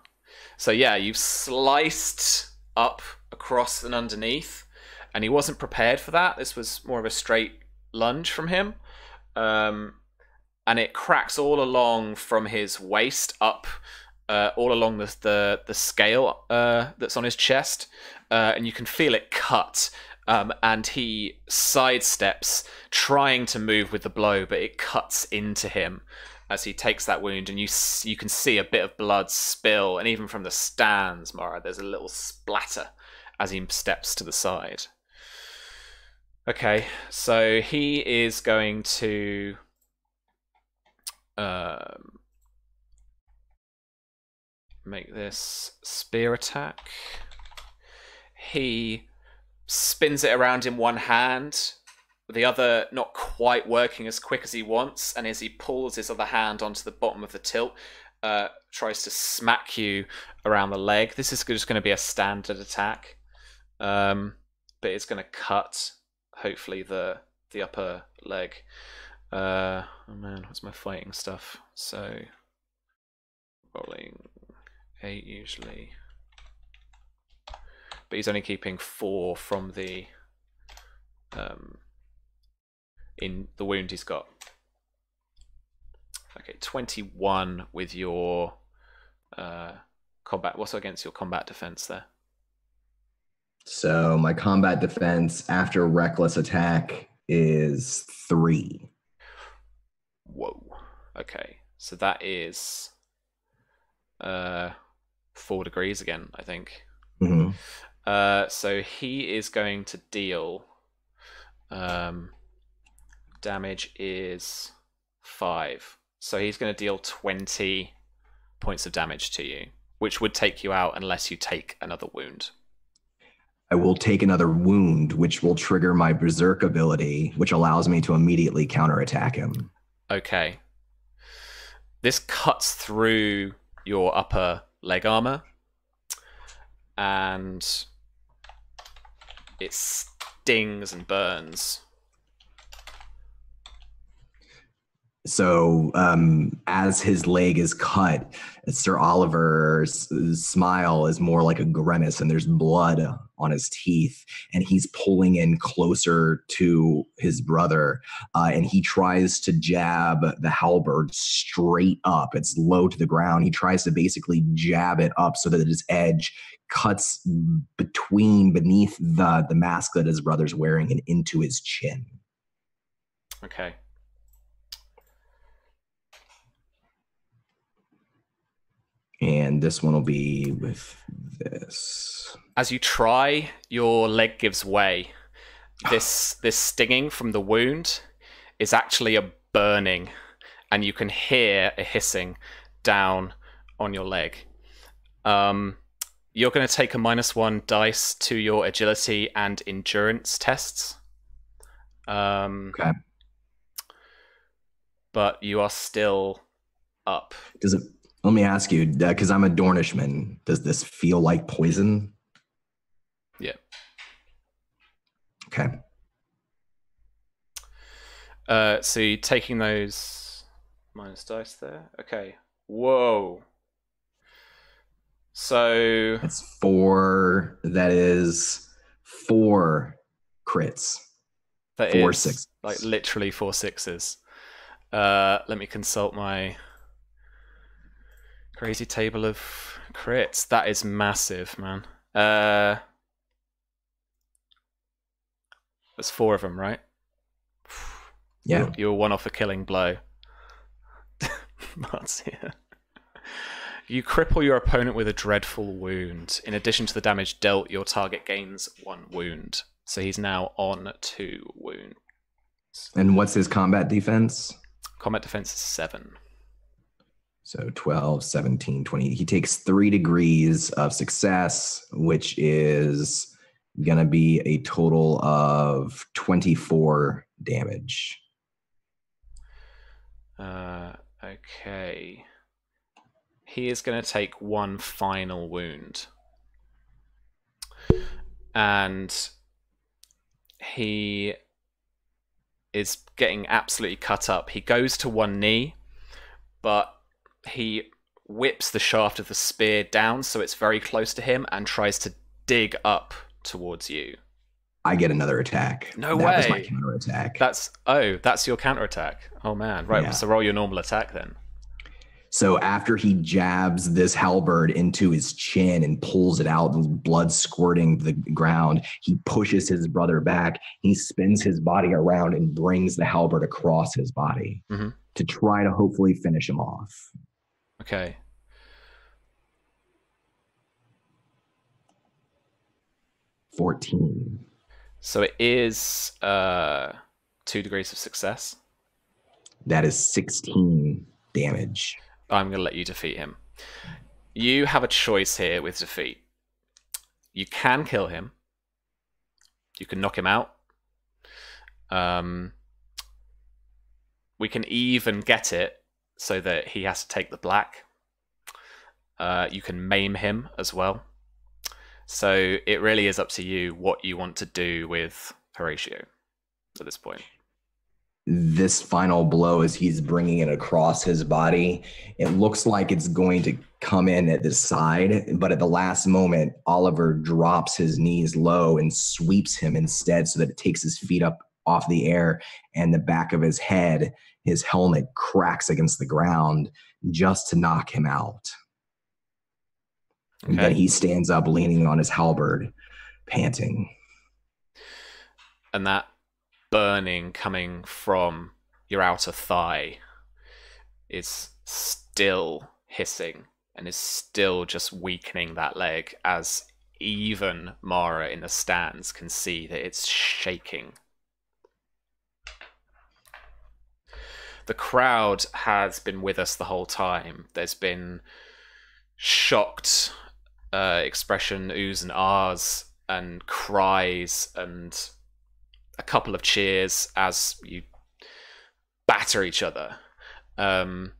So yeah, you've sliced up across and underneath, and he wasn't prepared for that. This was more of a straight lunge from him. And it cracks all along from his waist up, all along the scale that's on his chest, and you can feel it cut. And he sidesteps, trying to move with the blow, but it cuts into him as he takes that wound, and you can see a bit of blood spill, and even from the stands, Mara, there's a little splatter as he steps to the side. Okay, so he is going to make this spear attack. He spins it around in one hand, the other not quite working as quick as he wants, and as he pulls his other hand onto the bottom of the tilt, tries to smack you around the leg. This is just going to be a standard attack, but it's going to cut, hopefully, the upper leg. Oh man, what's my fighting stuff? So, rolling 8 usually. But he's only keeping 4 from the in the wound he's got. Okay, 21 with your combat. What's against your combat defense there? So my combat defense after reckless attack is 3. Whoa. Okay, so that is 4 degrees again, I think. Mhm. So he is going to deal. Damage is 5. So he's going to deal 20 points of damage to you, which would take you out unless you take another wound. I will take another wound, which will trigger my Berserk ability, which allows me to immediately counterattack him. Okay. This cuts through your upper leg armor, and it stings and burns. So as his leg is cut, Sir Oliver's smile is more like a grimace, and there's blood on his teeth, and he's pulling in closer to his brother, and he tries to jab the halberd straight up. It's low to the ground. He tries to basically jab it up so that his edge cuts beneath the mask that his brother's wearing and into his chin. Okay. And this one will be with this. As you try, your leg gives way. This stinging from the wound is actually a burning, and you can hear a hissing down on your leg. You're going to take a -1 dice to your agility and endurance tests. Okay. But you are still up. Does it? Let me ask you, because I'm a Dornishman, does this feel like poison? Yeah. Okay. So you're taking those minus dice there. Okay. Whoa. So It's 4. That is 4 crits. that 4 is 6. like literally 4 6s. Let me consult my crazy table of crits. That is massive, man. There's 4 of them, right? Yeah. You're one off a killing blow. Marzia. You cripple your opponent with a dreadful wound. In addition to the damage dealt, your target gains 1 wound. So he's now on 2 wounds. And what's his combat defense? Combat defense is 7. So 12, 17, 20. He takes 3 degrees of success, which is going to be a total of 24 damage. Okay. He is going to take 1 final wound. And he is getting absolutely cut up. He goes to 1 knee, but he whips the shaft of the spear down so it's very close to him and tries to dig up towards you. I get another attack. No that way. was my counterattack. That's your counterattack. Oh man. Right, Yeah. so roll your normal attack then. So after he jabs this halberd into his chin and pulls it out, blood squirting the ground, he pushes his brother back. He spins his body around and brings the halberd across his body to try to hopefully finish him off. Okay. $14. So it is 2 degrees of success. That is 16 damage. I'm going to let you defeat him. You have a choice here with defeat. You can kill him. You can knock him out. We can even get it so that he has to take the black. You can maim him as well. So it really is up to you what you want to do with Horatio at this point. This final blow, as he's bringing it across his body, it looks like it's going to come in at the side, but at the last moment, Oliver drops his knees low and sweeps him instead so that it takes his feet up off the air, and the back of his head, his helmet, cracks against the ground just to knock him out. Okay. And then he stands up, leaning on his halberd, panting. And that burning coming from your outer thigh is still hissing and is still just weakening that leg, as even Mara in the stands can see that it's shaking. The crowd has been with us the whole time. There's been shocked expression, oohs and ahs, and cries, and a couple of cheers as you batter each other. But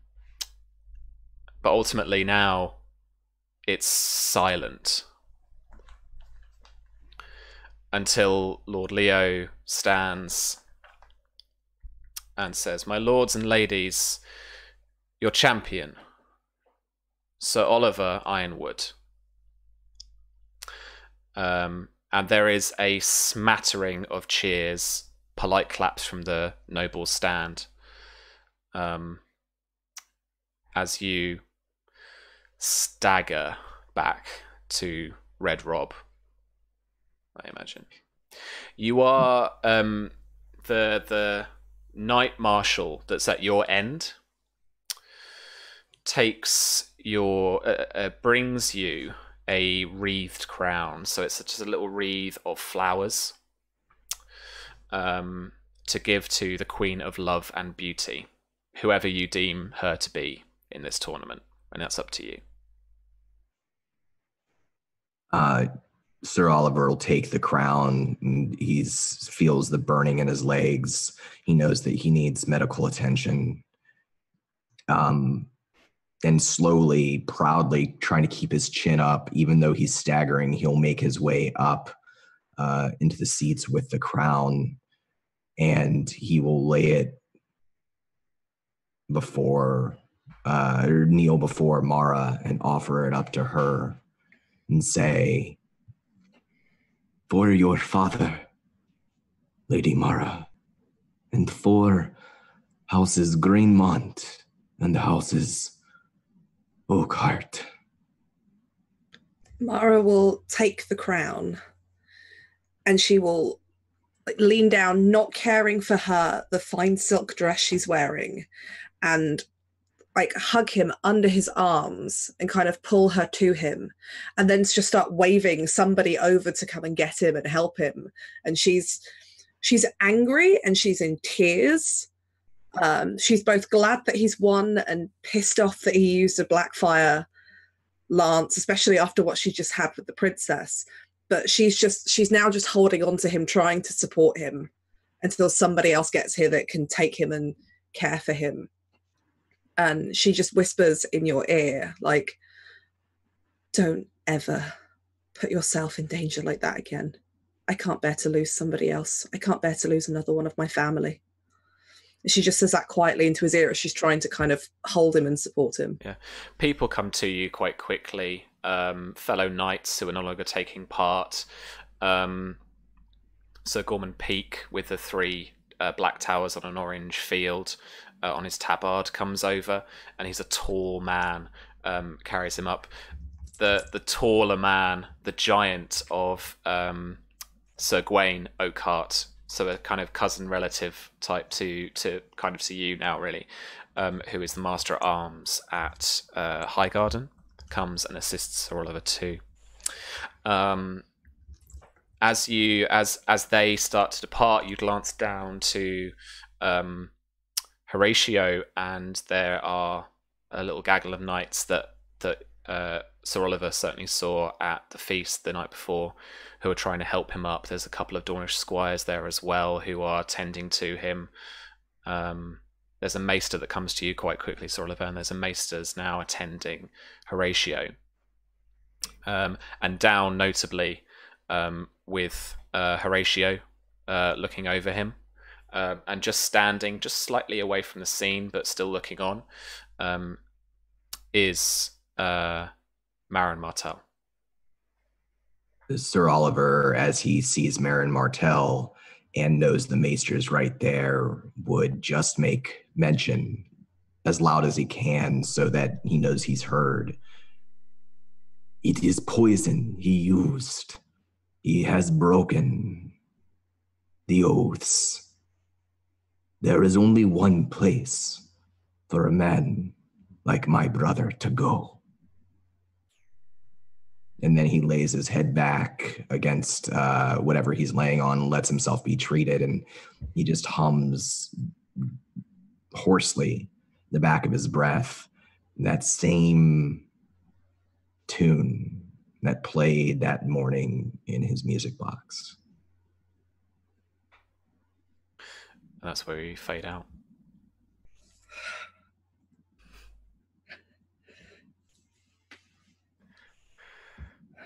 ultimately now it's silent until Lord Leo stands and says, "My lords and ladies, your champion, Sir Oliver Ironwood." And there is a smattering of cheers, polite claps from the nobles stand, as you stagger back to Red Rob, I imagine. You are the Knight Marshal that's at your end takes your brings you a wreathed crown. So it's just a little wreath of flowers to give to the Queen of Love and Beauty, whoever you deem her to be in this tournament, and that's up to you. Sir Oliver will take the crown, and he feels the burning in his legs. He knows that he needs medical attention. And slowly, proudly, trying to keep his chin up, even though he's staggering, he'll make his way up into the seats with the crown, and he will lay it before, or kneel before Mara and offer it up to her and say, "For your father, Lady Mara, and for houses Greenmont and houses Oakhart." Mara will take the crown and she will lean down, not caring for her, the fine silk dress she's wearing, and hug him under his arms and kind of pull her to him, and then just start waving somebody over to come and get him and help him. And she's angry and she's in tears. She's both glad that he's won and pissed off that he used a Blackfyre lance, especially after what she just had with the princess. But she's now just holding on to him, trying to support him until somebody else gets here that can take him and care for him. And she just whispers in your ear, "Don't ever put yourself in danger like that again. I can't bear to lose somebody else. I can't bear to lose another one of my family." She just says that quietly into his ear as she's trying to kind of hold him and support him. Yeah, people come to you quite quickly. Fellow knights who are no longer taking part. Sir Gorman Peake with the 3 black towers on an orange field on his tabard comes over, and he's a tall man. Carries him up. The taller man, the giant of Sir Gawain Oakhart, so a kind of cousin relative type to kind of to you now, really, who is the Master at Arms at Highgarden, comes and assists Sir Oliver too. As they start to depart, you glance down to Horatio, and there are a little gaggle of knights that Sir Oliver certainly saw at the feast the night before, who are trying to help him up. There's a couple of Dornish squires there as well who are tending to him. There's a maester that comes to you quite quickly, Sir Oliver, and there's a maesters now attending Horatio. And down notably with Horatio looking over him, and just standing just slightly away from the scene but still looking on, is Marin Martell. Sir Oliver, as he sees Marin Martell and knows the maester's right there, would just make mention as loud as he can so that he knows he's heard. "It is poison he used. He has broken the oaths. There is only one place for a man like my brother to go, And then he lays his head back against whatever he's laying on, lets himself be treated, and he just hums hoarsely the back of his breath that same tune that played that morning in his music box. That's where we fade out.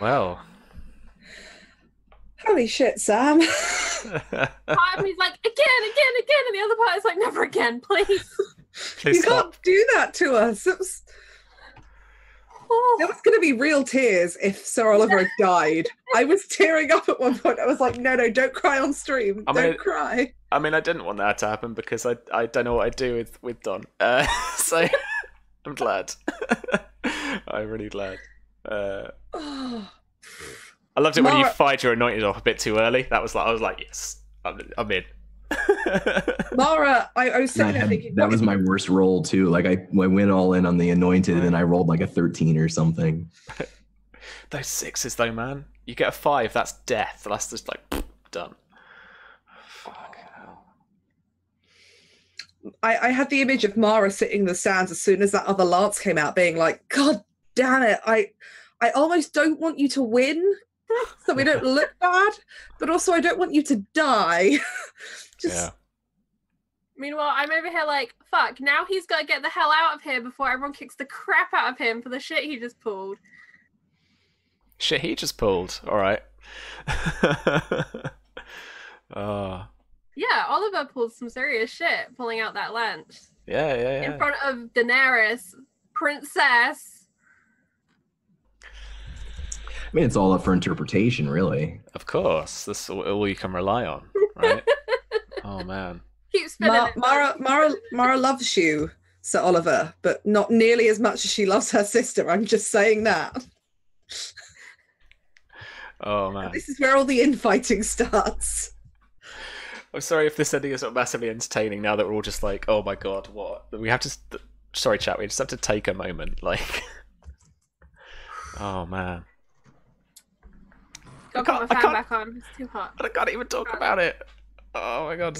Well. Holy shit, Sam. Part of me's like, again, and the other part is like, never again, please. Please You stop. can't do that to us. There was going to be real tears if Sir Oliver had died. I was tearing up at one point. I was like, no, don't cry on stream. Don't cry. I mean, I didn't want that to happen because I don't know what I'd do with Don. So I'm glad. I'm really glad. I loved it when you fired your anointed off a bit too early. That was like, I was like, yes, I'm in. Mara, I was sitting there thinking, that was my worst roll too. Like I went all in on the anointed and I rolled like a 13 or something. Those sixes though, man. You get a 5, that's death. That's just like done. Fuck hell. I had the image of Mara sitting in the sands as soon as that other lance came out, being like, God damn it, I almost don't want you to win so we don't look bad, but also I don't want you to die. Yeah. Meanwhile, I'm over here like, fuck, now he's got to get the hell out of here before everyone kicks the crap out of him for the shit he just pulled. Shit he just pulled. All right. Yeah, Oliver pulled some serious shit pulling out that lance. Yeah. In front of Daenerys, princess. I mean, it's all up for interpretation, really. Of course. That's all you can rely on, right? Oh, man. Keep spinning Mara loves you, Sir Oliver, but not nearly as much as she loves her sister. I'm just saying that. Oh, man. This is where all the infighting starts. I'm sorry if this ending is not massively entertaining now that we're all just like, oh my god, what? We have to... Sorry, chat, we just have to take a moment. Like... Oh, man. Gotta put my fan back on. It's too hot. I can't even talk about it. Oh my god.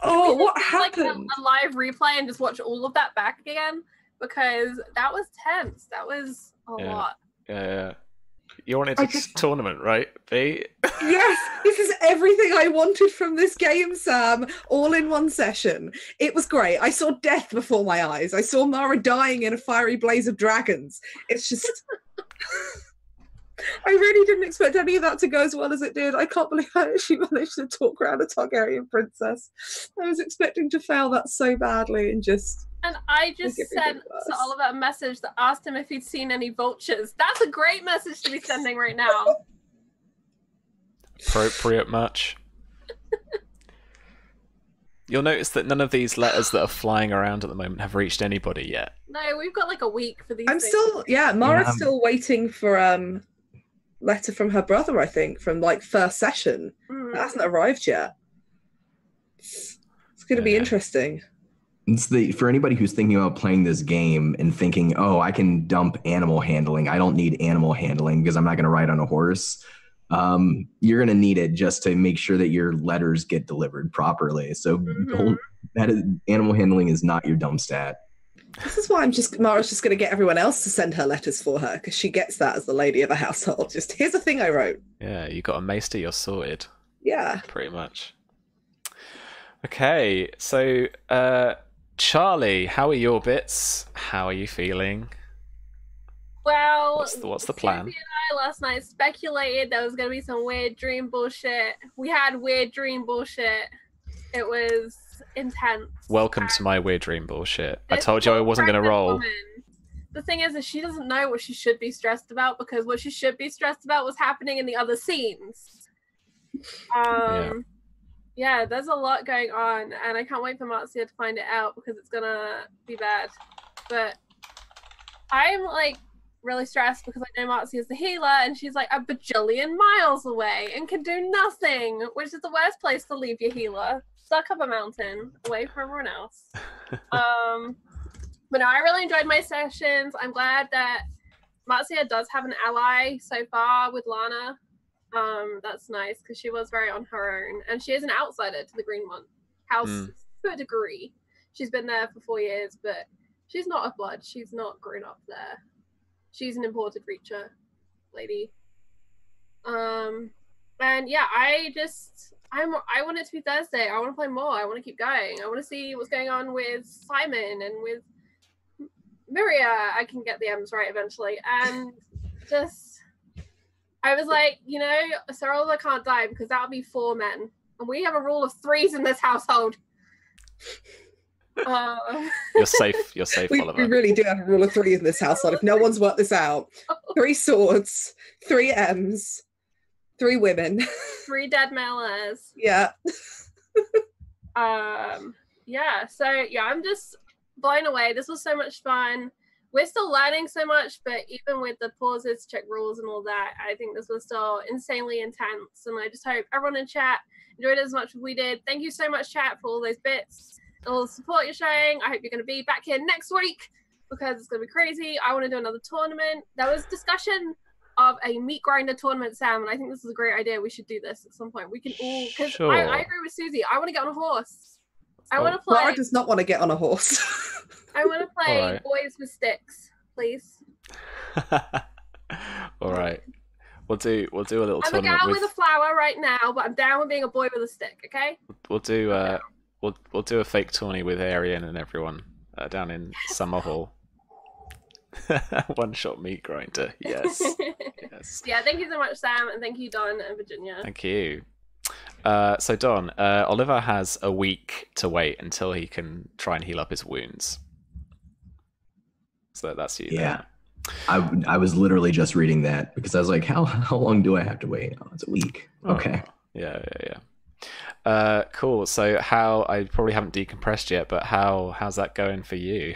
Oh, what like happened? a live replay and just watch all of that back again, because that was tense. That was a lot. Yeah. You wanted this tournament, right, B? Yes, this is everything I wanted from this game, Sam, all in one session. It was great. I saw death before my eyes. I saw Mara dying in a fiery blaze of dragons. It's just... I really didn't expect any of that to go as well as it did. I can't believe I actually managed to talk around a Targaryen princess. I was expecting to fail that so badly and just... And I just sent to Oliver a message that asked him if he'd seen any vultures. That's a great message to be sending right now. Appropriate much. You'll notice that none of these letters that are flying around at the moment have reached anybody yet. No, we've got like a week for these things. Mara's still waiting for letter from her brother, I think, from like first session. It hasn't arrived yet. It's going to be interesting. It's for anybody who's thinking about playing this game and thinking, oh, I can dump animal handling. I don't need animal handling because I'm not going to ride on a horse. You're going to need it just to make sure that your letters get delivered properly. So animal handling is not your dump stat. This is why Mara's just going to get everyone else to send her letters for her, because she gets that as the lady of a household. Just, here's a thing I wrote. Yeah, you got a maester, you're sorted. Yeah. Pretty much. Okay, so Charlie, how are your bits? How are you feeling? Well, what's the plan? Sophie and I last night speculated there was going to be some weird dream bullshit. We had weird dream bullshit. It was intense. Welcome to my weird dream bullshit. I told you I wasn't going to roll. Woman, the thing is she doesn't know what she should be stressed about, because what she should be stressed about was happening in the other scenes. Yeah, there's a lot going on, and I can't wait for Marzia to find it out, because it's gonna be bad. But I'm like really stressed because I know Marzia is the healer, and she's like a bajillion miles away and can do nothing, which is the worst place to leave your healer. Stuck up a mountain, away from everyone else. But no, I really enjoyed my sessions. I'm glad that Marzia does have an ally so far with Lana. That's nice because she was very on her own, and she is an outsider to the Greenmont house to a degree. She's been there for 4 years, but she's not of blood. She's not grown up there. She's an imported Reacher lady. And yeah, I want it to be Thursday. I want to play more. I want to keep going. I want to see what's going on with Simon and with Maria. I can get the M's right eventually. And just, I was like, you know, Sarah can't die because that would be 4 men. And we have a rule of 3s in this household. You're safe. You're safe, Oliver. We really do have a rule of 3 in this household. If no one's worked this out, 3 swords, 3 M's, 3 women, 3 dead male heirs. Yeah. Yeah. So yeah, I'm just blown away. This was so much fun. We're still learning so much, but even with the pauses, check rules, and all that, I think this was still insanely intense. And I just hope everyone in chat enjoyed it as much as we did. Thank you so much, chat, for all those bits, all the support you're showing. I hope you're going to be back here next week because it's going to be crazy. I want to do another tournament. There was discussion of a meat grinder tournament, Sam, and I think this is a great idea. We should do this at some point. We can all, because Sure. I agree with Susie. I want to get on a horse. I want to play. Laura does not want to get on a horse. I want to play All right. boys with sticks, please. All right. We'll do a little I'm a tournament gal with a flower right now, but I'm down with being a boy with a stick. Okay. We'll do we'll do a fake tourney with Arian and everyone down in Summer Hall. One shot meat grinder. Yes. Yes. Yeah. Thank you so much, Sam, and thank you, Don and Virginia. Thank you. So Don, Oliver has a week to wait until he can try and heal up his wounds. So that's you. Yeah. I was literally just reading that because I was like, how long do I have to wait? Oh, it's a week. Okay. Oh, yeah. Cool. So I probably haven't decompressed yet, but how's that going for you?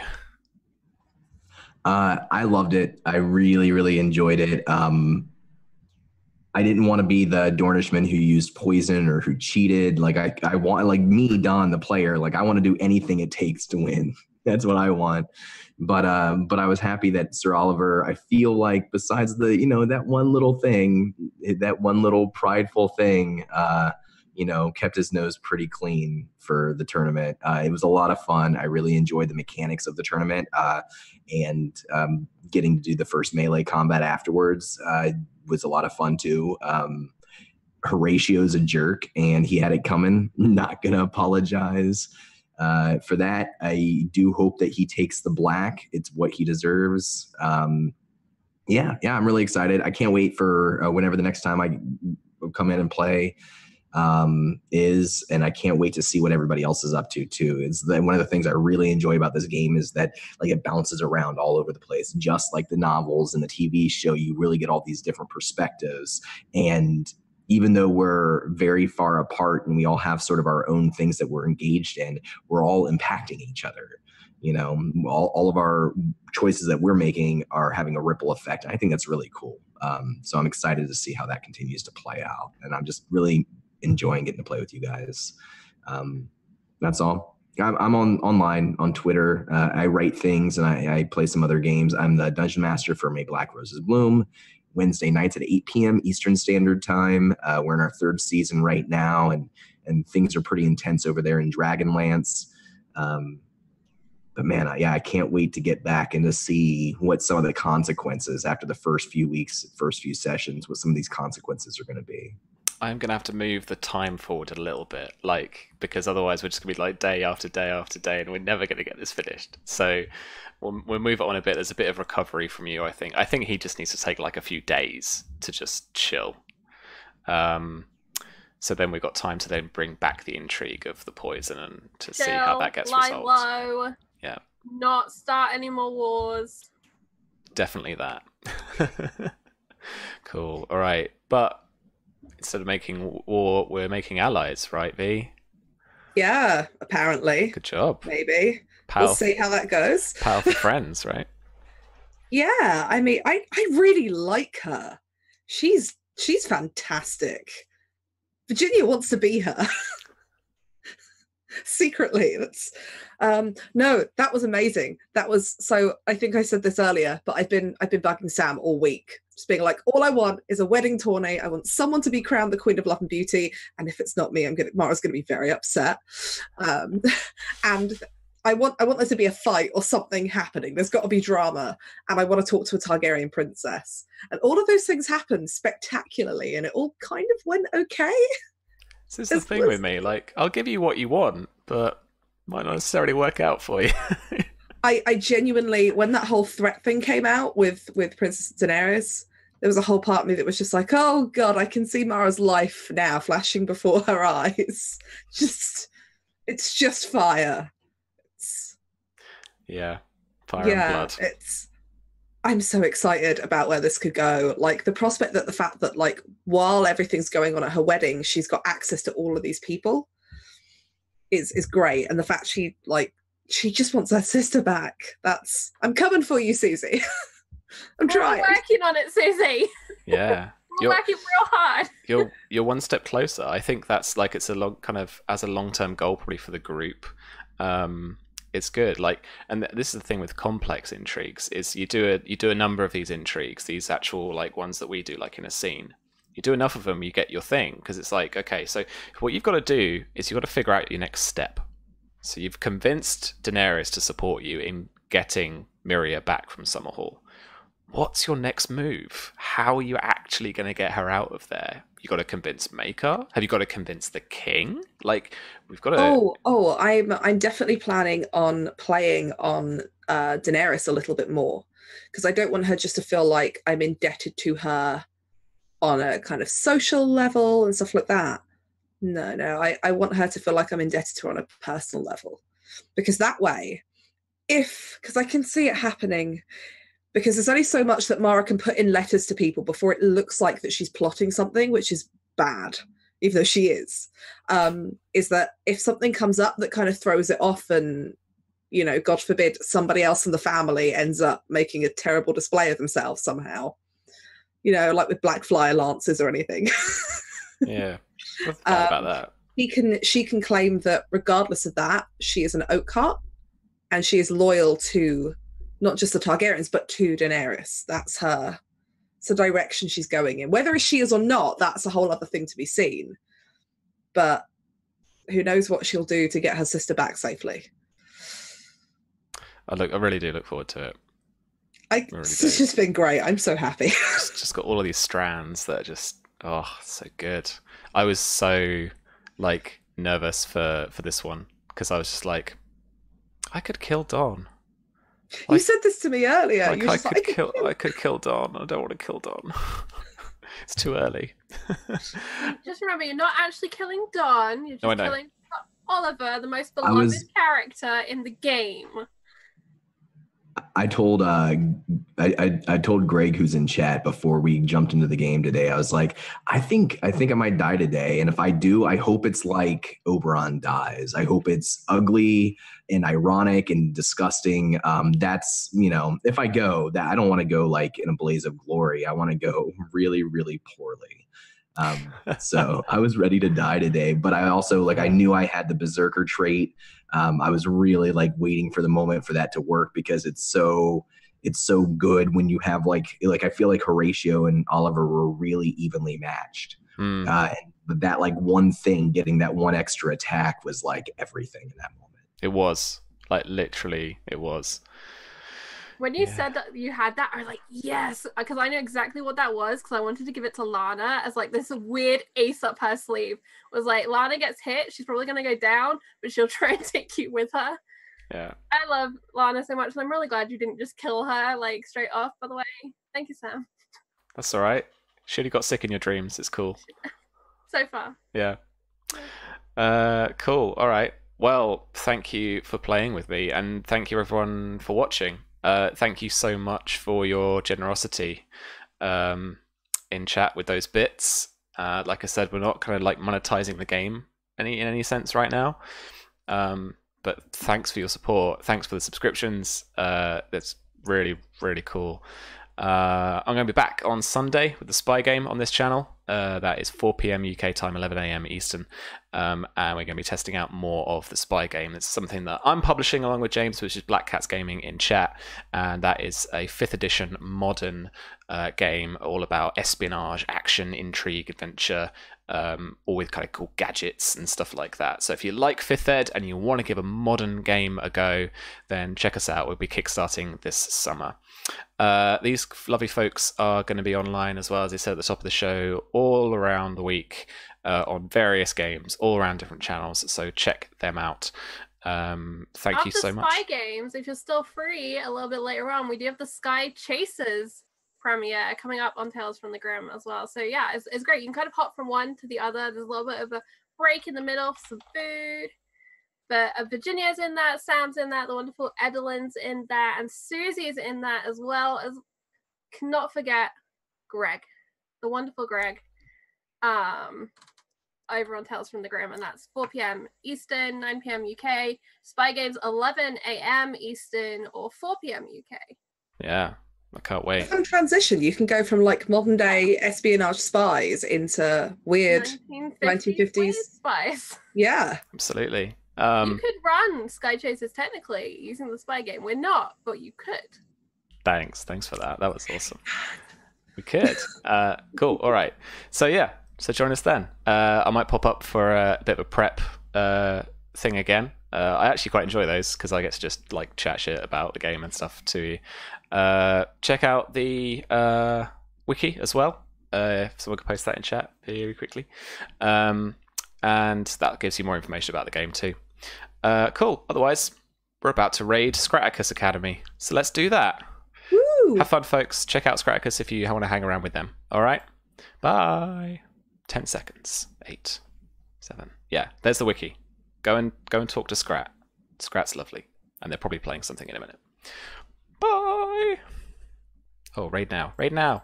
I loved it. I really, really enjoyed it. I didn't want to be the Dornishman who used poison or who cheated. Like I want, like me, Don, the player, like I want to do anything it takes to win. That's what I want. But I was happy that Sir Oliver, I feel like besides the, that one little thing, that one little prideful thing, kept his nose pretty clean for the tournament. It was a lot of fun. I really enjoyed the mechanics of the tournament, and getting to do the first melee combat afterwards was a lot of fun too. Horatio's a jerk, and he had it coming. Not gonna apologize for that. I do hope that he takes the black. It's what he deserves. Yeah, I'm really excited. I can't wait for whenever the next time I come in and play is, and I can't wait to see what everybody else is up to too. It's one of the things I really enjoy about this game is that like it bounces around all over the place, just like the novels and the TV show. You really get all these different perspectives, and even though we're very far apart and we all have sort of our own things that we're engaged in, we're all impacting each other. All of our choices that we're making are having a ripple effect. I think that's really cool. So I'm excited to see how that continues to play out. And I'm just really enjoying getting to play with you guys. That's all. I'm online on Twitter. I write things and I play some other games. I'm the dungeon master for May Black Roses Bloom. Wednesday nights at 8 p.m. Eastern Standard Time. We're in our 3rd season right now, and things are pretty intense over there in Dragonlance. But man, I can't wait to get back and to see what some of the consequences after the first few weeks, first few sessions, what some of these consequences are going to be. I'm going to have to move the time forward a little bit, because otherwise we're just going to be like day after day after day, and we're never going to get this finished. So we'll move it on a bit. There's a bit of recovery from you, I think. I think he just needs to take like a few days to just chill. So then we've got time to then bring back the intrigue of the poison and to see how that gets resolved. Low. Yeah. Not start any more wars. Definitely that. Cool. All right. But instead of making war, we're making allies, right, V? Yeah, apparently. Good job. Maybe. We'll see how that goes. Powerful friends, right? Yeah, I mean, I really like her. She's fantastic. Virginia wants to be her. secretly. That's no, that was amazing. That was so. I think I said this earlier, but I've been bugging Sam all week, just being like, all I want is a wedding tourney. I want someone to be crowned the Queen of Love and Beauty, and if it's not me, Mara's gonna be very upset. And I want there to be a fight or something happening. There's got to be drama, and I want to talk to a Targaryen princess. And all of those things happened spectacularly, and it all kind of went okay. This is the thing with me. Like, I'll give you what you want, but might not necessarily work out for you. I genuinely, when that whole threat thing came out with Princess Daenerys, there was a whole part of me that was just like, oh God, I can see Mara's life now flashing before her eyes. It's just fire. Yeah, fire and blood. I'm so excited about where this could go. Like the prospect that the fact that like while everything's going on at her wedding, she's got access to all of these people is great. And the fact she just wants her sister back. I'm coming for you, Susie. I'm trying. We're working on it, Susie. Yeah. We're working real hard. You're one step closer. I think that's like it's a long kind of as a long-term goal probably for the group. It's good. Like, and this is the thing with complex intrigues is you do a number of these intrigues, these actual like ones that we do like in a scene. You do enough of them, you get your thing, because it's like, okay, so what you've got to do is you've got to figure out your next step. So you've convinced Daenerys to support you in getting Miriam back from Summerhall. What's your next move? How are you actually going to get her out of there? You got to convince Maker? Have you got to convince the king? Like, we've got to. I'm definitely planning on playing on Daenerys a little bit more, because I don't want her just to feel like I'm indebted to her on a kind of social level and stuff like that. No, I want her to feel like I'm indebted to her on a personal level, because that way, because I can see it happening. Because there's only so much that Mara can put in letters to people before it looks like that she's plotting something, which is bad, even though she is that if something comes up that kind of throws it off and, you know, God forbid, somebody else in the family ends up making a terrible display of themselves somehow, you know, like with Blackfyre lances or anything. Yeah, what's about that? She can claim that regardless of that, she is an Oakheart and she is loyal to not just the Targaryens, but to Daenerys. That's her. It's the direction she's going in. Whether she is or not, that's a whole other thing to be seen. But who knows what she'll do to get her sister back safely. I really do look forward to it. It's just been great. I'm so happy. just got all of these strands that are just, so good. I was so, like, nervous for this one, because I was just like, I could kill Dawn. You said this to me earlier. I could kill Dawn. I don't want to kill Dawn. It's too early. Just remember, you're not actually killing Dawn. You're just killing Oliver, the most beloved character in the game. I told I told Greg, who's in chat, before we jumped into the game today, I was like, I think I might die today, and if I do, I hope it's like Oberyn dies. I hope it's ugly and ironic and disgusting. That's, you know, if I go, that I don't want to go like in a blaze of glory. I want to go really, really poorly. So I was ready to die today, but I also, like, I knew I had the berserker trait. I was really like waiting for the moment for that to work, because it's so good when you have like I feel like Horatio and Oliver were really evenly matched. And that like one thing, getting that one extra attack, was like everything in that moment. It was like, literally, it was. When you said that you had that, I was like, yes, because I know exactly what that was, because I wanted to give it to Lana as like this weird ace up her sleeve. It was like, Lana gets hit, she's probably going to go down, but she'll try and take you with her. Yeah. I love Lana so much, and I'm really glad you didn't just kill her like straight off, by the way. Thank you, Sam. That's all right. She only got sick in your dreams. It's cool. So far. Yeah. Cool. All right. Well, thank you for playing with me, and thank you everyone for watching. Thank you so much for your generosity in chat with those bits. Like I said, we're not kind of like monetizing the game in any sense right now. But thanks for your support. Thanks for the subscriptions. That's really, really cool. I'm going to be back on Sunday with the Spy game on this channel. That is 4 p.m. UK time, 11 a.m. Eastern. And we're going to be testing out more of the spy game. It's something that I'm publishing along with James, which is Black Cats Gaming in chat. And that is a 5th edition modern game all about espionage, action, intrigue, adventure, all with kind of cool gadgets and stuff like that. So if you like 5th Ed and you want to give a modern game a go, then check us out. We'll be kickstarting this summer. These lovely folks are going to be online as well, as I said at the top of the show, all around the week on various games, all around different channels. So check them out. Thank you so much. After Spy Games, if you're still free a little bit later on, we do have the Sky Chasers premiere coming up on Tales from the Grim as well. So yeah, it's great. You can kind of hop from one to the other. There's a little bit of a break in the middle for some food. But Virginia's in that, Sam's in that, the wonderful Edelin's in that, and Susie's in that, as well as, cannot forget, Greg, the wonderful Greg, over on Tales from the Grim, and that's 4 p.m. Eastern, 9 p.m. UK. Spy Games 11 a.m. Eastern or 4 p.m. UK. Yeah, I can't wait. Some transition. You can go from like modern day espionage spies into weird 1950s spies. Yeah, absolutely. You could run Sky Chasers technically using the spy game. We're not, but you could. Thanks for that. That was awesome. We could. Cool. All right. So yeah. So join us then. I might pop up for a bit of a prep thing again. I actually quite enjoy those because I get to just like chat shit about the game and stuff to you. Check out the wiki as well. If someone could post that in chat very quickly. And that gives you more information about the game too. Cool. Otherwise, we're about to raid Scraticus Academy. So let's do that. Woo. Have fun, folks. Check out Scraticus if you want to hang around with them. All right? Bye. 10 seconds. 8, 7. Yeah, there's the wiki. Go and talk to Scrat. Scrat's lovely. And they're probably playing something in a minute. Bye. Oh, raid now. Raid now.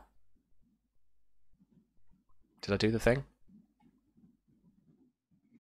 Did I do the thing?